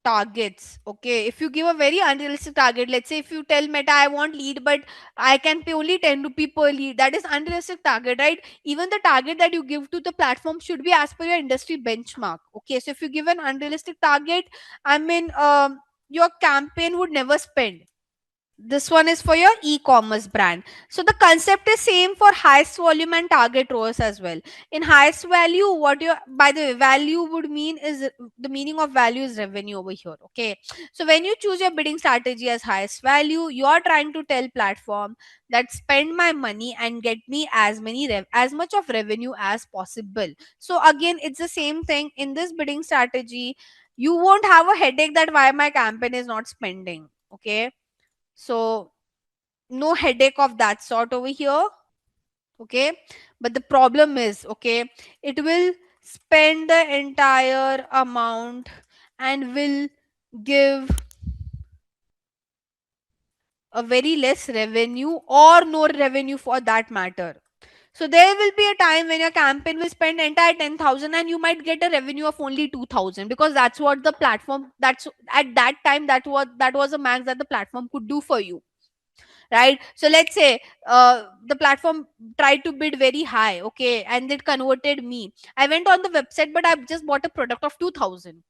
targets, okay, if you give a very unrealistic target, let's say if you tell Meta I want lead but I can pay only 10 rupee per lead, that is unrealistic target, right? Even the target that you give to the platform should be as per your industry benchmark. Okay, so if you give an unrealistic target, I mean, your campaign would never spend. This one is for your e-commerce brand. So the concept is same for highest volume and target ROAS as well. In highest value, what your, by the way, value would mean is, the meaning of value is revenue over here. Okay, so when you choose your bidding strategy as highest value, you are trying to tell platform that spend my money and get me as as much of revenue as possible. So again, it's the same thing in this bidding strategy. You won't have a headache that why my campaign is not spending. Okay, so no headache of that sort over here. Okay, but the problem is, okay, it will spend the entire amount and will give a very less revenue or no revenue for that matter. So there will be a time when your campaign will spend entire 10,000 and you might get a revenue of only 2,000 because that's what the platform, that's at that time, that was a max that the platform could do for you, right? So let's say the platform tried to bid very high, okay, and it converted me. I went on the website, but I just bought a product of 2,000.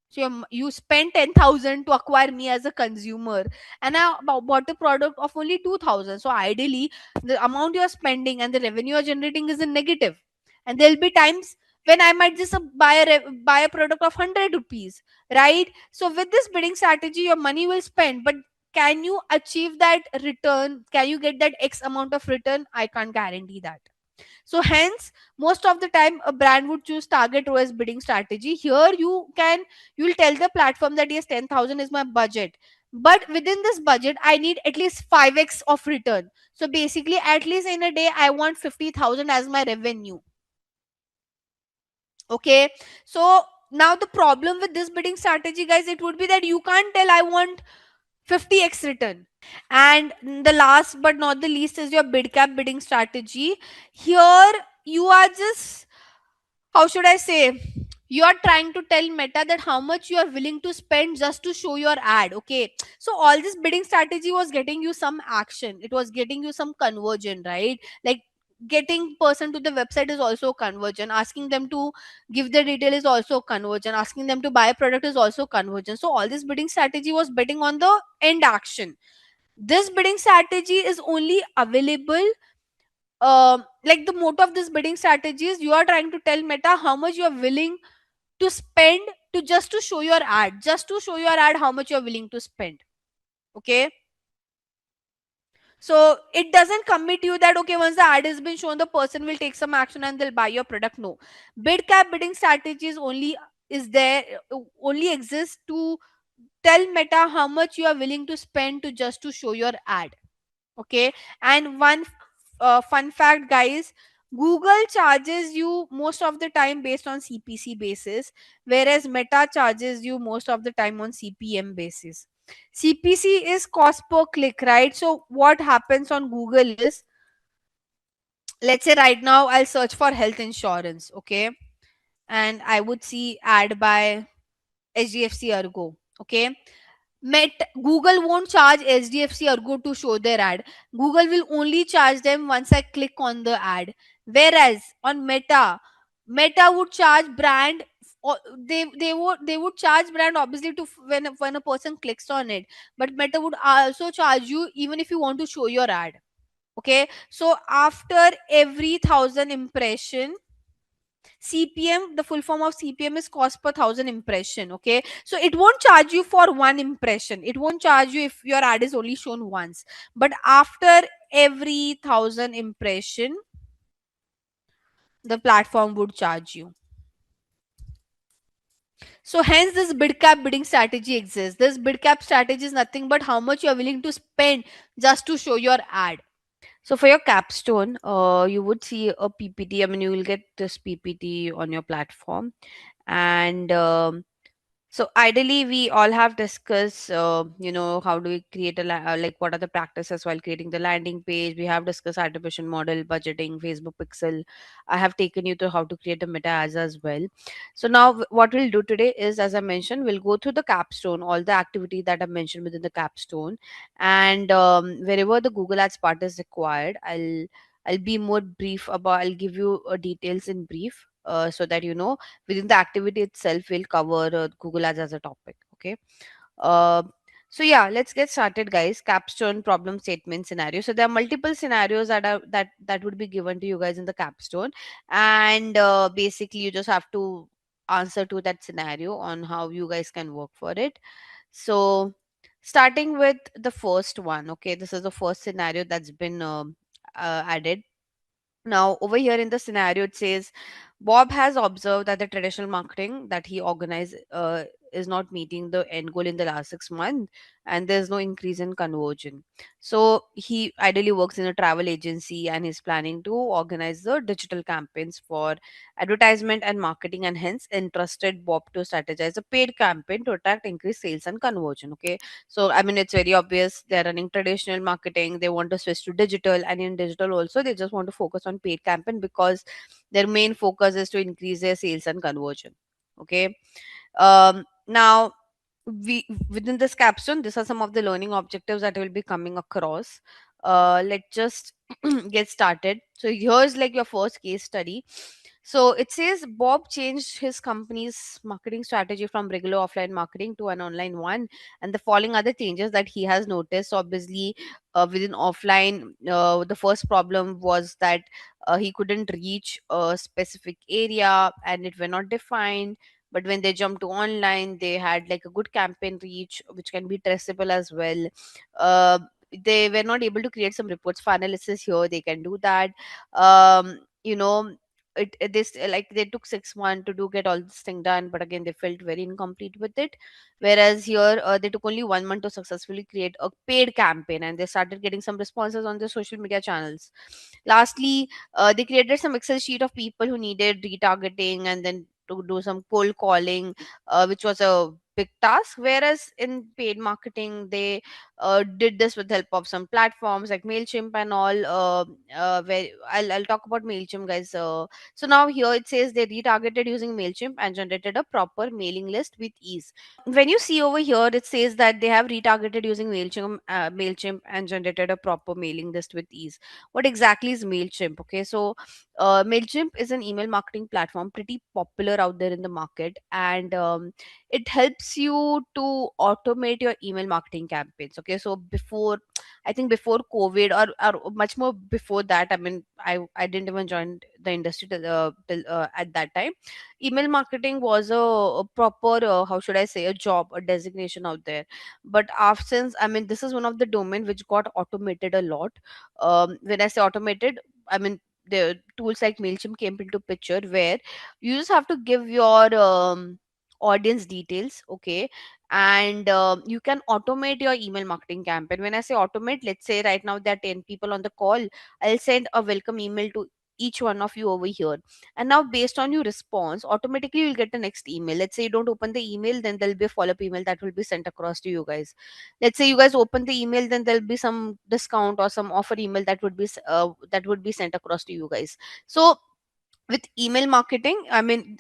So you spent 10,000 to acquire me as a consumer, and I bought a product of only 2,000. So ideally, the amount you're spending and the revenue you're generating is in negative. And there'll be times when I might just buy a product of 100 rupees, right? So with this bidding strategy, your money will spend, but can you achieve that return? Can you get that X amount of return? I can't guarantee that. So hence, most of the time a brand would choose target ROAS bidding strategy. Here you will tell the platform that yes, 10,000 is my budget. But within this budget, I need at least 5x of return. So basically, at least in a day, I want 50,000 as my revenue. Okay. So now the problem with this bidding strategy, guys, it would be that you can't tell I want 50x return. And the last but not the least is your bid cap bidding strategy. Here you are just, how should I say, you are trying to tell Meta that how much you are willing to spend just to show your ad. Okay, so all this bidding strategy was getting you some action, it was getting you some conversion, right? Like getting person to the website is also conversion, asking them to give the detail is also conversion, asking them to buy a product is also conversion. So all this bidding strategy was betting on the end action. This bidding strategy is only available, like the motto of this bidding strategy is you are trying to tell Meta how much you are willing to spend to just to show your ad, just to show your ad how much you're willing to spend. Okay, so it doesn't commit you that okay, once the ad has been shown, the person will take some action and they'll buy your product. No, bid cap bidding strategies only is there, only exists to tell Meta how much you are willing to spend to just to show your ad. Okay, and one fun fact, guys, Google charges you most of the time based on CPC basis, whereas Meta charges you most of the time on CPM basis. CPC is cost per click, right? So what happens on Google is, let's say right now I'll search for health insurance, okay, and I would see ad by HDFC Ergo. Okay. Google won't charge HDFC Ergo to show their ad. Google will only charge them once I click on the ad. Whereas on Meta would charge brand, or they would charge brand obviously to when a person clicks on it. But Meta would also charge you even if you want to show your ad. Okay, so after every 1,000 impression, CPM, the full form of CPM is cost per 1,000 impression. Okay, so it won't charge you for one impression. It won't charge you if your ad is only shown once. But after every 1,000 impression, the platform would charge you. So hence this bid cap bidding strategy exists. This bid cap strategy is nothing but how much you are willing to spend just to show your ad. So for your capstone, you would see a PPT. I mean, you will get this PPT on your platform, and so ideally, we all have discussed, how do we create like what are the practices while creating the landing page. We have discussed attribution model, budgeting, Facebook pixel. I have taken you through how to create a meta ads as well. So now what we'll do today is, as I mentioned, we'll go through the capstone, all the activity that I mentioned within the capstone, and wherever the Google Ads part is required, I'll be more brief about. I'll give you details in brief, so that within the activity itself we'll cover Google Ads as a topic. Okay. uh, so yeah, let's get started, guys. Capstone problem statement scenario. So there are multiple scenarios that would be given to you guys in the capstone, and basically you just have to answer to that scenario on how you guys can work for it. So starting with the first one. Okay, this is the first scenario that's been added. Now, over here in the scenario, it says Bob has observed that the traditional marketing that he organized is not meeting the end goal in the last 6 months, and there's no increase in conversion. So, he ideally works in a travel agency and is planning to organize the digital campaigns for advertisement and marketing, and hence entrusted Bob to strategize a paid campaign to attract increased sales and conversion. Okay, so I mean, it's very obvious they're running traditional marketing. They want to switch to digital, and in digital also, they just want to focus on paid campaign because their main focus is to increase their sales and conversion. Okay. Now we within this capstone, these are some of the learning objectives that will be coming across. Let's just get started. So here's like your first case study. So it says Bob changed his company's marketing strategy from regular offline marketing to an online one, and the following other changes that he has noticed. Obviously, within offline, the first problem was that he couldn't reach a specific area and it were not defined. But when they jumped to online, they had like a good campaign reach which can be traceable as well. uh, they were not able to create some reports for analysis. Here they can do that. um, you know this, like, they took 6 months to do get all this thing done, but again they felt very incomplete with it. Whereas here, they took only 1 month to successfully create a paid campaign, and they started getting some responses on their social media channels. Lastly, they created some Excel sheet of people who needed retargeting, and then to do some cold calling, which was a big task. Whereas in paid marketing, they did this with help of some platforms like Mailchimp and all. Where I'll talk about Mailchimp, guys. So now here it says they retargeted using Mailchimp and generated a proper mailing list with ease. When you see over here, it says that they have retargeted using Mailchimp and generated a proper mailing list with ease. What exactly is Mailchimp? Okay, so Mailchimp is an email marketing platform, pretty popular out there in the market, and it helps you to automate your email marketing campaigns. Okay, so before, I think before COVID, or much more before that, I mean, I didn't even join the industry till at that time. Email marketing was a proper, how should I say, a job, a designation out there. But after, since, I mean, this is one of the domain which got automated a lot. When I say automated, I mean, the tools like Mailchimp came into picture, where you just have to give your audience details. Okay, and you can automate your email marketing campaign. When I say automate, let's say right now there are 10 people on the call, I'll send a welcome email to each one of you over here, and now based on your response, automatically you'll get the next email. Let's say you don't open the email, then there'll be a follow-up email that will be sent across to you guys. Let's say you guys open the email, then there'll be some discount or some offer email that would be sent across to you guys. So with email marketing, I mean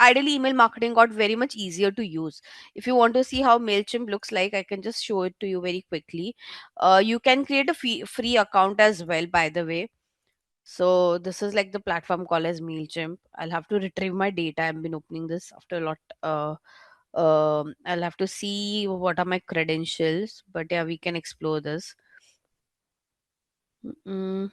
ideally email marketing got very much easier to use. If you want to see how Mailchimp looks like, I can just show it to you very quickly. You can create a free account as well, by the way. So this is like the platform called as Mailchimp. I'll have to retrieve my data. I've been opening this after a lot. I'll have to see what are my credentials, but yeah, we can explore this. Mm,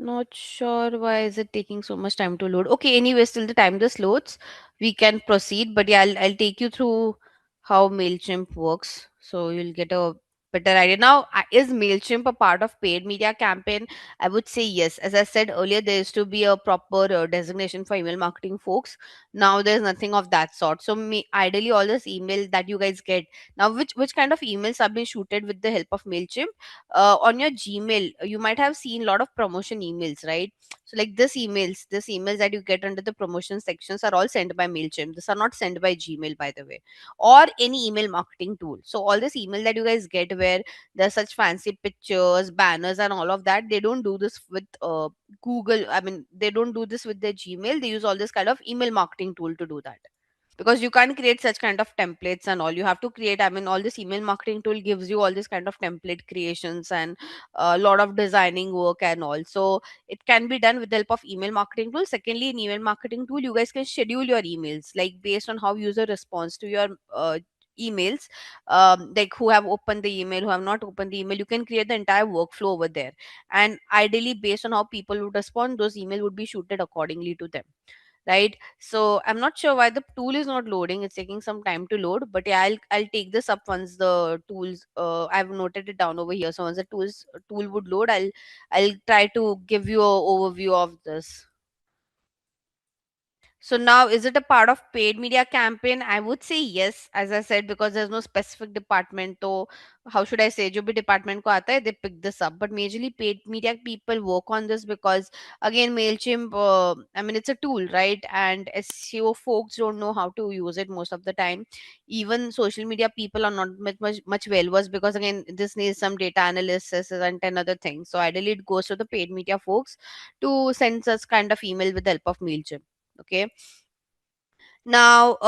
Not sure why is it taking so much time to load. Okay, anyways, till the time this loads, we can proceed. But yeah, I'll take you through how Mailchimp works, so you'll get a better idea. Now, is Mailchimp a part of paid media campaign? I would say yes. As I said earlier, there used to be a proper designation for email marketing folks. Now there's nothing of that sort. So ideally, all this email that you guys get now, which kind of emails have been shooted with the help of Mailchimp? On your Gmail, you might have seen a lot of promotion emails, right? So like this emails that you get under the promotion sections are all sent by Mailchimp. These are not sent by Gmail, by the way, or any email marketing tool. So all this email that you guys get where there's such fancy pictures, banners, and all of that, they don't do this with Google. I mean, they don't do this with their Gmail. They use all this kind of email marketing tool to do that, because you can't create such kind of templates and all. You have to create, I mean, all this email marketing tool gives you all this kind of template creations and a lot of designing work and all. So it can be done with the help of email marketing tool. Secondly, in email marketing tool, you guys can schedule your emails like based on how user responds to your emails. Like who have opened the email, who have not opened the email, you can create the entire workflow over there. And ideally, based on how people would respond, those email would be shooted accordingly to them, right? So I'm not sure why the tool is not loading. It's taking some time to load, but yeah, I'll take this up once the tools, I've noted it down over here. So once the tool would load, I'll try to give you a overview of this. So now, is it a part of paid media campaign? I would say yes, as I said, because there's no specific department. So how should I say? जो भी department को आता है, they pick this up. But majorly paid media people work on this because again, Mailchimp. I mean, it's a tool, right? And SEO folks don't know how to use it most of the time. Even social media people are not much well versed because again, this needs some data analysis and 10 other things. So ideally, it goes to the paid media folks to send such kind of email with the help of Mailchimp. Okay. Now,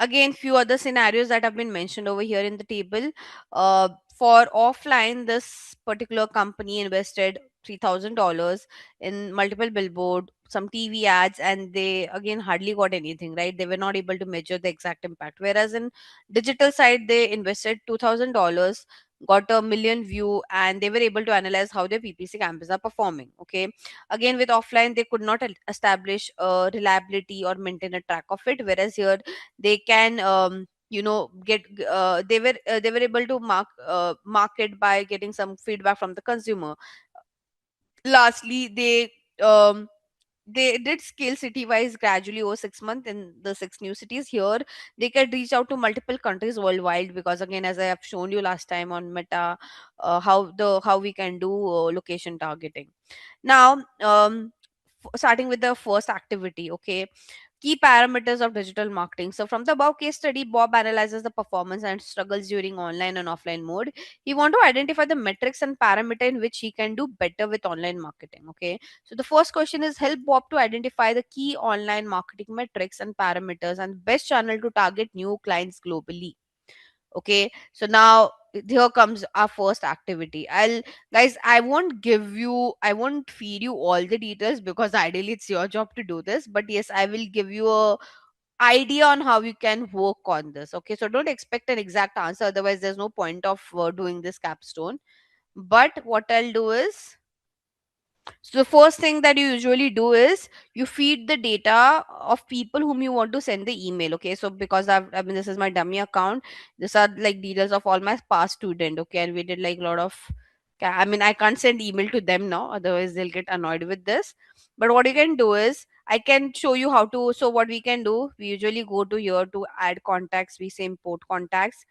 again, few other scenarios that have been mentioned over here in the table. For offline, this particular company invested $3,000 in multiple billboard, some TV ads, and they again hardly got anything, right? They were not able to measure the exact impact. Whereas in digital side, they invested $2,000, got a million view, and they were able to analyze how their PPC campaigns are performing. Okay. Again, with offline, they could not establish reliability or maintain a track of it, whereas here they can get they were able to market by getting some feedback from the consumer. Lastly, they did scale city wise gradually over 6 months in the six new cities. Here they can reach out to multiple countries worldwide, because again, as I have shown you last time on Meta, how we can do location targeting. Now, starting with the first activity, okay, key parameters of digital marketing. So, from the above case study, Bob analyzes the performance and struggles during online and offline mode. He want to identify the metrics and parameter in which he can do better with online marketing. Okay, so the first question is help Bob to identify the key online marketing metrics and parameters and best channel to target new clients globally. Okay, so now here comes our first activity. Guys, I won't feed you all the details because ideally it's your job to do this, but yes, I will give you a idea on how you can work on this. Okay, so don't expect an exact answer, otherwise there's no point of doing this capstone. But what I'll do is, so the first thing that you usually do is you feed the data of people whom you want to send the email. Okay, so because I mean, this is my dummy account. These are like details of all my past student. Okay, and we did like a lot of. I mean, I can't send email to them now, otherwise they'll get annoyed with this. But what you can do is I can show you how to. So what we can do, we usually go to here to add contacts. We say import contacts.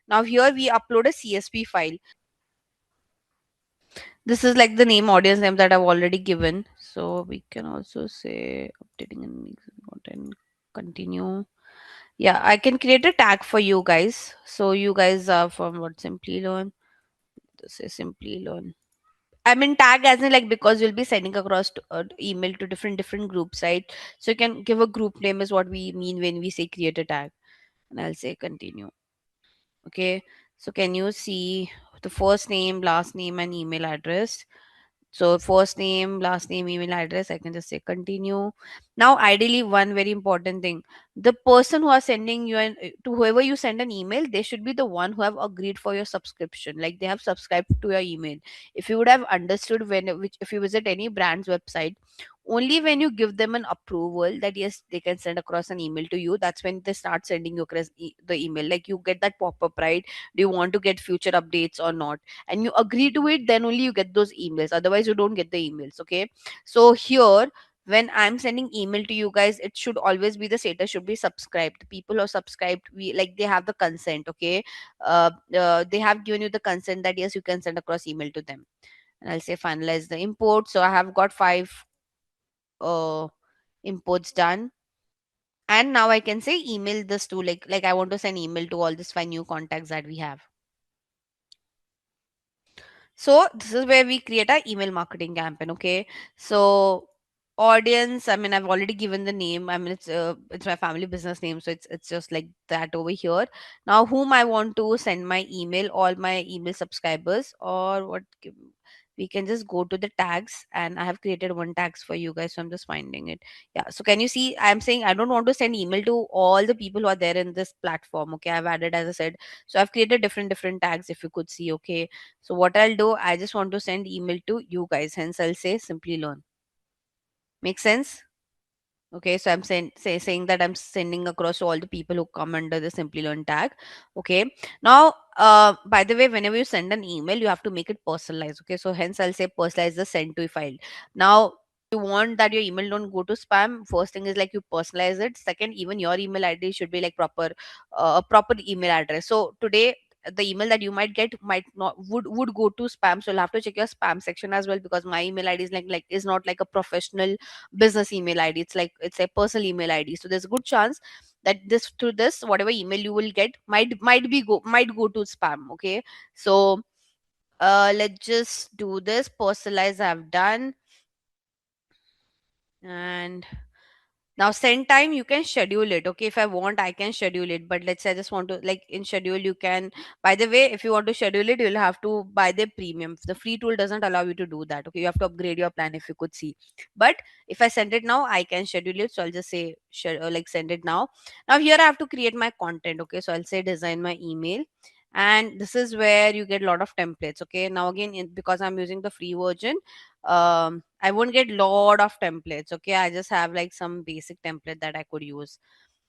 Now here we upload a CSV file. This is like the name, audience name that I've already given. So we can also say updating and mixing content, continue. Yeah, I can create a tag for you guys. So you guys are from what, Simply Learn. This is simply learn. I mean tag as in like because you'll be sending across email to different groups, right? So you can give a group name is what we mean when we say create a tag. And I'll say continue. Okay. So can you see the first name, last name, and email address? So first name, last name, email address, I can just say continue. Now, ideally, one very important thing, the person who are sending you to whoever you send an email, they should be the one who have agreed for your subscription. Like they have subscribed to your email. If you would have understood if you visit any brand's website, only when you give them an approval that yes, they can send across an email to you, that's when they start sending you across the email. Like you get that pop up, right? Do you want to get future updates or not? And you agree to it, then only you get those emails, otherwise you don't get the emails. Okay, so here when I'm sending email to you guys, it should always be the status should be subscribed. The people who are subscribed, we like they have the consent. Okay, they have given you the consent that yes, you can send across email to them. And I'll say finalize the import. So I have got 5 imports done. And now I can say email this to like I want to send email to all these 5 new contacts that we have. So this is where we create our email marketing campaign. Okay. So audience, I mean, I've already given the name. I mean, it's my family business name, so it's just like that over here. Now, whom I want to send my email, all my email subscribers, or what we can just go to the tags, and I have created one tags for you guys, so I'm just finding it. Yeah. So can you see? I'm saying I don't want to send email to all the people who are there in this platform. Okay. I've added, as I said, so I've created different tags. If you could see, okay. So what I'll do, I just want to send email to you guys. Hence, I'll say simply learn. Make sense? Okay, so I'm saying that I'm sending across to all the people who come under the Simply Learn tag. Okay. Now, by the way, whenever you send an email, you have to make it personalized. Okay, so hence I'll say personalize the send to file. Now, you want that your email don't go to spam. First thing is like you personalize it. Second, even your email ID should be like proper email address. So today the email that you might get might not would go to spam, so you'll have to check your spam section as well, because my email ID is like is not like a professional business email ID. It's like it's a personal email ID. So there's a good chance that this through this whatever email you will get might go to spam. Okay. So let's just do this. Personalize I've done. And now send time, you can schedule it. Okay, if I want, I can schedule it. But let's say I just want to like in schedule, you can. By the way, if you want to schedule it, you'll have to buy the premium. The free tool doesn't allow you to do that. Okay, you have to upgrade your plan if you could see. But if I send it now, I can schedule it. So I'll just say like send it now. Now here I have to create my content. Okay, so I'll say design my email. And this is where you get a lot of templates. Okay, now again because I'm using the free version, I won't get lot of templates. Okay, I just have like some basic template that I could use.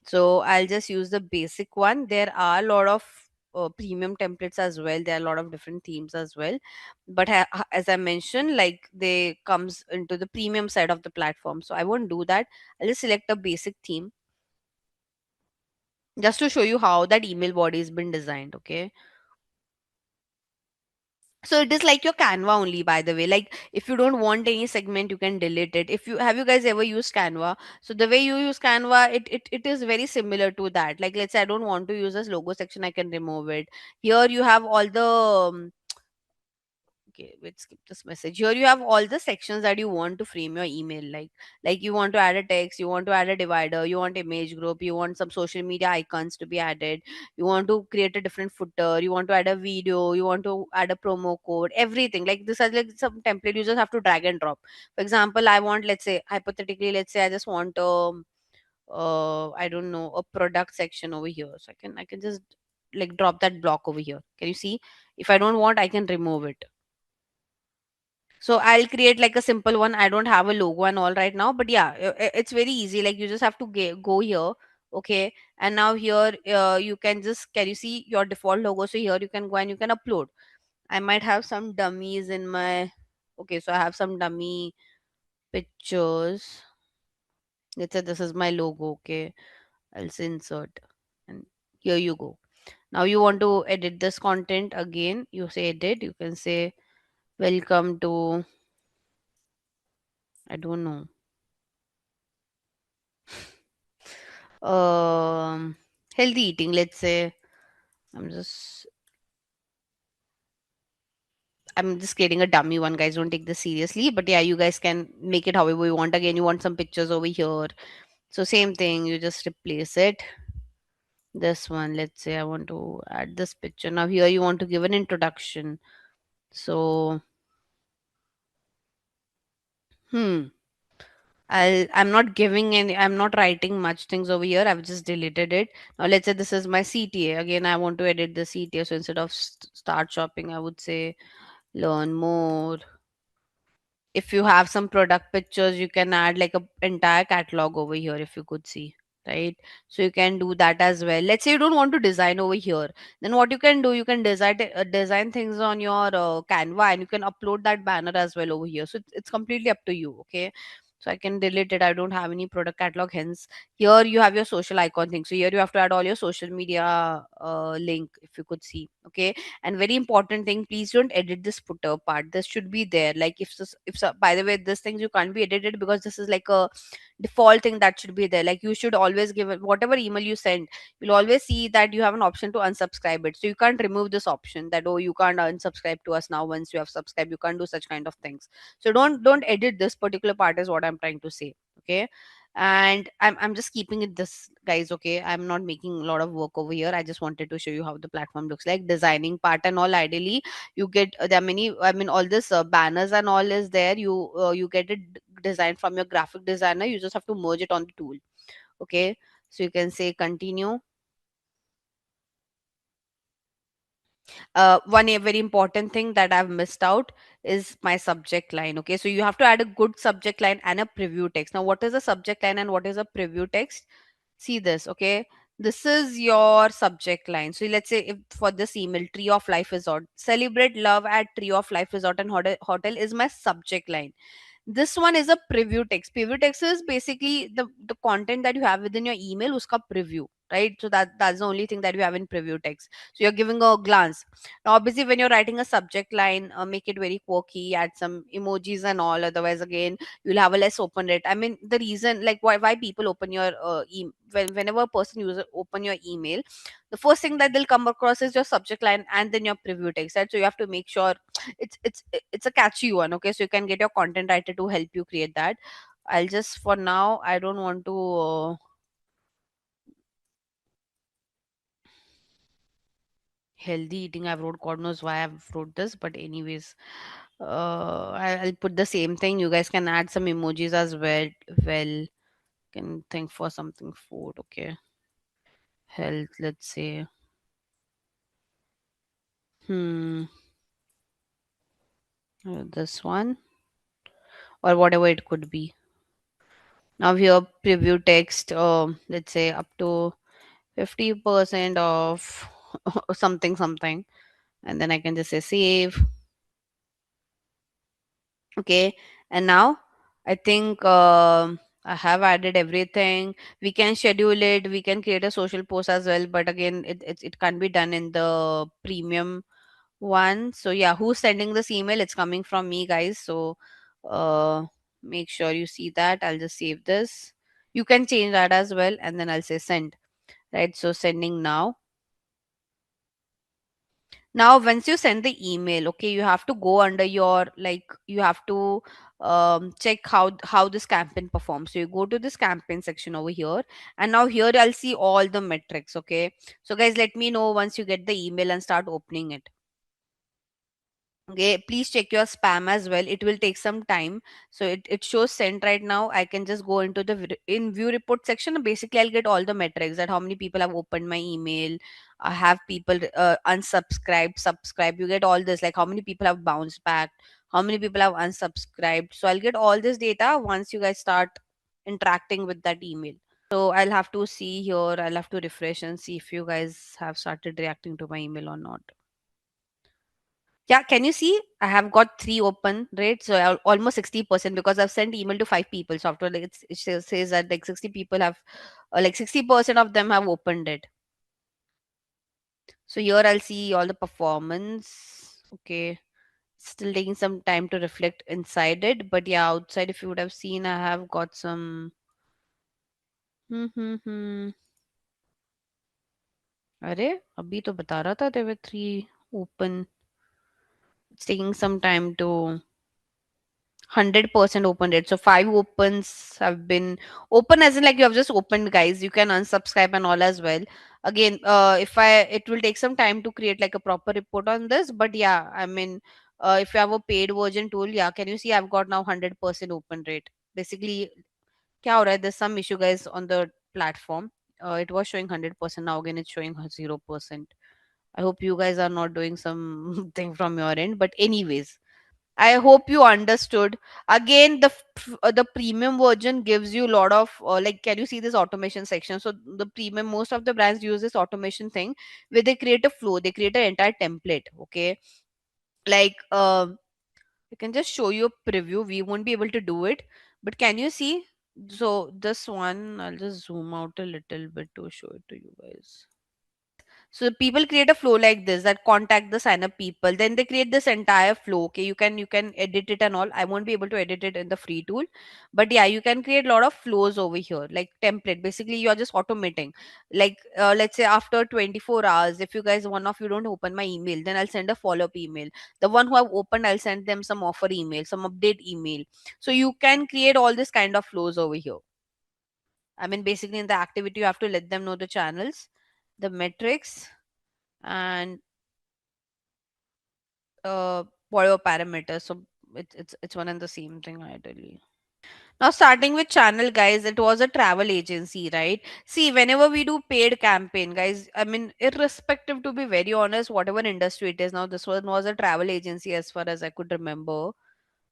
So I'll just use the basic one. There are a lot of premium templates as well. There are a lot of different themes as well, but as I mentioned, like they comes into the premium side of the platform, so I won't do that. I'll just select a basic theme just to show you how that email body has been designed. Okay, so it is like your Canva only, by the way. Like if you don't want any segment, you can delete it. If you have you guys ever used Canva? So the way you use Canva, it is very similar to that. Like let's say I don't want to use this logo section, I can remove it. Here you have all the okay, let's skip this message. Here you have all the sections that you want to frame your email. Like you want to add a text, you want to add a divider, you want image group, you want some social media icons to be added, you want to create a different footer, you want to add a video, you want to add a promo code, everything. Like this is like some template you just have to drag and drop. For example, I want, let's say hypothetically, let's say I just want I don't know, a product section over here. So I can just like drop that block over here. Can you see? If I don't want, I can remove it. So I'll create like a simple one. I don't have a logo and all right now, but yeah, it's very easy. Like you just have to go here. Okay. And now here, you can just, can you see your default logo? So here you can go and you can upload. I might have some dummies in my, okay. So I have some dummy pictures. Let's say this is my logo. Okay. I'll say insert and here you go. Now you want to edit this content again. You say edit. You can say welcome to, I don't know, um healthy eating. Let's say I'm just I'm just creating a dummy one, guys. Don't take this seriously. But yeah, you guys can make it however you want. Again, you want some pictures over here. So same thing, you just replace it. This one, let's say I want to add this picture. Now here you want to give an introduction. So hmm. I'm not giving any, I'm not writing much things over here. I've just deleted it. Now let's say this is my CTA. Again, I want to edit the CTA. So instead of start shopping, I would say learn more. If you have some product pictures, you can add like a entire catalog over here, if you could see, right? So you can do that as well. Let's say you don't want to design over here, then what you can do, you can design things on your Canva, and you can upload that banner as well over here. So it's completely up to you. Okay, so I can delete it. I don't have any product catalog, hence here you have your social icon thing. So here you have to add all your social media link, if you could see. Okay, and very important thing, please don't edit this footer part. This should be there. Like by the way, this things you can't be edited, because this is like a default thing that should be there. Like you should always give it, whatever email you send, you'll always see that you have an option to unsubscribe it. So you can't remove this option that, oh, you can't unsubscribe to us now once you have subscribed. You can't do such kind of things. So don't edit this particular part, is what I'm trying to say. Okay, and I'm just keeping it this, guys. Okay, I'm not making a lot of work over here. I just wanted to show you how the platform looks like, designing part and all. Ideally you get there are many, I mean, all this banners and all is there. You get it designed from your graphic designer. You just have to merge it on the tool. Okay, so you can say continue. Very important thing that I've missed out is my subject line. Okay, so you have to add a good subject line and a preview text. Now what is a subject line and what is a preview text? See this. Okay, this is your subject line. So let's say, if for this email, Tree of Life Resort, celebrate love at Tree of Life Resort and hotel is my subject line. This one is a preview text. Preview text is basically the content that you have within your email, uska preview, right? So that's the only thing that you have in preview text. So you're giving a glance. Now obviously when you're writing a subject line, make it very quirky, add some emojis and all. Otherwise, again, you'll have a less open rate. I mean, the reason, like, why people open your whenever a person user open your email, the first thing that they'll come across is your subject line and then your preview text, right? So you have to make sure it's a catchy one. Okay, so you can get your content writer to help you create that. I'll just, for now, I don't want to healthy eating, I've wrote, god knows why I've wrote this, but anyways, I'll put the same thing. You guys can add some emojis as well. Can think for something food. Okay, health, let's say. Hmm, this one, or whatever it could be. Now here, preview text, let's say up to 50% of something something, and then I can just say save. Okay, and now I think I have added everything. We can schedule it, we can create a social post as well, but again, it can't be done in the premium one. So yeah, who's sending this email? It's coming from me, guys. So uh make sure you see that. I'll just save this. You can change that as well, and then I'll say send, right? So sending now. Now once you send the email, okay, you have to go under your, like, you have to check how this campaign performs. So you go to this campaign section over here, and now here I'll see all the metrics. Okay, so guys, let me know once you get the email and start opening it. Okay, please check your spam as well. It will take some time. So it shows sent right now. I can just go into the in view report section, and basically I'll get all the metrics, that how many people have opened my email. I have people unsubscribed, subscribe. You get all this, like how many people have bounced back, how many people have unsubscribed. So I'll get all this data once you guys start interacting with that email. So I'll have to see here. I'll have to refresh and see if you guys have started reacting to my email or not. Yeah, can you see? I have got three open, right? So almost 60%, because I've sent email to five people. So after, like, it says that like 60 people have, like 60% of them have opened it. So here I'll see all the performance. Okay, still taking some time to reflect inside it, but yeah, outside, if you would have seen, I have got some. Hmm, hmm, hmm. अरे अभी तो बता रहा था there were three open. It's taking some time to 100% open rate. So five opens have been open, as in like you have just opened, guys. You can unsubscribe and all as well. Again, if I it will take some time to create like a proper report on this, but yeah, I mean, if you have a paid version tool, yeah, can you see I've got now 100% open rate. Basically, kya ho raha hai? There's some issue, guys, on the platform. It was showing 100%. Now again, it's showing 0%. I hope you guys are not doing something from your end. But anyways, I hope you understood. Again, the premium version gives you a lot of like. Can you see this automation section? So the premium, most of the brands use this automation thing where they create a flow. They create an entire template. Okay, like I can just show you a preview. We won't be able to do it, but can you see? So this one, I'll just zoom out a little bit to show it to you guys. So people create a flow like this, that contact the sign up people, then they create this entire flow. Okay, you can edit it and all. I won't be able to edit it in the free tool, but yeah, you can create a lot of flows over here, like template. Basically you're just automating, like let's say after 24 hours, if you guys, one of you don't open my email, then I'll send a follow-up email. The one who have opened, I'll send them some offer email, some update email. So you can create all this kind of flows over here. I mean, basically in the activity you have to let them know the channels, the metrics, and whatever parameters. So it's one and the same thing ideally. Now, starting with channel, guys, it was a travel agency, right? See, whenever we do paid campaign, guys, I mean, irrespective, to be very honest, whatever industry it is now, this one was a travel agency as far as I could remember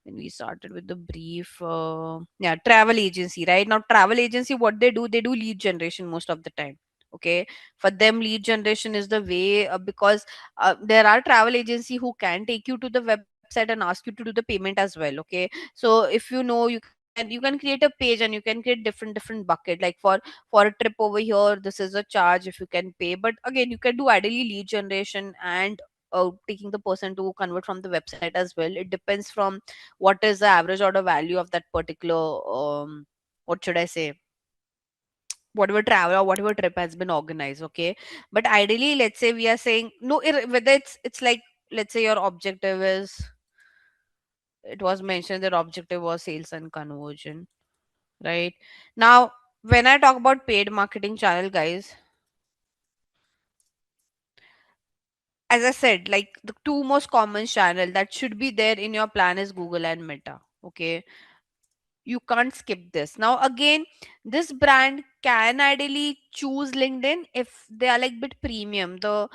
when we started with the brief. Yeah, travel agency, right? Now, travel agency, what they do lead generation most of the time. Okay, for them, lead generation is the way, because there are travel agency who can take you to the website and ask you to do the payment as well. Okay, so if you know, you can create a page and you can create different bucket, like for a trip over here, this is a charge if you can pay. But again, you can do ideally lead generation and taking the person to convert from the website as well. It depends from what is the average order value of that particular what should I say, whatever travel or whatever trip has been organized. Okay, but ideally, let's say we are saying no, whether it's like, let's say your objective is, it was mentioned that objective was sales and conversion, right? Now, when I talk about paid marketing channel, guys, as I said, like the two most common channel that should be there in your plan is Google and Meta. Okay, you can't skip this. Now again, this brand can ideally choose LinkedIn if they are like bit premium. The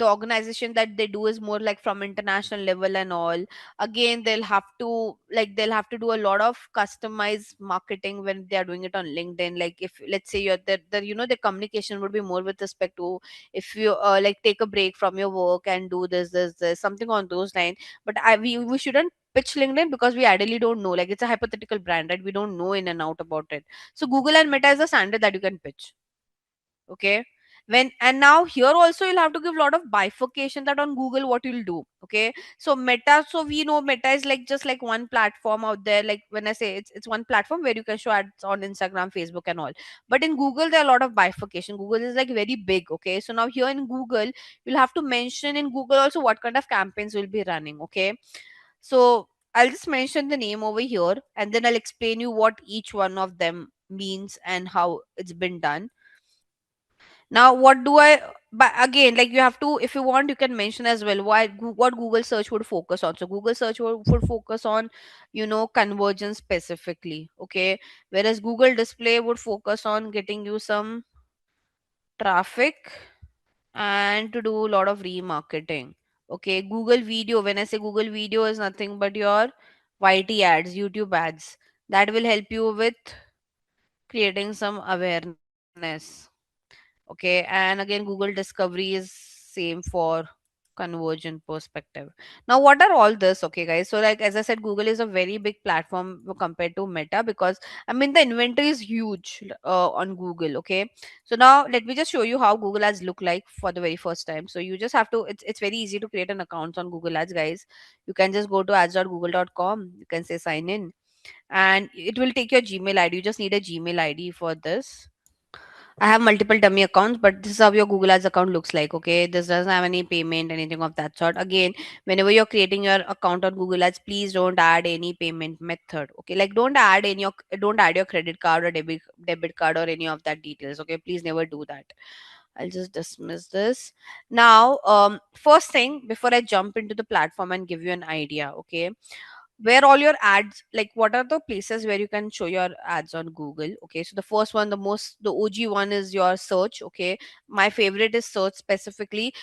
organization that they do is more like from international level and all. Again, they'll have to do a lot of customized marketing when they are doing it on LinkedIn. Like if let's say you're the the communication would be more with respect to, if you like take a break from your work and do this something on those lines. But we shouldn't pitch LinkedIn because we ideally don't know. Like it's a hypothetical brand, right? We don't know in and out about it. So Google and Meta is a standard that you can pitch. Okay. When and now here also you'll have to give a lot of bifurcation that on Google what you'll do. Okay. So Meta, so we know Meta is like just like one platform out there. Like when I say it's one platform where you can show ads on Instagram, Facebook, and all. But in Google, there are a lot of bifurcation. Google is like very big. Okay. So now here in Google, you'll have to mention in Google also what kind of campaigns will be running. Okay, so I'll just mention the name over here and then I'll explain you what each one of them means and how it's been done. Now, what do I, but again, like you have to, if you want, you can mention as well what Google search would focus on. So, Google search would focus on, conversion specifically. Okay. Whereas Google display would focus on getting you some traffic and to do a lot of remarketing. Okay, Google Video. When I say Google Video is nothing but your YT ads, YouTube ads. That will help you with creating some awareness. Okay, and again, Google Discovery is same for conversion perspective. Now, what are all this? Okay, guys. So, like as I said, Google is a very big platform compared to Meta because I mean the inventory is huge on Google. Okay, so now let me just show you how Google Ads look like for the very first time. So you just have to. It's very easy to create an account on Google Ads, guys. You can just go to ads.google.com. You can say sign in, and it will take your Gmail ID. You just need a Gmail ID for this. I have multiple dummy accounts, but this is how your Google Ads account looks like. Okay, this doesn't have any payment, anything of that sort. Again, whenever you're creating your account on Google Ads, please don't add any payment method. Okay, like don't add your credit card or debit card or any of that details. Okay, please never do that. I'll just dismiss this now. First thing before I jump into the platform and give you an idea. Okay, where all your ads, like what are the places where you can show your ads on Google? Okay, so the first one, the OG one is your search. Okay, my favorite is search specifically.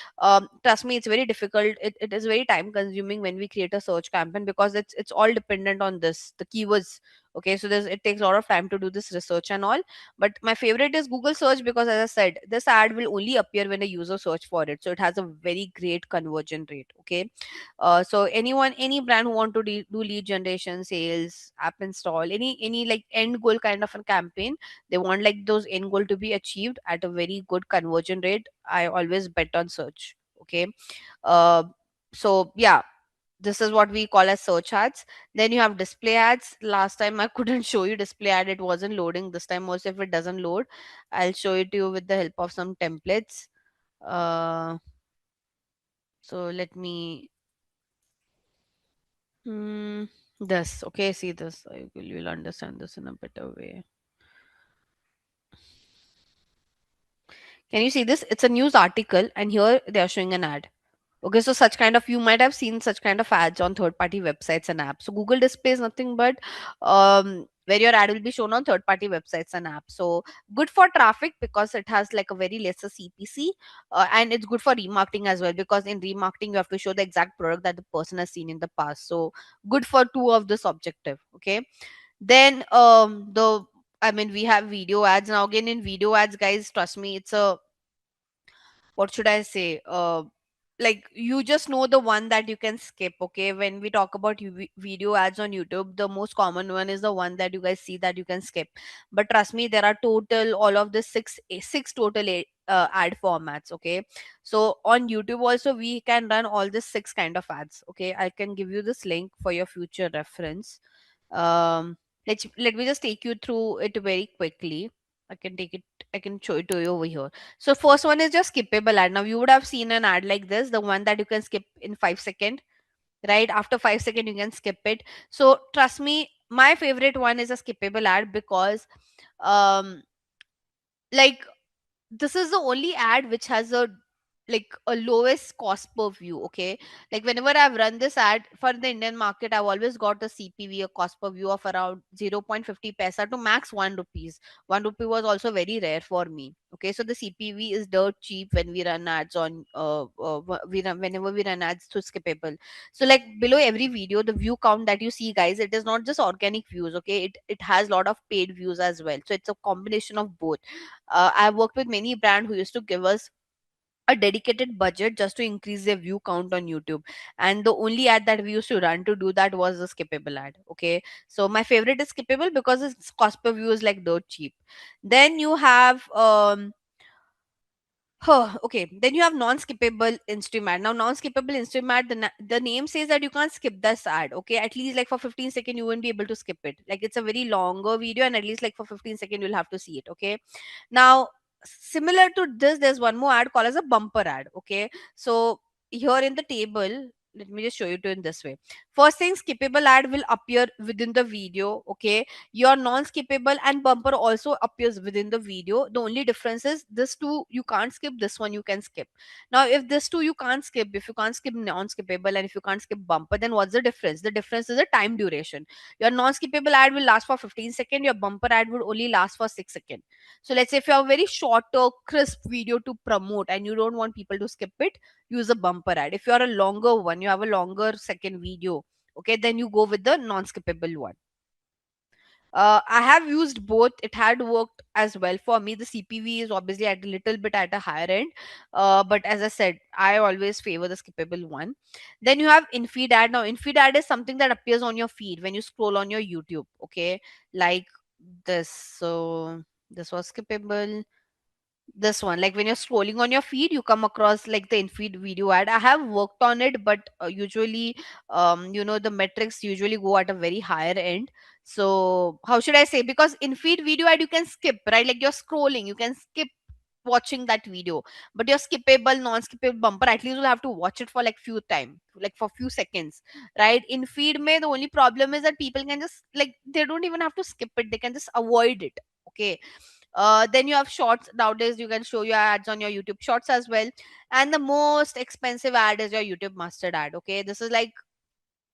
Trust me, it's very difficult, it is very time consuming when we create a search campaign, because it's all dependent on this, the keywords. Okay, so it takes a lot of time to do this research and all. But my favorite is Google search, because as I said, this ad will only appear when a user search for it, so it has a very great conversion rate. Okay, so any brand who want to do lead generation, sales, app install, any like end goal kind of a campaign, they want like those end goal to be achieved at a very good conversion rate, I always bet on search. Okay, uh, so yeah, this is what we call as search ads. Then you have display ads. Last time I couldn't show you display ad, it wasn't loading. This time also, if it doesn't load, I'll show it to you with the help of some templates. uh so let me Hmm. This. Okay, see this. You'll understand this in a better way. Can you see this? It's a news article, and here they are showing an ad. Okay, so such kind of, you might have seen such kind of ads on third party websites and apps. So Google Display is nothing but where your ad will be shown on third party websites and apps. So good for traffic because it has like a very lesser CPC, and it's good for remarketing as well, because in remarketing you have to show the exact product that the person has seen in the past. So good for two of this objective. Okay, then the I mean, we have video ads now. Again, in video ads, guys, trust me, it's a, what should I say? Like you just know the one that you can skip. Okay, when we talk about video ads on YouTube, the most common one is the one that you guys see that you can skip. But trust me, there are total all of the six total ad formats. Okay, so on YouTube also we can run all the six kind of ads. Okay, I can give you this link for your future reference. Let me just take you through it very quickly. I can take it, I can show it to you over here. So first one is just skippable ad. Now you would have seen an ad like this, the one that you can skip in 5 seconds, right? After 5 seconds you can skip it. So trust me, my favorite one is a skippable ad, because um like this is the only ad which has a like a lowest cost per view. Okay, like whenever I've run this ad for the Indian market, I've always got a CPV, a cost per view of around 0.50 paisa to max 1 rupees. 1 rupee was also very rare for me. Okay, so the CPV is dirt cheap when we run ads on whenever we run ads to skippable. So like below every video, the view count that you see, guys, it is not just organic views. Okay, it has a lot of paid views as well, so it's a combination of both. I've worked with many brand who used to give us a dedicated budget just to increase their view count on YouTube. And the only ad that we used to run to do that was the skippable ad. Okay. So my favorite is skippable because its cost per view is like dirt cheap. Then you have okay. Then you have non-skippable instrument. Now, non-skippable instrument, the name says that you can't skip this ad. Okay, at least like for 15 seconds, you won't be able to skip it. Like it's a very longer video, and at least like for 15 seconds, you'll have to see it. Okay, now, similar to this, there's one more ad called as a bumper ad. Okay, so here in the table, let me just show you to in this way. First thing, skippable ad will appear within the video. Okay, your non-skippable and bumper also appears within the video. The only difference is this two you can't skip, this one you can skip. Now, if this two you can't skip, if you can't skip non-skippable and if you can't skip bumper, then what's the difference? The difference is the time duration. Your non-skippable ad will last for 15 seconds, your bumper ad would only last for 6 seconds. So let's say if you have a very shorter, crisp video to promote and you don't want people to skip it, use a bumper ad. If you are a longer one, you have a longer second video, okay, then you go with the non-skippable one. I have used both. It had worked as well for me. The CPV is obviously at a little bit at a higher end, but as I said, I always favor the skippable one. Then you have in-feed ad. Now, in-feed ad is something that appears on your feed when you scroll on your YouTube. Okay, like this. So this was skippable. This one, like when you're scrolling on your feed, you come across like the in-feed video ad. I have worked on it, but usually, the metrics usually go at a very higher end. So how should I say, because in-feed video ad you can skip, right? Like you're scrolling, you can skip watching that video. But your skippable, non-skippable bumper, at least you'll have to watch it for like few time, like for few seconds, right? In feed may, the only problem is that people can just, like, they don't even have to skip it, they can just avoid it. Okay. Then you have shorts. Nowadays you can show your ads on your YouTube shorts as well. And the most expensive ad is your YouTube mustard ad. Okay, this is like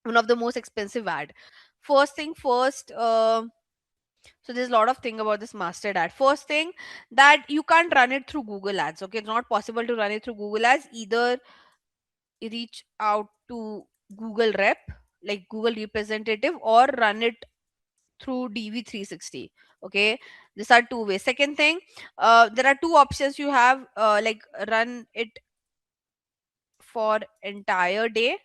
one of the most expensive ad. First thing first, so there's a lot of thing about this mustard ad. First thing, that you can't run it through Google Ads. Okay, it's not possible to run it through Google Ads. Either reach out to Google rep, like Google representative, or run it through DV360. Okay, these are two ways. Second thing, there are two options you have, like run it for entire day,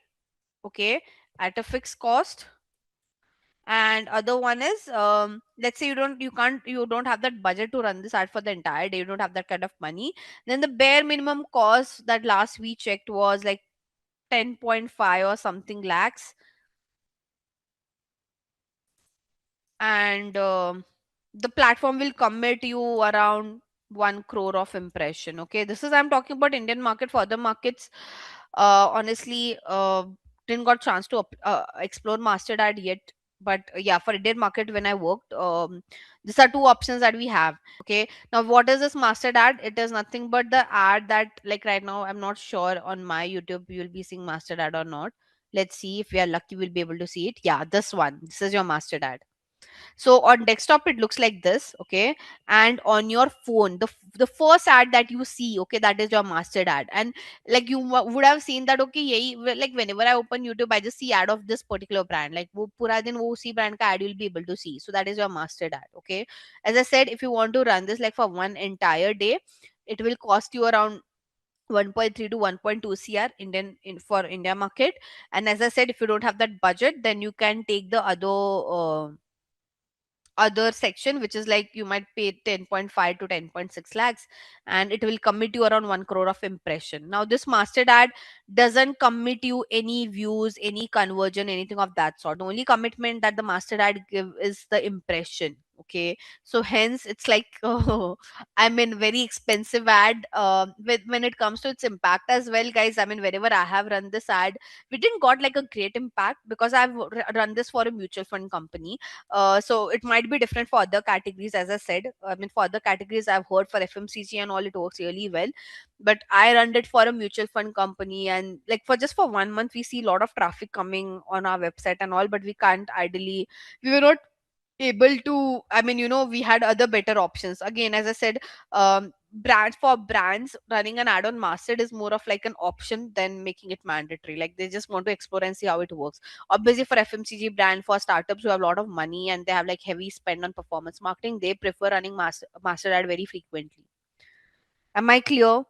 okay, at a fixed cost. And other one is, let's say you don't have that budget to run this ad for the entire day, you don't have that kind of money. Then the bare minimum cost that last we checked was like 10.5 or something lakhs. And the platform will commit you around 1 crore of impression. Okay, this is, I'm talking about Indian market. For other markets, honestly, didn't got chance to explore mastered ad yet. But yeah, for Indian market, when I worked, these are two options that we have. Okay, now what is this mastered ad? It is nothing but the ad that, like, right now I'm not sure on my YouTube you'll be seeing mastered ad or not. Let's see, if we are lucky we'll be able to see it. Yeah, this one, this is your mastered ad. So on desktop it looks like this. Okay, and on your phone, the first ad that you see, okay, that is your mastered ad. And like you would have seen that, okay, like whenever I open YouTube, I just see ad of this particular brand, like wo pura din wo usi brand ka ad you'll be able to see. So that is your mastered ad. Okay, as I said, if you want to run this like for one entire day, it will cost you around 1.3 to 1.2 cr for India market. And as I said, if you don't have that budget, then you can take the other section, which is like you might pay 10.5 to 10.6 lakhs, and it will commit you around 1 crore of impression. Now this mastered ad doesn't commit you any views, any conversion, anything of that sort. The only commitment that the mastered ad give is the impression. Okay, so hence it's like I mean, very expensive ad. When it comes to its impact as well, guys, I mean, wherever I have run this ad, we didn't got like a great impact, because I've run this for a mutual fund company. So it might be different for other categories. As I said, I mean, for other categories I've heard, for FMCG and all, it works really well. But I run it for a mutual fund company, and like for just for 1 month we see a lot of traffic coming on our website and all, but we can't ideally, we were not able to, I mean, we had other better options. Again, as I said, brands running an ad on mastered is more of like an option than making it mandatory. Like they just want to explore and see how it works. Obviously for FMCG brand, for startups who have a lot of money and they have like heavy spend on performance marketing, they prefer running mastered ad very frequently. Am I clear?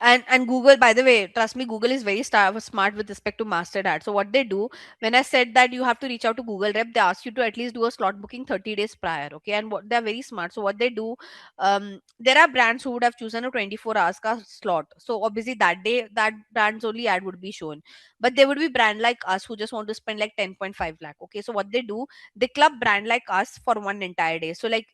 And Google, by the way, trust me, Google is very smart with respect to mastered ad. So what they do, when I said that you have to reach out to Google rep, they ask you to at least do a slot booking 30 days prior. Okay, and what they're very smart. So what they do, there are brands who would have chosen a 24 hours ka slot. So obviously that day that brand's only ad would be shown. But there would be brand like us who just want to spend like 10.5 lakh. Okay, so what they do, they club brand like us for one entire day. So like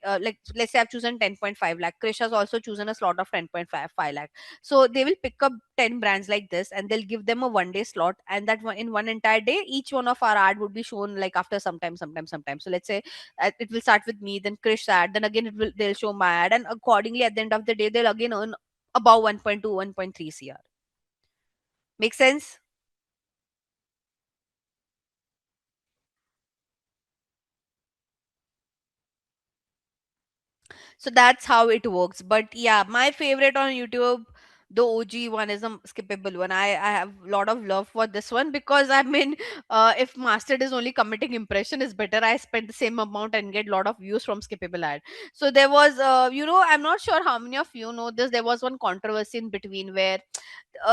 let's say I've chosen 10.5 lakh. Krish has also chosen a slot of 10.5 lakh. So they will pick up 10 brands like this, and they'll give them a 1 day slot, and that one, in one entire day, each one of our ad would be shown like after sometime. So let's say it will start with me, then Krish ad, then again they'll show my ad, and accordingly at the end of the day they'll again earn above 1.2, 1.3 cr. Make sense? So that's how it works. But yeah, my favorite on YouTube, the OG one, is a skippable one. I have a lot of love for this one, because I mean, if mastered is only committing impression, is better I spend the same amount and get a lot of views from skippable ad. So there was, I'm not sure how many of you know this. There was one controversy in between where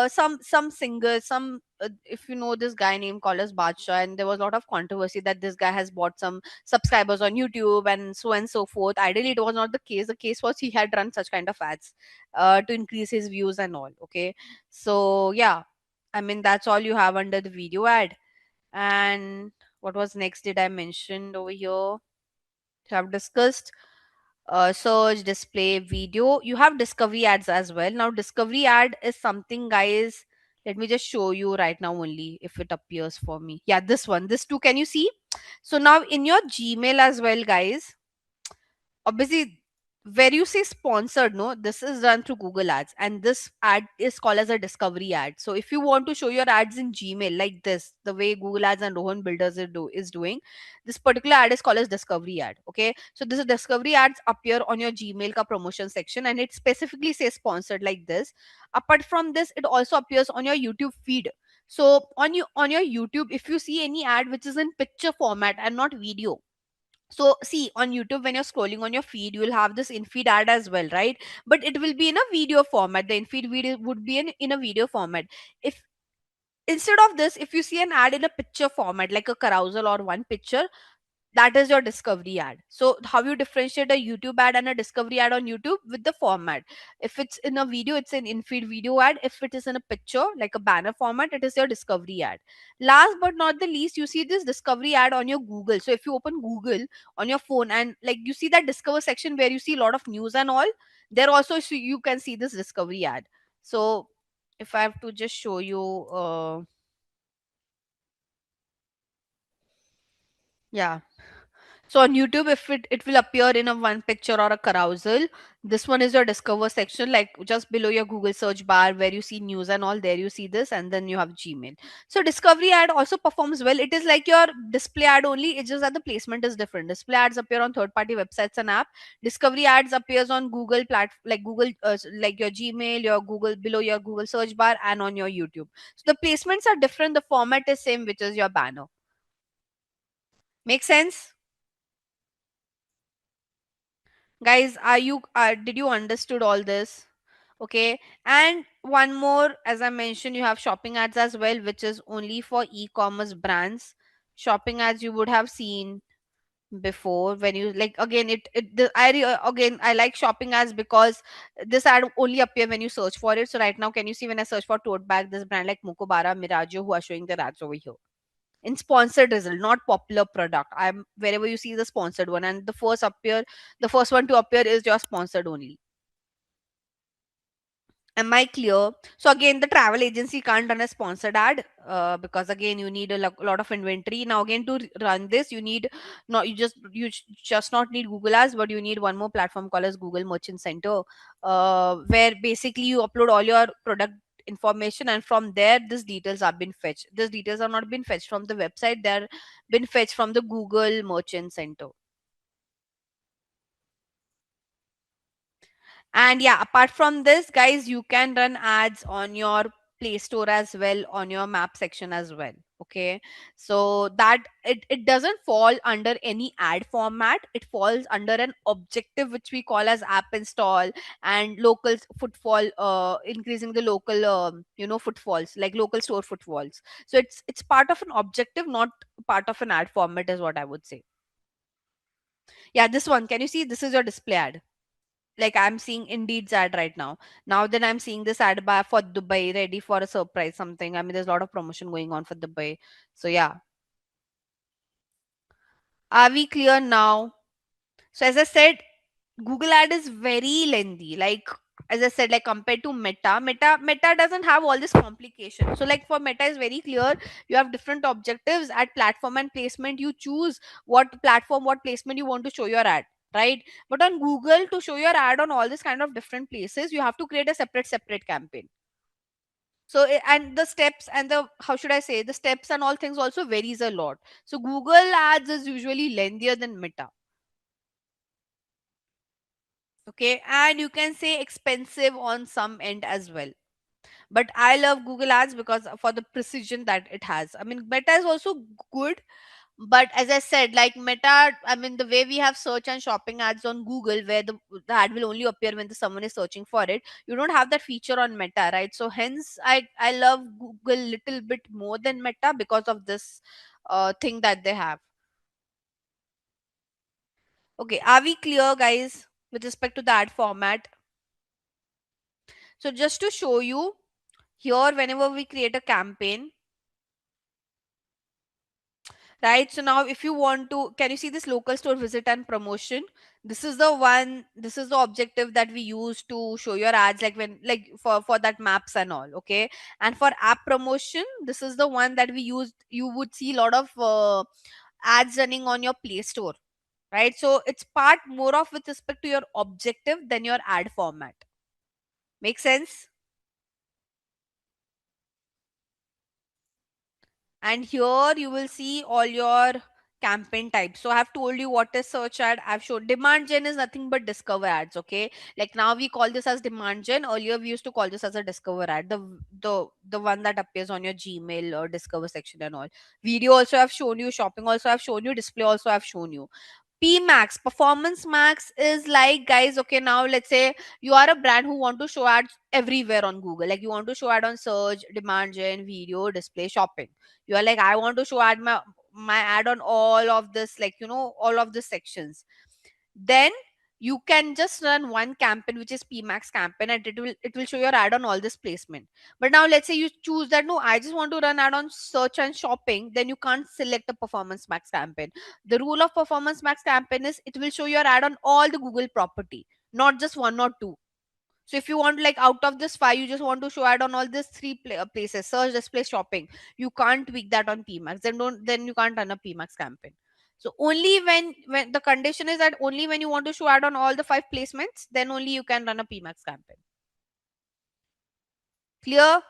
some singers, some if you know this guy named called as Badsha, and there was a lot of controversy that this guy has bought some subscribers on YouTube and so forth. Ideally, it was not the case. The case was he had run such kind of ads to increase his views and all. Okay, so yeah, I mean that's all you have under the video ad. And what was next? Did I mention over here? Have discussed search, display, video. You have discovery ads as well. Now discovery ad is something, guys, let me just show you right now only if it appears for me. Yeah, this one, this two, can you see? So now in your Gmail as well, guys, obviously where you say sponsored, no, this is done through Google ads, and this ad is called as a discovery ad. So if you want to show your ads in Gmail like this, the way Google ads and Rohan builders is doing, this particular ad is called as discovery ad. Okay, so this discovery ads appear on your Gmail ka promotion section, and it specifically says sponsored like this. Apart from this, it also appears on your YouTube feed. So on your YouTube, if you see any ad which is in picture format and not video, so see on YouTube when you're scrolling on your feed, you will have this in-feed ad as well, right? But it will be in a video format. The in-feed video would be in a video format. If instead of this, if you see an ad in a picture format like a carousel or one picture, that is your discovery ad. So how you differentiate a YouTube ad and a discovery ad on YouTube? With the format. If it's in a video, it's an in-feed video ad. If it is in a picture like a banner format, it is your discovery ad. Last but not the least, you see this discovery ad on your Google. So if you open Google on your phone and like you see that discover section where you see a lot of news and all, there also you can see this discovery ad. So if I have to just show you, yeah. So on YouTube, if it will appear in a one picture or a carousel. This one is your discover section, like just below your Google search bar where you see news and all. There you see this, and then you have Gmail. So discovery ad also performs well. It is like your display ad only. It's just that the placement is different. Display ads appear on third-party websites and app. Discovery ads appears on Google like Google, like your Gmail, your Google below your Google search bar, and on your YouTube. So the placements are different. The format is same, which is your banner. Make sense? Guys, are you did you understood all this? Okay, and one more, as I mentioned, you have shopping ads as well, which is only for e-commerce brands. Shopping ads you would have seen before when you like, again again I like shopping ads because this ad only appear when you search for it. So right now, can you see when I search for tote bag, this brand like Mukobara, Miraggio, who are showing their ads over here in sponsored result, not popular product. I'm wherever you see the sponsored one, and the first one to appear is your sponsored only. Am I clear? So again, the travel agency can't run a sponsored ad because again you need a lot of inventory. Now again, to run this, you need not just not need Google ads, but you need one more platform called as Google Merchant Center, where basically you upload all your product information, and from there these details are been fetched. These details are not been fetched from the website, they're been fetched from the Google Merchant Center. And yeah, apart from this, guys, you can run ads on your Play Store as well, on your map section as well. Okay, so that it doesn't fall under any ad format. It falls under an objective which we call as app install and local footfall, increasing the local footfalls, like local store footfalls. So it's part of an objective, not part of an ad format, is what I would say. Yeah, this one, can you see? This is your display ad. Like I'm seeing Indeed's ad right now. Now then I'm seeing this ad bar for Dubai, ready for a surprise something. I mean, there's a lot of promotion going on for Dubai. So yeah. Are we clear now? So as I said, Google ad is very lengthy. Like as I said, like compared to Meta doesn't have all this complication. So like for Meta is very clear. You have different objectives at platform and placement. You choose what platform, what placement you want to show your ad, right? But on Google, to show your ad on all these kind of different places, you have to create a separate campaign. So and the steps and the, how should I say, the steps and all things also varies a lot. So Google ads is usually lengthier than Meta. Okay, and you can say expensive on some end as well. But I love Google ads because for the precision that it has. I mean, Meta is also good, But as I said, like Meta, I mean, the way we have search and shopping ads on Google, where the ad will only appear when someone is searching for it, you don't have that feature on Meta, right? So hence I love Google little bit more than Meta because of this thing that they have. Okay, are we clear, guys, with respect to the ad format? So just to show you here, whenever we create a campaign, right? So now if you want to, can you see this local store visit and promotion? This is the one, this is the objective that we use to show your ads, like when, like for that maps and all. Okay. And for app promotion, this is the one that we use. You would see a lot of ads running on your Play Store, right? So it's part more of with respect to your objective than your ad format. Make sense? And here you will see all your campaign types. So I have told you what is search ad. I've shown demand gen is nothing but discover ads. Okay, like now we call this as demand gen. Earlier we used to call this as a discover ad, the one that appears on your Gmail or discover section and all. Video also I've shown you, shopping also I've shown you, display also I've shown you. P max, performance max is like, guys, okay, now let's say you are a brand who want to show ads everywhere on Google. Like you want to show ad on search, demand gen, video, display, shopping. You are like, I want to show ad my ad on all of this, like, all of the sections. Then you can just run one campaign, which is PMAX campaign, and it will show your ad on all this placement. But now let's say you choose that, no, I just want to run ad on search and shopping, then you can't select a performance max campaign. The rule of performance max campaign is it will show your ad on all the Google property, not just one or two. So if you want, like, out of this five, you just want to show ad on all these three places: search, display, shopping. You can't tweak that on PMAX. Then you can't run a PMAX campaign. So only when the condition is that only when you want to show ad on all the five placements, then only you can run a PMAX campaign. Clear?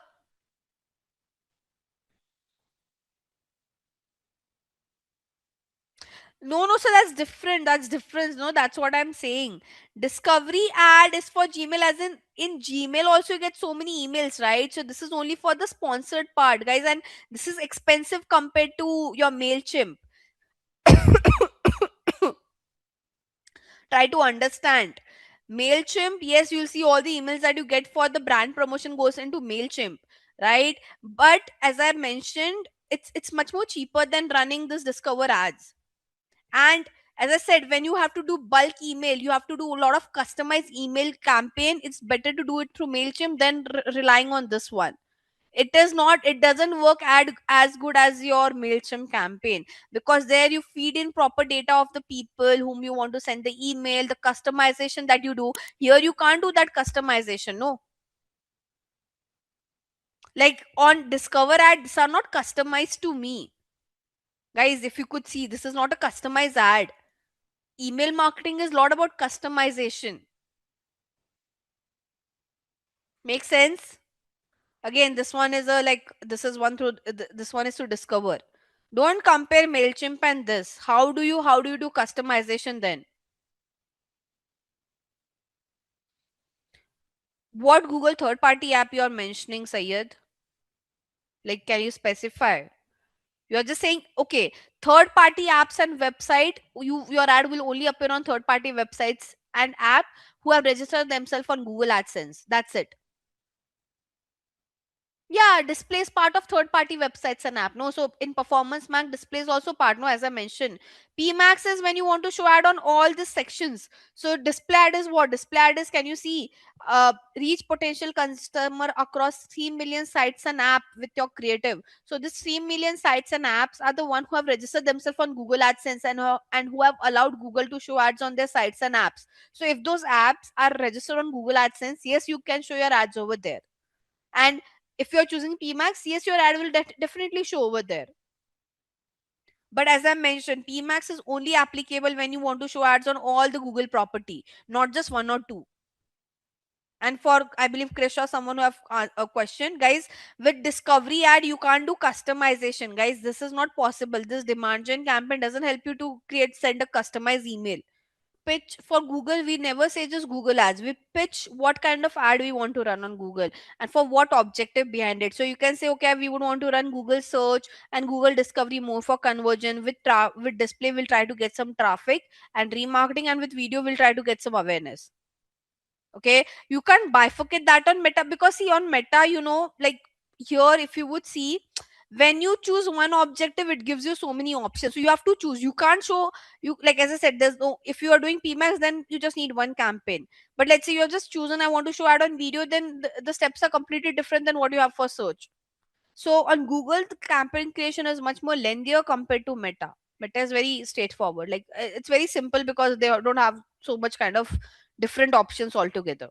No, no, so that's different. That's different. No, that's what I'm saying. Discovery ad is for Gmail, as in Gmail also you get so many emails, right? So this is only for the sponsored part, guys, and this is expensive compared to your MailChimp. Try to understand. MailChimp, yes, you'll see all the emails that you get for the brand promotion goes into MailChimp, right? But as I mentioned, it's much more cheaper than running this Discover ads. And as I said, when you have to do bulk email, you have to do a lot of customized email campaign. It's better to do it through MailChimp than relying on this one. It doesn't work as good as your MailChimp campaign, because there you feed in proper data of the people whom you want to send the email, the customization that you do. Here you can't do that customization, no. Like on Discover ads are not customized to me. Guys, if you could see, this is not a customized ad. Email marketing is a lot about customization. Make sense? Again, this one is a, like, this is one through this one is to Discover. Don't compare MailChimp and this. How do you do customization then? What Google third party app you are mentioning, Sayed? Like, can you specify? You're just saying, okay, third party apps and website, your ad will only appear on third party websites and app who have registered themselves on Google AdSense. That's it. Yeah, display is part of third party websites and app. No, so in performance max, display is also part. No, as I mentioned, PMax is when you want to show ad on all the sections. So display ad is what? Display ad is, can you see, reach potential customer across 3 million sites and app with your creative. So this 3 million sites and apps are the one who have registered themselves on Google AdSense, and who have allowed Google to show ads on their sites and apps. So if those apps are registered on Google AdSense, yes, you can show your ads over there. And if you're choosing PMAX, yes, your ad will definitely show over there. But as I mentioned, PMAX is only applicable when you want to show ads on all the Google property, not just one or two. And for, I believe, Krisha, someone who have a question, guys, with discovery ad, you can't do customization, guys. This is not possible. This demand gen campaign doesn't help you to send a customized email. pitch for Google, we never say just Google ads. We pitch what kind of ad we want to run on Google and for what objective behind it. So you can say, okay, we would want to run Google search and Google discovery more for conversion. With display, we'll try to get some traffic and remarketing, and with video, we'll try to get some awareness. Okay, you can't bifurcate that on Meta, because see, on Meta, like here, if you would see, when you choose one objective, it gives you so many options, so you have to choose. You can't show, you like, as I said, there's no, if you are doing PMax, then you just need one campaign. But let's say you have just chosen, I want to show ad on video, then the steps are completely different than what you have for search. So on Google, the campaign creation is much more lengthier compared to Meta. Meta is very straightforward, like it's very simple because they don't have so much kind of different options altogether.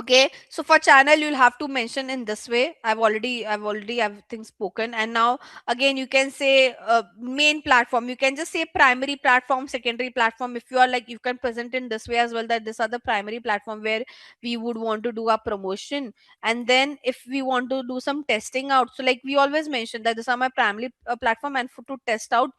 Okay, so for channel, you'll have to mention in this way. I've already everything spoken. And now again, you can say main platform. You can just say primary platform, secondary platform. If you are like, you can present in this way as well, that these are the primary platform where we would want to do our promotion. And then if we want to do some testing out, so like we always mention that these are my primary platform, and for to test out,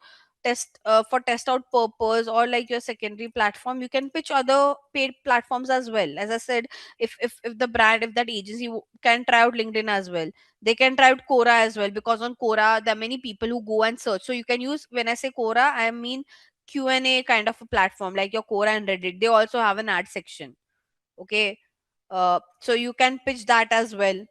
for test out purpose, or like your secondary platform, you can pitch other paid platforms as well. As I said, if the brand, if that agency can try out LinkedIn as well, they can try out Quora as well, because on Quora there are many people who go and search. So you can use, when I say Quora, I mean Q&A kind of a platform, like your Quora and Reddit. They also have an ad section. Okay, so you can pitch that as well.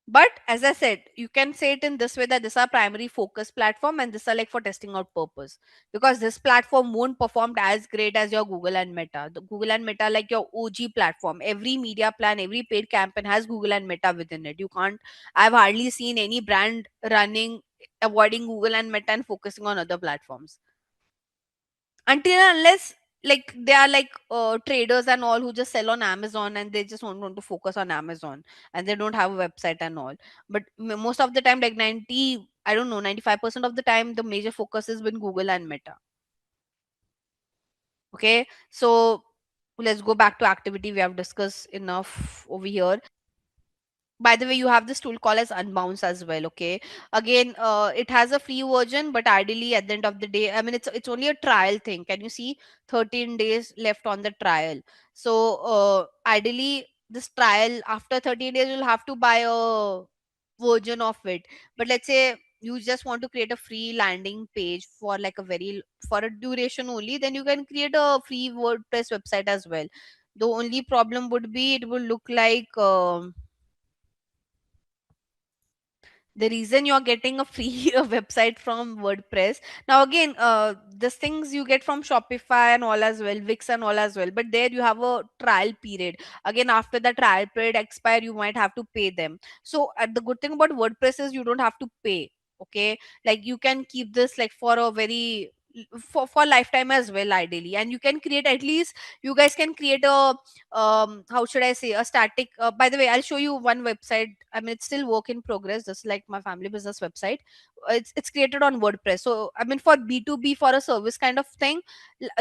But as I said, you can say it in this way, that this are primary focus platform and this are like for testing out purpose, because this platform won't perform as great as your Google and Meta. The Google and Meta, like your OG platform, every media plan, every paid campaign has Google and Meta within it. You can't, I've hardly seen any brand running, avoiding Google and Meta and focusing on other platforms, until and unless like they are like traders and all, who just sell on Amazon and they just want to focus on Amazon, and they don't have a website and all. But most of the time, like 90, I don't know, 95% of the time, the major focus is with Google and Meta. Okay, so let's go back to activity. We have discussed enough over here. By the way, you have this tool called as Unbounce as well. Okay, again, it has a free version, but ideally at the end of the day, I mean, it's only a trial thing. Can you see, 13 days left on the trial? So ideally, this trial, after 13 days, you'll have to buy a version of it. But let's say you just want to create a free landing page for like a very, for a duration only, then you can create a free WordPress website as well. The only problem would be, it will look like the reason you're getting a free website from WordPress. Now again, these things you get from Shopify and all as well, Wix and all as well, but there you have a trial period. Again, after the trial period expire, you might have to pay them. So the good thing about WordPress is you don't have to pay. Okay, like you can keep this like for a very, for lifetime as well, ideally. And you can create, at least you guys can create a how should I say, a static, by the way, I'll show you one website. I mean, it's still work in progress, just like my family business website. It's created on WordPress. So I mean, for B2B, for a service kind of thing,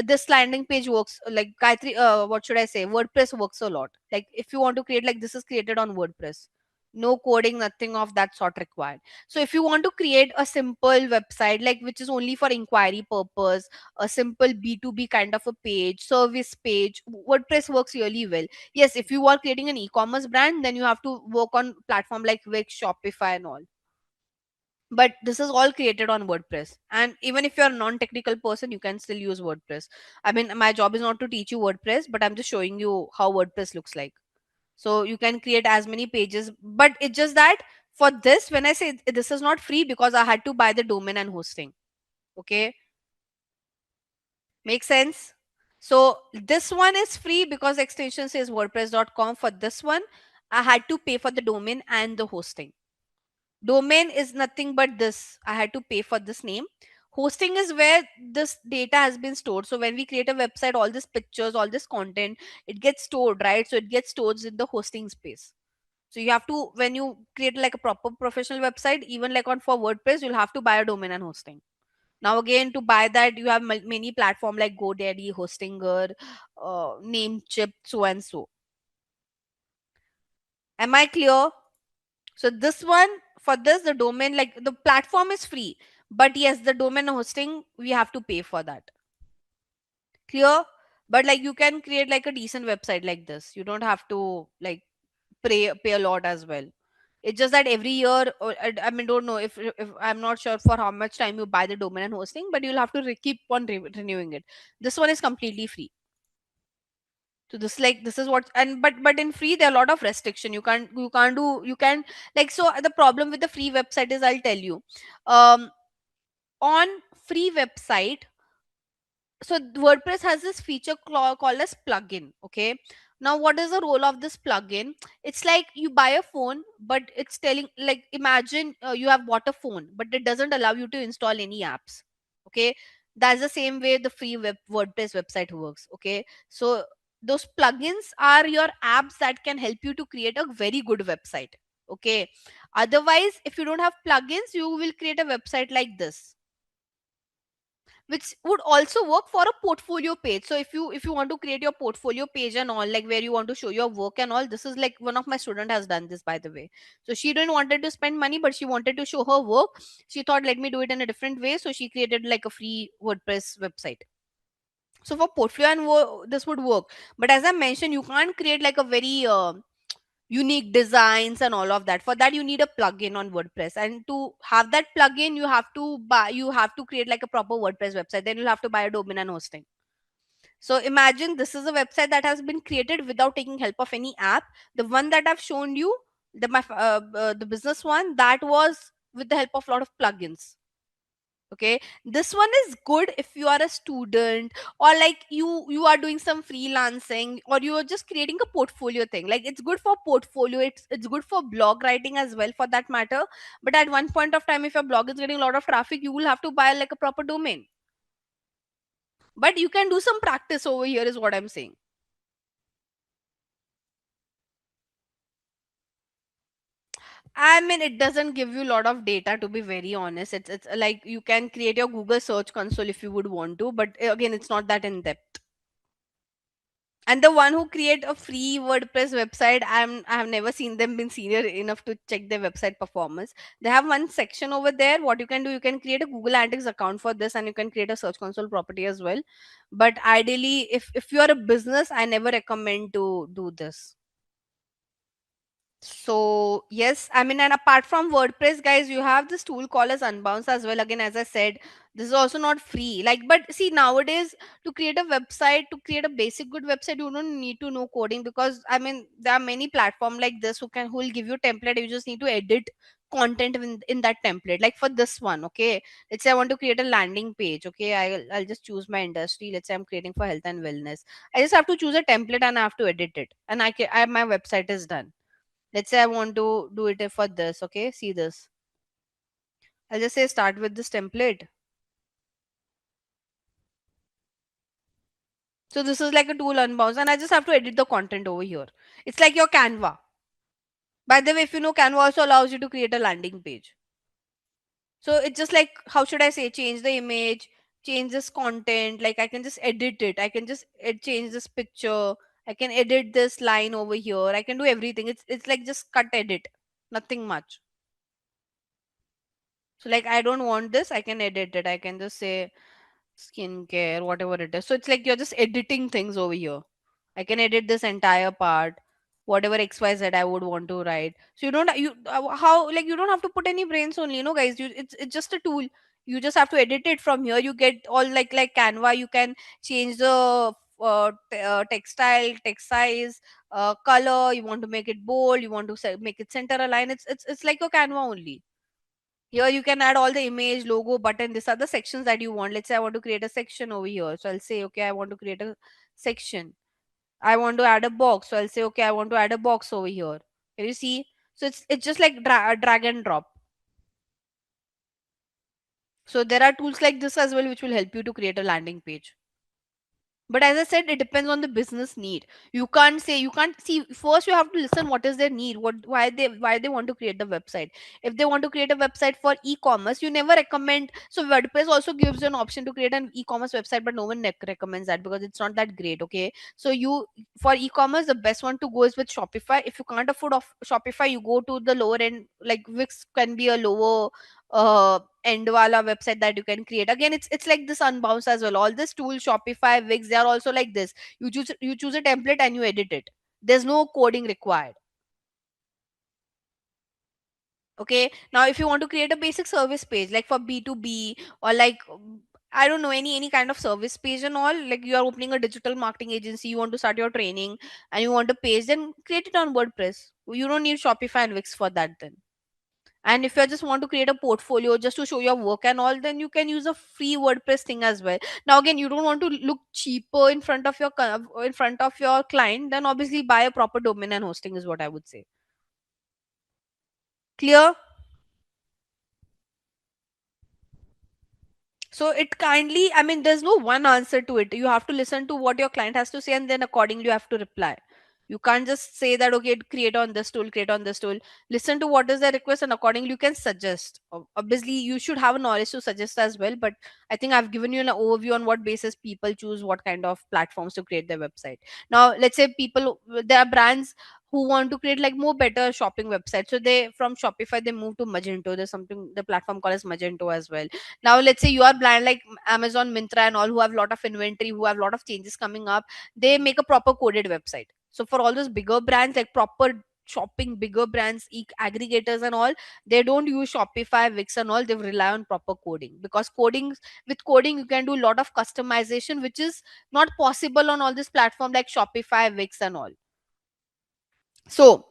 this landing page works like Gayatri, what should I say, WordPress works a lot. Like if you want to create, like, this is created on WordPress, no coding, nothing of that sort required. So if you want to create a simple website, like which is only for inquiry purpose, a simple B2B kind of a page, service page, WordPress works really well. Yes, if you are creating an e-commerce brand, then you have to work on platform like Wix, Shopify and all. But this is all created on WordPress. And even if you're a non-technical person, you can still use WordPress. I mean, my job is not to teach you WordPress, but I'm just showing you how WordPress looks like. So you can create as many pages, but it's just that for this, when I say this is not free, because I had to buy the domain and hosting. Okay, make sense? So this one is free because extension says wordpress.com. For this one, I had to pay for the domain and the hosting. Domain is nothing but this, I had to pay for this name. Hosting is where this data has been stored. So when we create a website, all these pictures, all this content, it gets stored, right? So it gets stored in the hosting space. So you have to, when you create like a proper professional website, even like on for WordPress, you'll have to buy a domain and hosting. Now again, to buy that, you have many platform like GoDaddy, Hostinger, Namecheap, so and so. Am I clear? So this one, for this, the domain, like the platform is free, but yes, the domain hosting, we have to pay for that. Clear? But like you can create like a decent website like this. You don't have to like pay a lot as well. It's just that every year, or I mean, don't know if I'm not sure for how much time you buy the domain and hosting, but you'll have to keep on renewing it. This one is completely free. So this is what, and but in free there are a lot of restriction. You can't do, you can, like, so the problem with the free website is, I'll tell you, um on free website, so WordPress has this feature called as plugin. Okay, now what is the role of this plugin? It's like you buy a phone, but it's telling, like, imagine you have bought a phone but it doesn't allow you to install any apps. Okay, that's the same way the free WordPress website works. Okay, so those plugins are your apps that can help you to create a very good website. Okay, otherwise if you don't have plugins, you will create a website like this, which would also work for a portfolio page. So if you want to create your portfolio page and all, like where you want to show your work and all, this is like one of my student has done this, by the way. So she didn't wanted to spend money, but she wanted to show her work. She thought, let me do it in a different way, so she created like a free WordPress website. So for portfolio and this would work. But as I mentioned, you can't create like a very unique designs and all of that. For that you need a plugin on WordPress, and to have that plugin you have to create like a proper WordPress website. Then you'll have to buy a domain and hosting. So imagine this is a website that has been created without taking help of any app. The one that I've shown you, the business one, that was with the help of a lot of plugins. Okay, this one is good if you are a student, or like you are doing some freelancing, or you are just creating a portfolio thing. Like it's good for portfolio, it's good for blog writing as well, for that matter. But at one point of time, if your blog is getting a lot of traffic, you will have to buy like a proper domain. But you can do some practice over here, is what I'm saying. I mean, it doesn't give you a lot of data, to be very honest. It's like you can create your Google search console if you would want to, but again, it's not that in depth. And the one who create a free WordPress website, I have never seen them been senior enough to check their website performance. They have one section over there. What you can do, you can create a Google Analytics account for this, and you can create a Search Console property as well. But ideally, if you are a business, I never recommend to do this. So yes, I mean, and apart from WordPress, guys, you have this tool called as Unbounce as well. Again, as I said, this is also not free. Like, but see, nowadays to create a website, to create a basic good website, you don't need to know coding, because I mean, there are many platform like this who will give you template. You just need to edit content in that template. Like for this one, okay, let's say I want to create a landing page. Okay, I'll just choose my industry. Let's say I'm creating for health and wellness. I just have to choose a template and I have to edit it, and my website is done. Let's say I want to do it for this. Okay, see this. I'll just say start with this template. So this is like a tool Unbounce, and I just have to edit the content over here. It's like your Canva. By the way, if you know, Canva also allows you to create a landing page. So it's just like, how should I say, change the image, change this content. Like I can just edit it. I can just change this picture. I can edit this line over here. I can do everything. It's like just cut edit. Nothing much. So like I don't want this, I can edit it. I can just say skincare, whatever it is. So it's like you're just editing things over here. I can edit this entire part, whatever XYZ I would want to write. So you don't you how like you don't have to put any brains only, guys. It's just a tool. You just have to edit it from here. You get all like Canva. You can change the textile, text size, color. You want to make it bold. You want to make it center align. It's like your Canva only. Here you can add all the image, logo, button. These are the sections that you want. Let's say I want to create a section over here. So I'll say, okay, I want to create a section. I want to add a box. So I'll say, okay, I want to add a box over here. Can you see? So it's just like drag and drop. So there are tools like this as well which will help you to create a landing page. But as I said, it depends on the business need. You can't see, first you have to listen what is their need, why they want to create the website. If they want to create a website for e-commerce, you never recommend. So WordPress also gives you an option to create an e-commerce website, but no one recommends that because it's not that great. Okay, so you, for e-commerce, the best one to go is with Shopify. If you can't afford of Shopify, you go to the lower end, like Wix can be a lower end wala website that you can create. Again, it's like this unbounce as well. All this tool, Shopify, Wix, they are also like this. You choose a template and you edit it. There's no coding required. Okay, now if you want to create a basic service page like for B2B, or like I don't know, any kind of service page and all, like you are opening a digital marketing agency, you want to start your training and you want a page, then create it on WordPress. You don't need Shopify and Wix for that then. And if you just want to create a portfolio just to show your work and all, then you can use a free WordPress thing as well. Now again, you don't want to look cheaper in front of in front of your client, then obviously buy a proper domain and hosting is what I would say. Clear? So it kindly, I mean, there's no one answer to it. You have to listen to what your client has to say and then accordingly you have to reply. You can't just say that, okay, create on this tool, create on this tool. Listen to what is their request and accordingly you can suggest. Obviously, you should have a knowledge to suggest as well. But I think I've given you an overview on what basis people choose what kind of platforms to create their website. Now, let's say there are brands who want to create like more better shopping websites. So they, from Shopify, they move to Magento. There's something, the platform called as Magento as well. Now let's say you are brand like Amazon, Myntra and all, who have a lot of inventory, who have a lot of changes coming up, they make a proper coded website. So for all those bigger brands, like proper shopping bigger brands, aggregators and all, they don't use Shopify, Wix and all. They rely on proper coding, because with coding you can do a lot of customization, which is not possible on all this platform like Shopify, Wix and all. So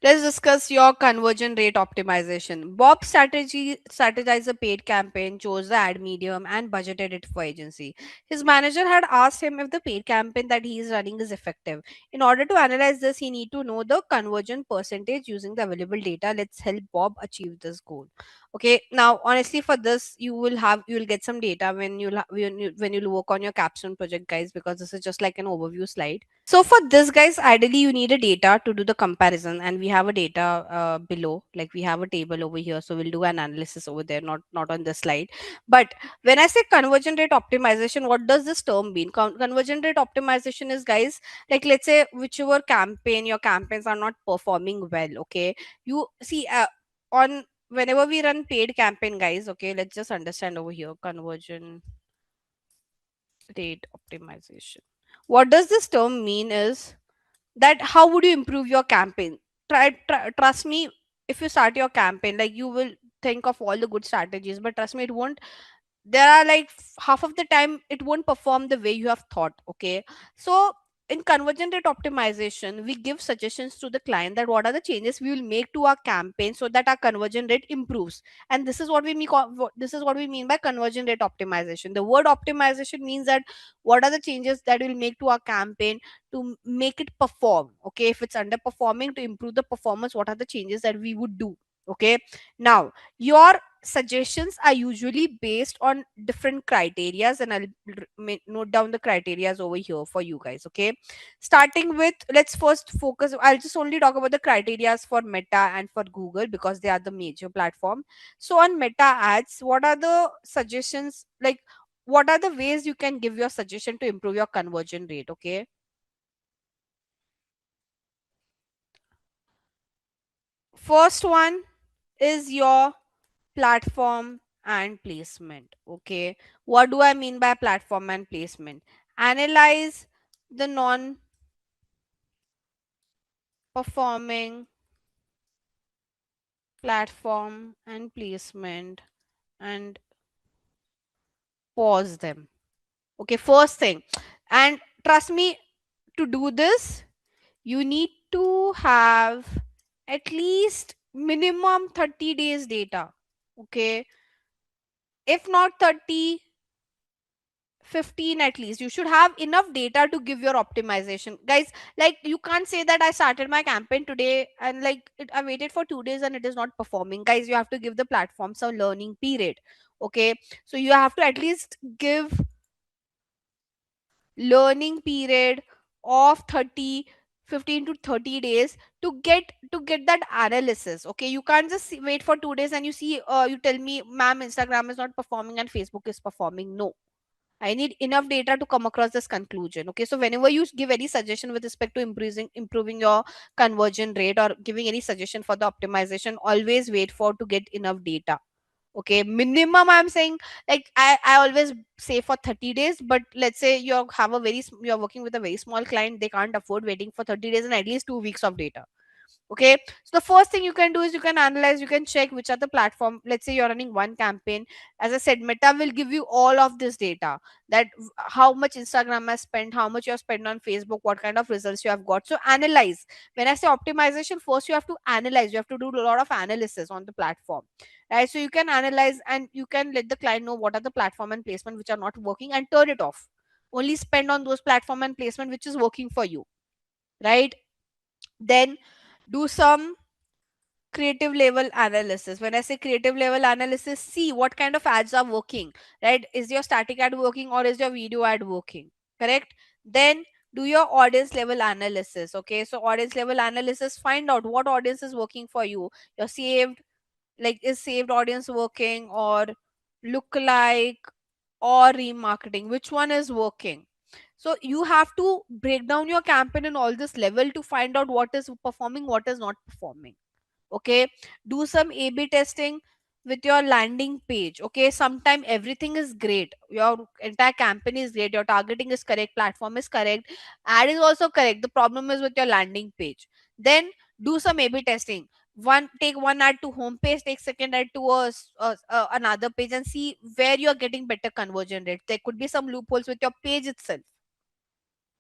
let's discuss your conversion rate optimization. Bob strategized a paid campaign, chose the ad medium, and budgeted it for agency. His manager had asked him if the paid campaign that he is running is effective. In order to analyze this, he need to know the conversion percentage using the available data. Let's help Bob achieve this goal. Okay, now honestly, for this, you will get some data when you work on your capstone project, guys, because this is just like an overview slide. So for this, guys, ideally you need a data to do the comparison, and we have a data below, like we have a table over here. So we'll do an analysis over there, not on this slide. But when I say conversion rate optimization, what does this term mean? Conversion rate optimization is, guys, like let's say whichever your campaigns are not performing well. Okay, you see on whenever we run paid campaign, guys. Okay, let's just understand over here conversion rate optimization. What does this term mean is that how would you improve your campaign? Trust me, if you start your campaign, like you will think of all the good strategies, but trust me, it won't. There are like half of the time it won't perform the way you have thought. Okay, so in conversion rate optimization, we give suggestions to the client that what are the changes we will make to our campaign so that our conversion rate improves. And this is what we mean by conversion rate optimization. The word optimization means that what are the changes that we'll make to our campaign to make it perform. Okay, if it's underperforming, to improve the performance, what are the changes that we would do? Okay, now your suggestions are usually based on different criterias, and I'll note down the criterias over here for you guys. Okay, starting with, let's first focus, I'll just only talk about the criterias for Meta and for Google because they are the major platform. So on Meta ads, what are the suggestions, like what are the ways you can give your suggestion to improve your conversion rate? Okay, first one is your platform and placement. Okay, what do I mean by platform and placement? Analyze the non performing platform and placement and pause them. Okay, first thing, and trust me, to do this you need to have at least minimum 30 days data. Okay, if not 30, 15 at least. You should have enough data to give your optimization, guys. Like you can't say that I started my campaign today and I waited for 2 days and it is not performing. Guys, you have to give the platform some learning period. Okay, so you have to at least give learning period of 30, 15 to 30 days to get that analysis. Okay, you can't just wait for 2 days and you tell me, ma'am, Instagram is not performing and Facebook is performing. No, I need enough data to come across this conclusion. Okay, so whenever you give any suggestion with respect to improving your conversion rate or giving any suggestion for the optimization, always wait for to get enough data. Okay, minimum I'm saying, like I always say for 30 days, but let's say you're working with a very small client, they can't afford waiting for 30 days and at least 2 weeks of data. Okay, so the first thing you can do is you can analyze, you can check which are the platform. Let's say you're running one campaign. As I said, Meta will give you all of this data, that how much Instagram has spent, how much you have spent on Facebook, what kind of results you have got. So analyze. When I say optimization, first you have to analyze, you have to do a lot of analysis on the platform, right? So you can analyze and you can let the client know what are the platform and placement which are not working and turn it off. Only spend on those platform and placement which is working for you, right? Then do some creative level analysis. When I say creative level analysis, see what kind of ads are working, right? Is your static ad working or is your video ad working? Correct. Then do your audience level analysis. Okay, so audience level analysis, find out what audience is working for you. Your saved, like, is saved audience working, or look like, or remarketing, which one is working? So you have to break down your campaign in all this level to find out what is performing, what is not performing. Okay, do some A B testing with your landing page. Okay, sometime everything is great, your entire campaign is great, your targeting is correct, platform is correct, ad is also correct, the problem is with your landing page. Then do some A B testing. Take one ad to home page, take second ad to another page, and see where you are getting better conversion rate. There could be some loopholes with your page itself,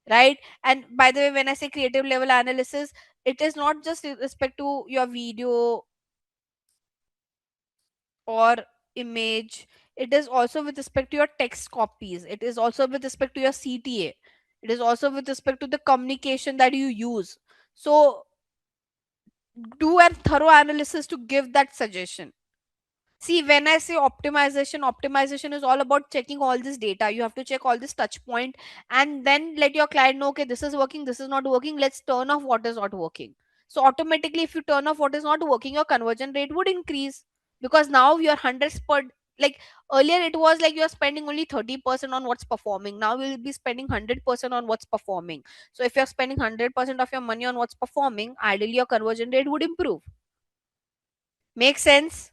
right? And by the way, when I say creative level analysis, it is not just with respect to your video or image, it is also with respect to your text copies, it is also with respect to your CTA, it is also with respect to the communication that you use. So do a thorough analysis to give that suggestion. See, when I say optimization, optimization is all about checking all this data. You have to check all this touch point and then let your client know, okay, this is working, this is not working. Let's turn off what is not working. So automatically, if you turn off what is not working, your conversion rate would increase, because now your hundreds per, like, earlier it was like you're spending only 30% on what's performing. Now you'll be spending 100% on what's performing. So if you're spending 100% of your money on what's performing, ideally your conversion rate would improve. Make sense?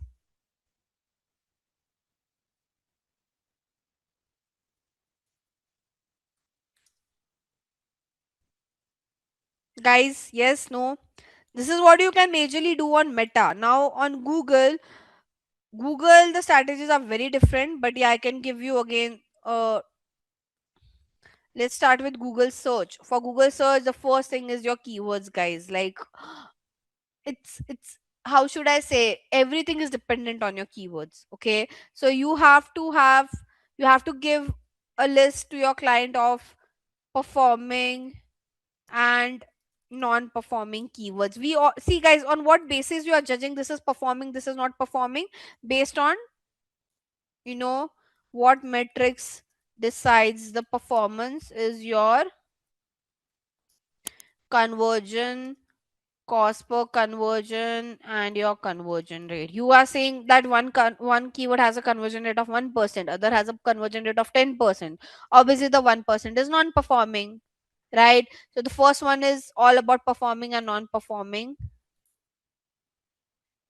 Guys, yes, no? This is what you can majorly do on Meta. Now on Google, the strategies are very different, but yeah, I can give you again. Let's start with Google search. For Google search, the first thing is your keywords, guys. Like, it's how should I say? Everything is dependent on your keywords. Okay, so you have to give a list to your client of performing and non-performing keywords. We all see, guys, on what basis you are judging this is performing, this is not performing, based on, you know, what metrics decides the performance is your conversion, cost per conversion, and your conversion rate. You are saying that one keyword has a conversion rate of 1%, other has a conversion rate of 10%. Obviously the 1% is non-performing, right? So the first one is all about performing and non-performing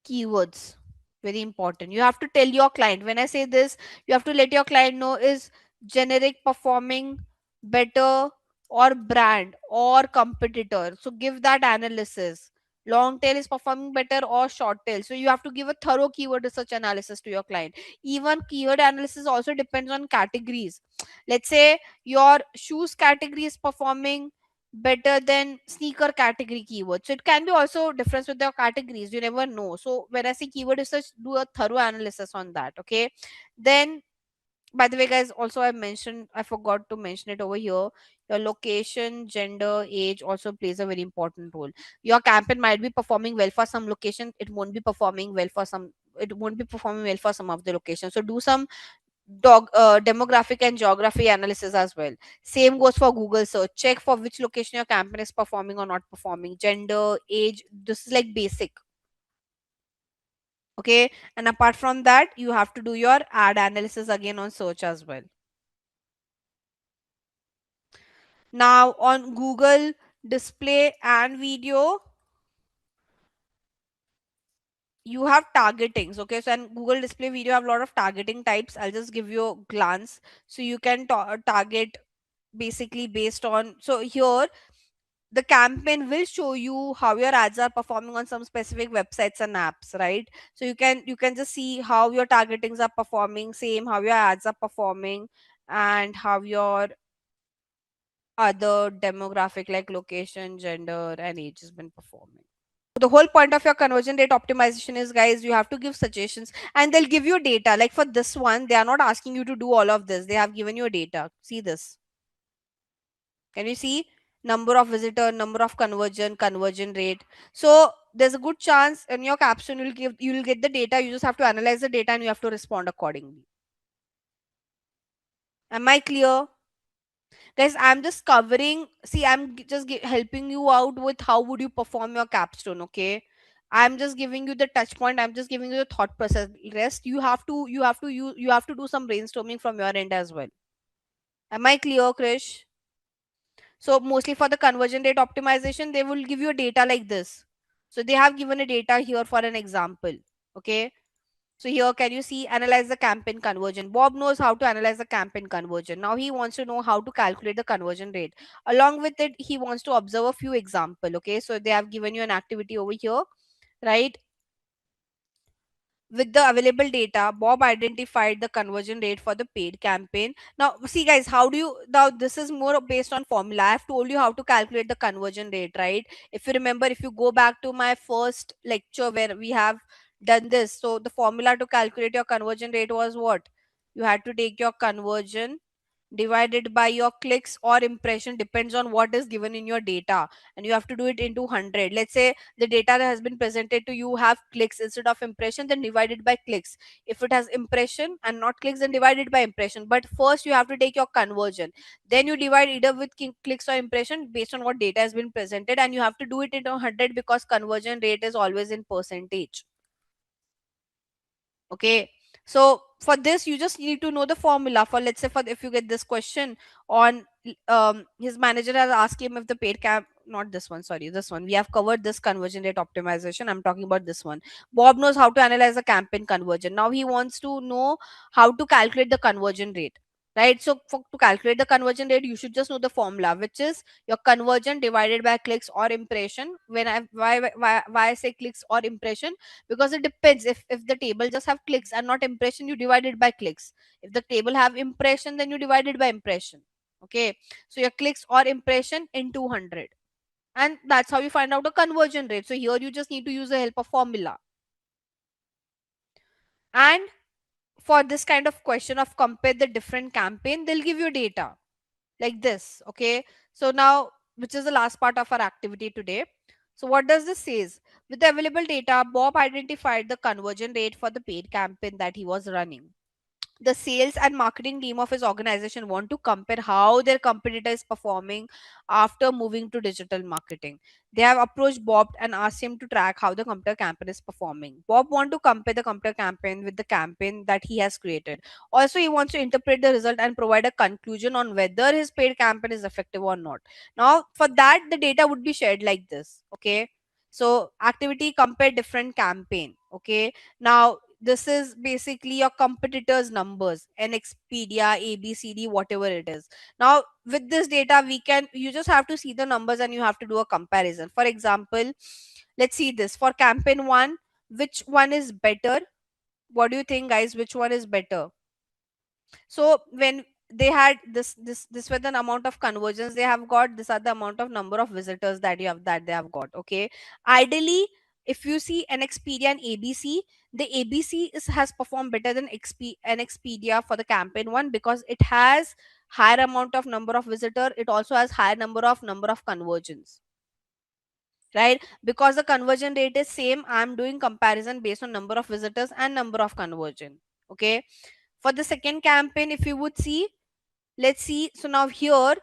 keywords. Very important. You have to tell your client. When I say this, you have to let your client know, is generic performing better, or brand or competitor? So give that analysis. Long tail is performing better or short tail? So you have to give a thorough keyword research analysis to your client. Even keyword analysis also depends on categories. Let's say your shoes category is performing better than sneaker category keyword, so it can be also difference with the categories, you never know. So when I say keyword research, do a thorough analysis on that. Okay, then, by the way, guys, also I forgot to mention it over here, your location, gender, age also plays a very important role. Your campaign might be performing well for some location, it won't be performing well for some of the locations. So do some demographic and geography analysis as well. Same goes for Google search. Check for which location your campaign is performing or not performing. Gender, age, this is like basic. Okay, and apart from that, you have to do your ad analysis again on search as well. Now on Google display and video, you have targetings. Okay, so and Google display video have a lot of targeting types. I'll just give you a glance. So you can target basically based on, so here the campaign will show you how your ads are performing on some specific websites and apps, right? So you can just see how your targetings are performing, same how your ads are performing, and how your other demographic like location, gender, and age has been performing. The whole point of your conversion rate optimization is, guys, you have to give suggestions and they'll give you data. Like for this one, they are not asking you to do all of this. They have given you data. See this. Can you see? Number of visitor, number of conversion rate. So there's a good chance in your caption you'll get the data. You just have to analyze the data and you have to respond accordingly. Am I clear? Guys, I'm just covering, see, I'm just helping you out with how would you perform your capstone, okay? I'm just giving you the touch point, I'm just giving you the thought process. Rest you have to do some brainstorming from your end as well. Am I clear, Krish? So mostly for the conversion rate optimization, they will give you data like this. So they have given a data here for an example. Okay. So here, can you see analyze the campaign conversion? Bob knows how to analyze the campaign conversion. Now he wants to know how to calculate the conversion rate. Along with it, he wants to observe a few example. Okay. So they have given you an activity over here, right? With the available data, Bob identified the conversion rate for the paid campaign. Now, see, guys, how do you now? This is more based on formula. I have told you how to calculate the conversion rate, right? If you remember, if you go back to my first lecture where we have done this, so the formula to calculate your conversion rate was what? You had to take your conversion divided by your clicks or impression, depends on what is given in your data, and you have to do it into 100. Let's say the data that has been presented to you have clicks instead of impression, then divided by clicks. If it has impression and not clicks, then divided by impression. But first you have to take your conversion, then you divide either with clicks or impression based on what data has been presented, and you have to do it into 100 because conversion rate is always in percentage. Okay, so for this you just need to know the formula. For, let's say, for if you get this question on his manager has asked him if the paid cap, not this one, sorry, this one, we have covered this conversion rate optimization. I'm talking about this one. Bob knows how to analyze the campaign conversion. Now he wants to know how to calculate the conversion rate, right? So to calculate the conversion rate, you should just know the formula, which is your conversion divided by clicks or impression. When I why I say clicks or impression, because it depends. If the table just have clicks and not impression, you divide it by clicks. If the table have impression, then you divide it by impression. Okay, so your clicks or impression in 200, and that's how you find out a conversion rate. So here you just need to use the help of formula. And for this kind of question of compare the different campaign, they'll give you data like this. Okay, so now, which is the last part of our activity today. So what does this says? With the available data, Bob identified the conversion rate for the paid campaign that he was running. The sales and marketing team of his organization want to compare how their competitor is performing after moving to digital marketing. They have approached Bob and asked him to track how the competitor campaign is performing. Bob want to compare the competitor campaign with the campaign that he has created. Also, he wants to interpret the result and provide a conclusion on whether his paid campaign is effective or not. Now, for that, the data would be shared like this. Okay, so activity compare different campaign. Okay, now this is basically your competitors numbers, an Expedia, ABCD, whatever it is. Now with this data, you just have to see the numbers and you have to do a comparison. For example, let's see this for campaign 1, which one is better? What do you think, guys? Which one is better? So when they had this were the amount of conversions they have got, this are the amount of number of visitors that they have got. Okay, ideally, if you see an Expedia and ABC, the ABC has performed better than an Expedia for the campaign 1 because it has higher amount of number of visitor, it also has higher number of conversions, right? Because the conversion rate is same, I'm doing comparison based on number of visitors and number of conversion. Okay, for the second campaign, if you would see, let's see. So now here,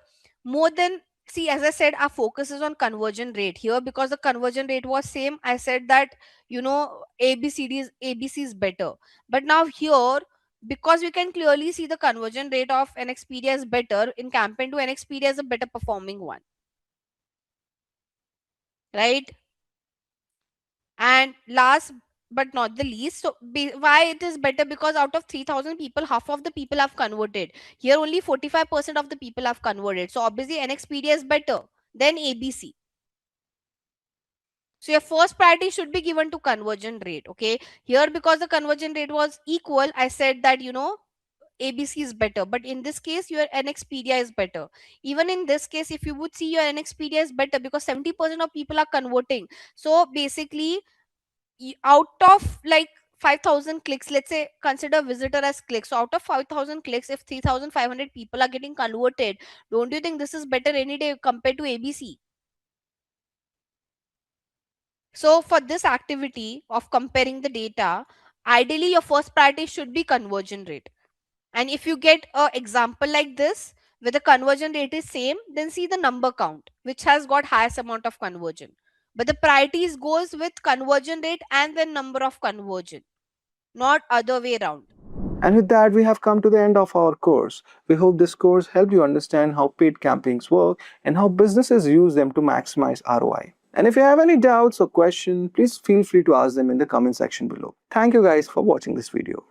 more than, see, as I said, our focus is on conversion rate here because the conversion rate was same. I said that, ABC is better. But now here, because we can clearly see the conversion rate of an Expedia is better in campaign 2, an Expedia is a better performing one, right? And last but not the least. So why it is better? Because out of 3,000 people, half of the people have converted. Here only 45% of the people have converted. So obviously NXpedia is better than ABC. So your first priority should be given to conversion rate. Okay. Here, because the conversion rate was equal, I said that, ABC is better. But in this case, your NXpedia is better. Even in this case, if you would see, your NXpedia is better because 70% of people are converting. So basically, out of like 5,000 clicks, let's say consider visitor as clicks. So out of 5,000 clicks, if 3,500 people are getting converted, don't you think this is better any day compared to ABC? So for this activity of comparing the data, ideally your first priority should be conversion rate. And if you get an example like this where the conversion rate is same, then see the number count, which has got highest amount of conversion. But the priorities goes with conversion rate and the number of conversion, not other way around. And with that, we have come to the end of our course. We hope this course helped you understand how paid campaigns work and how businesses use them to maximize ROI. And if you have any doubts or questions, please feel free to ask them in the comment section below. Thank you guys for watching this video.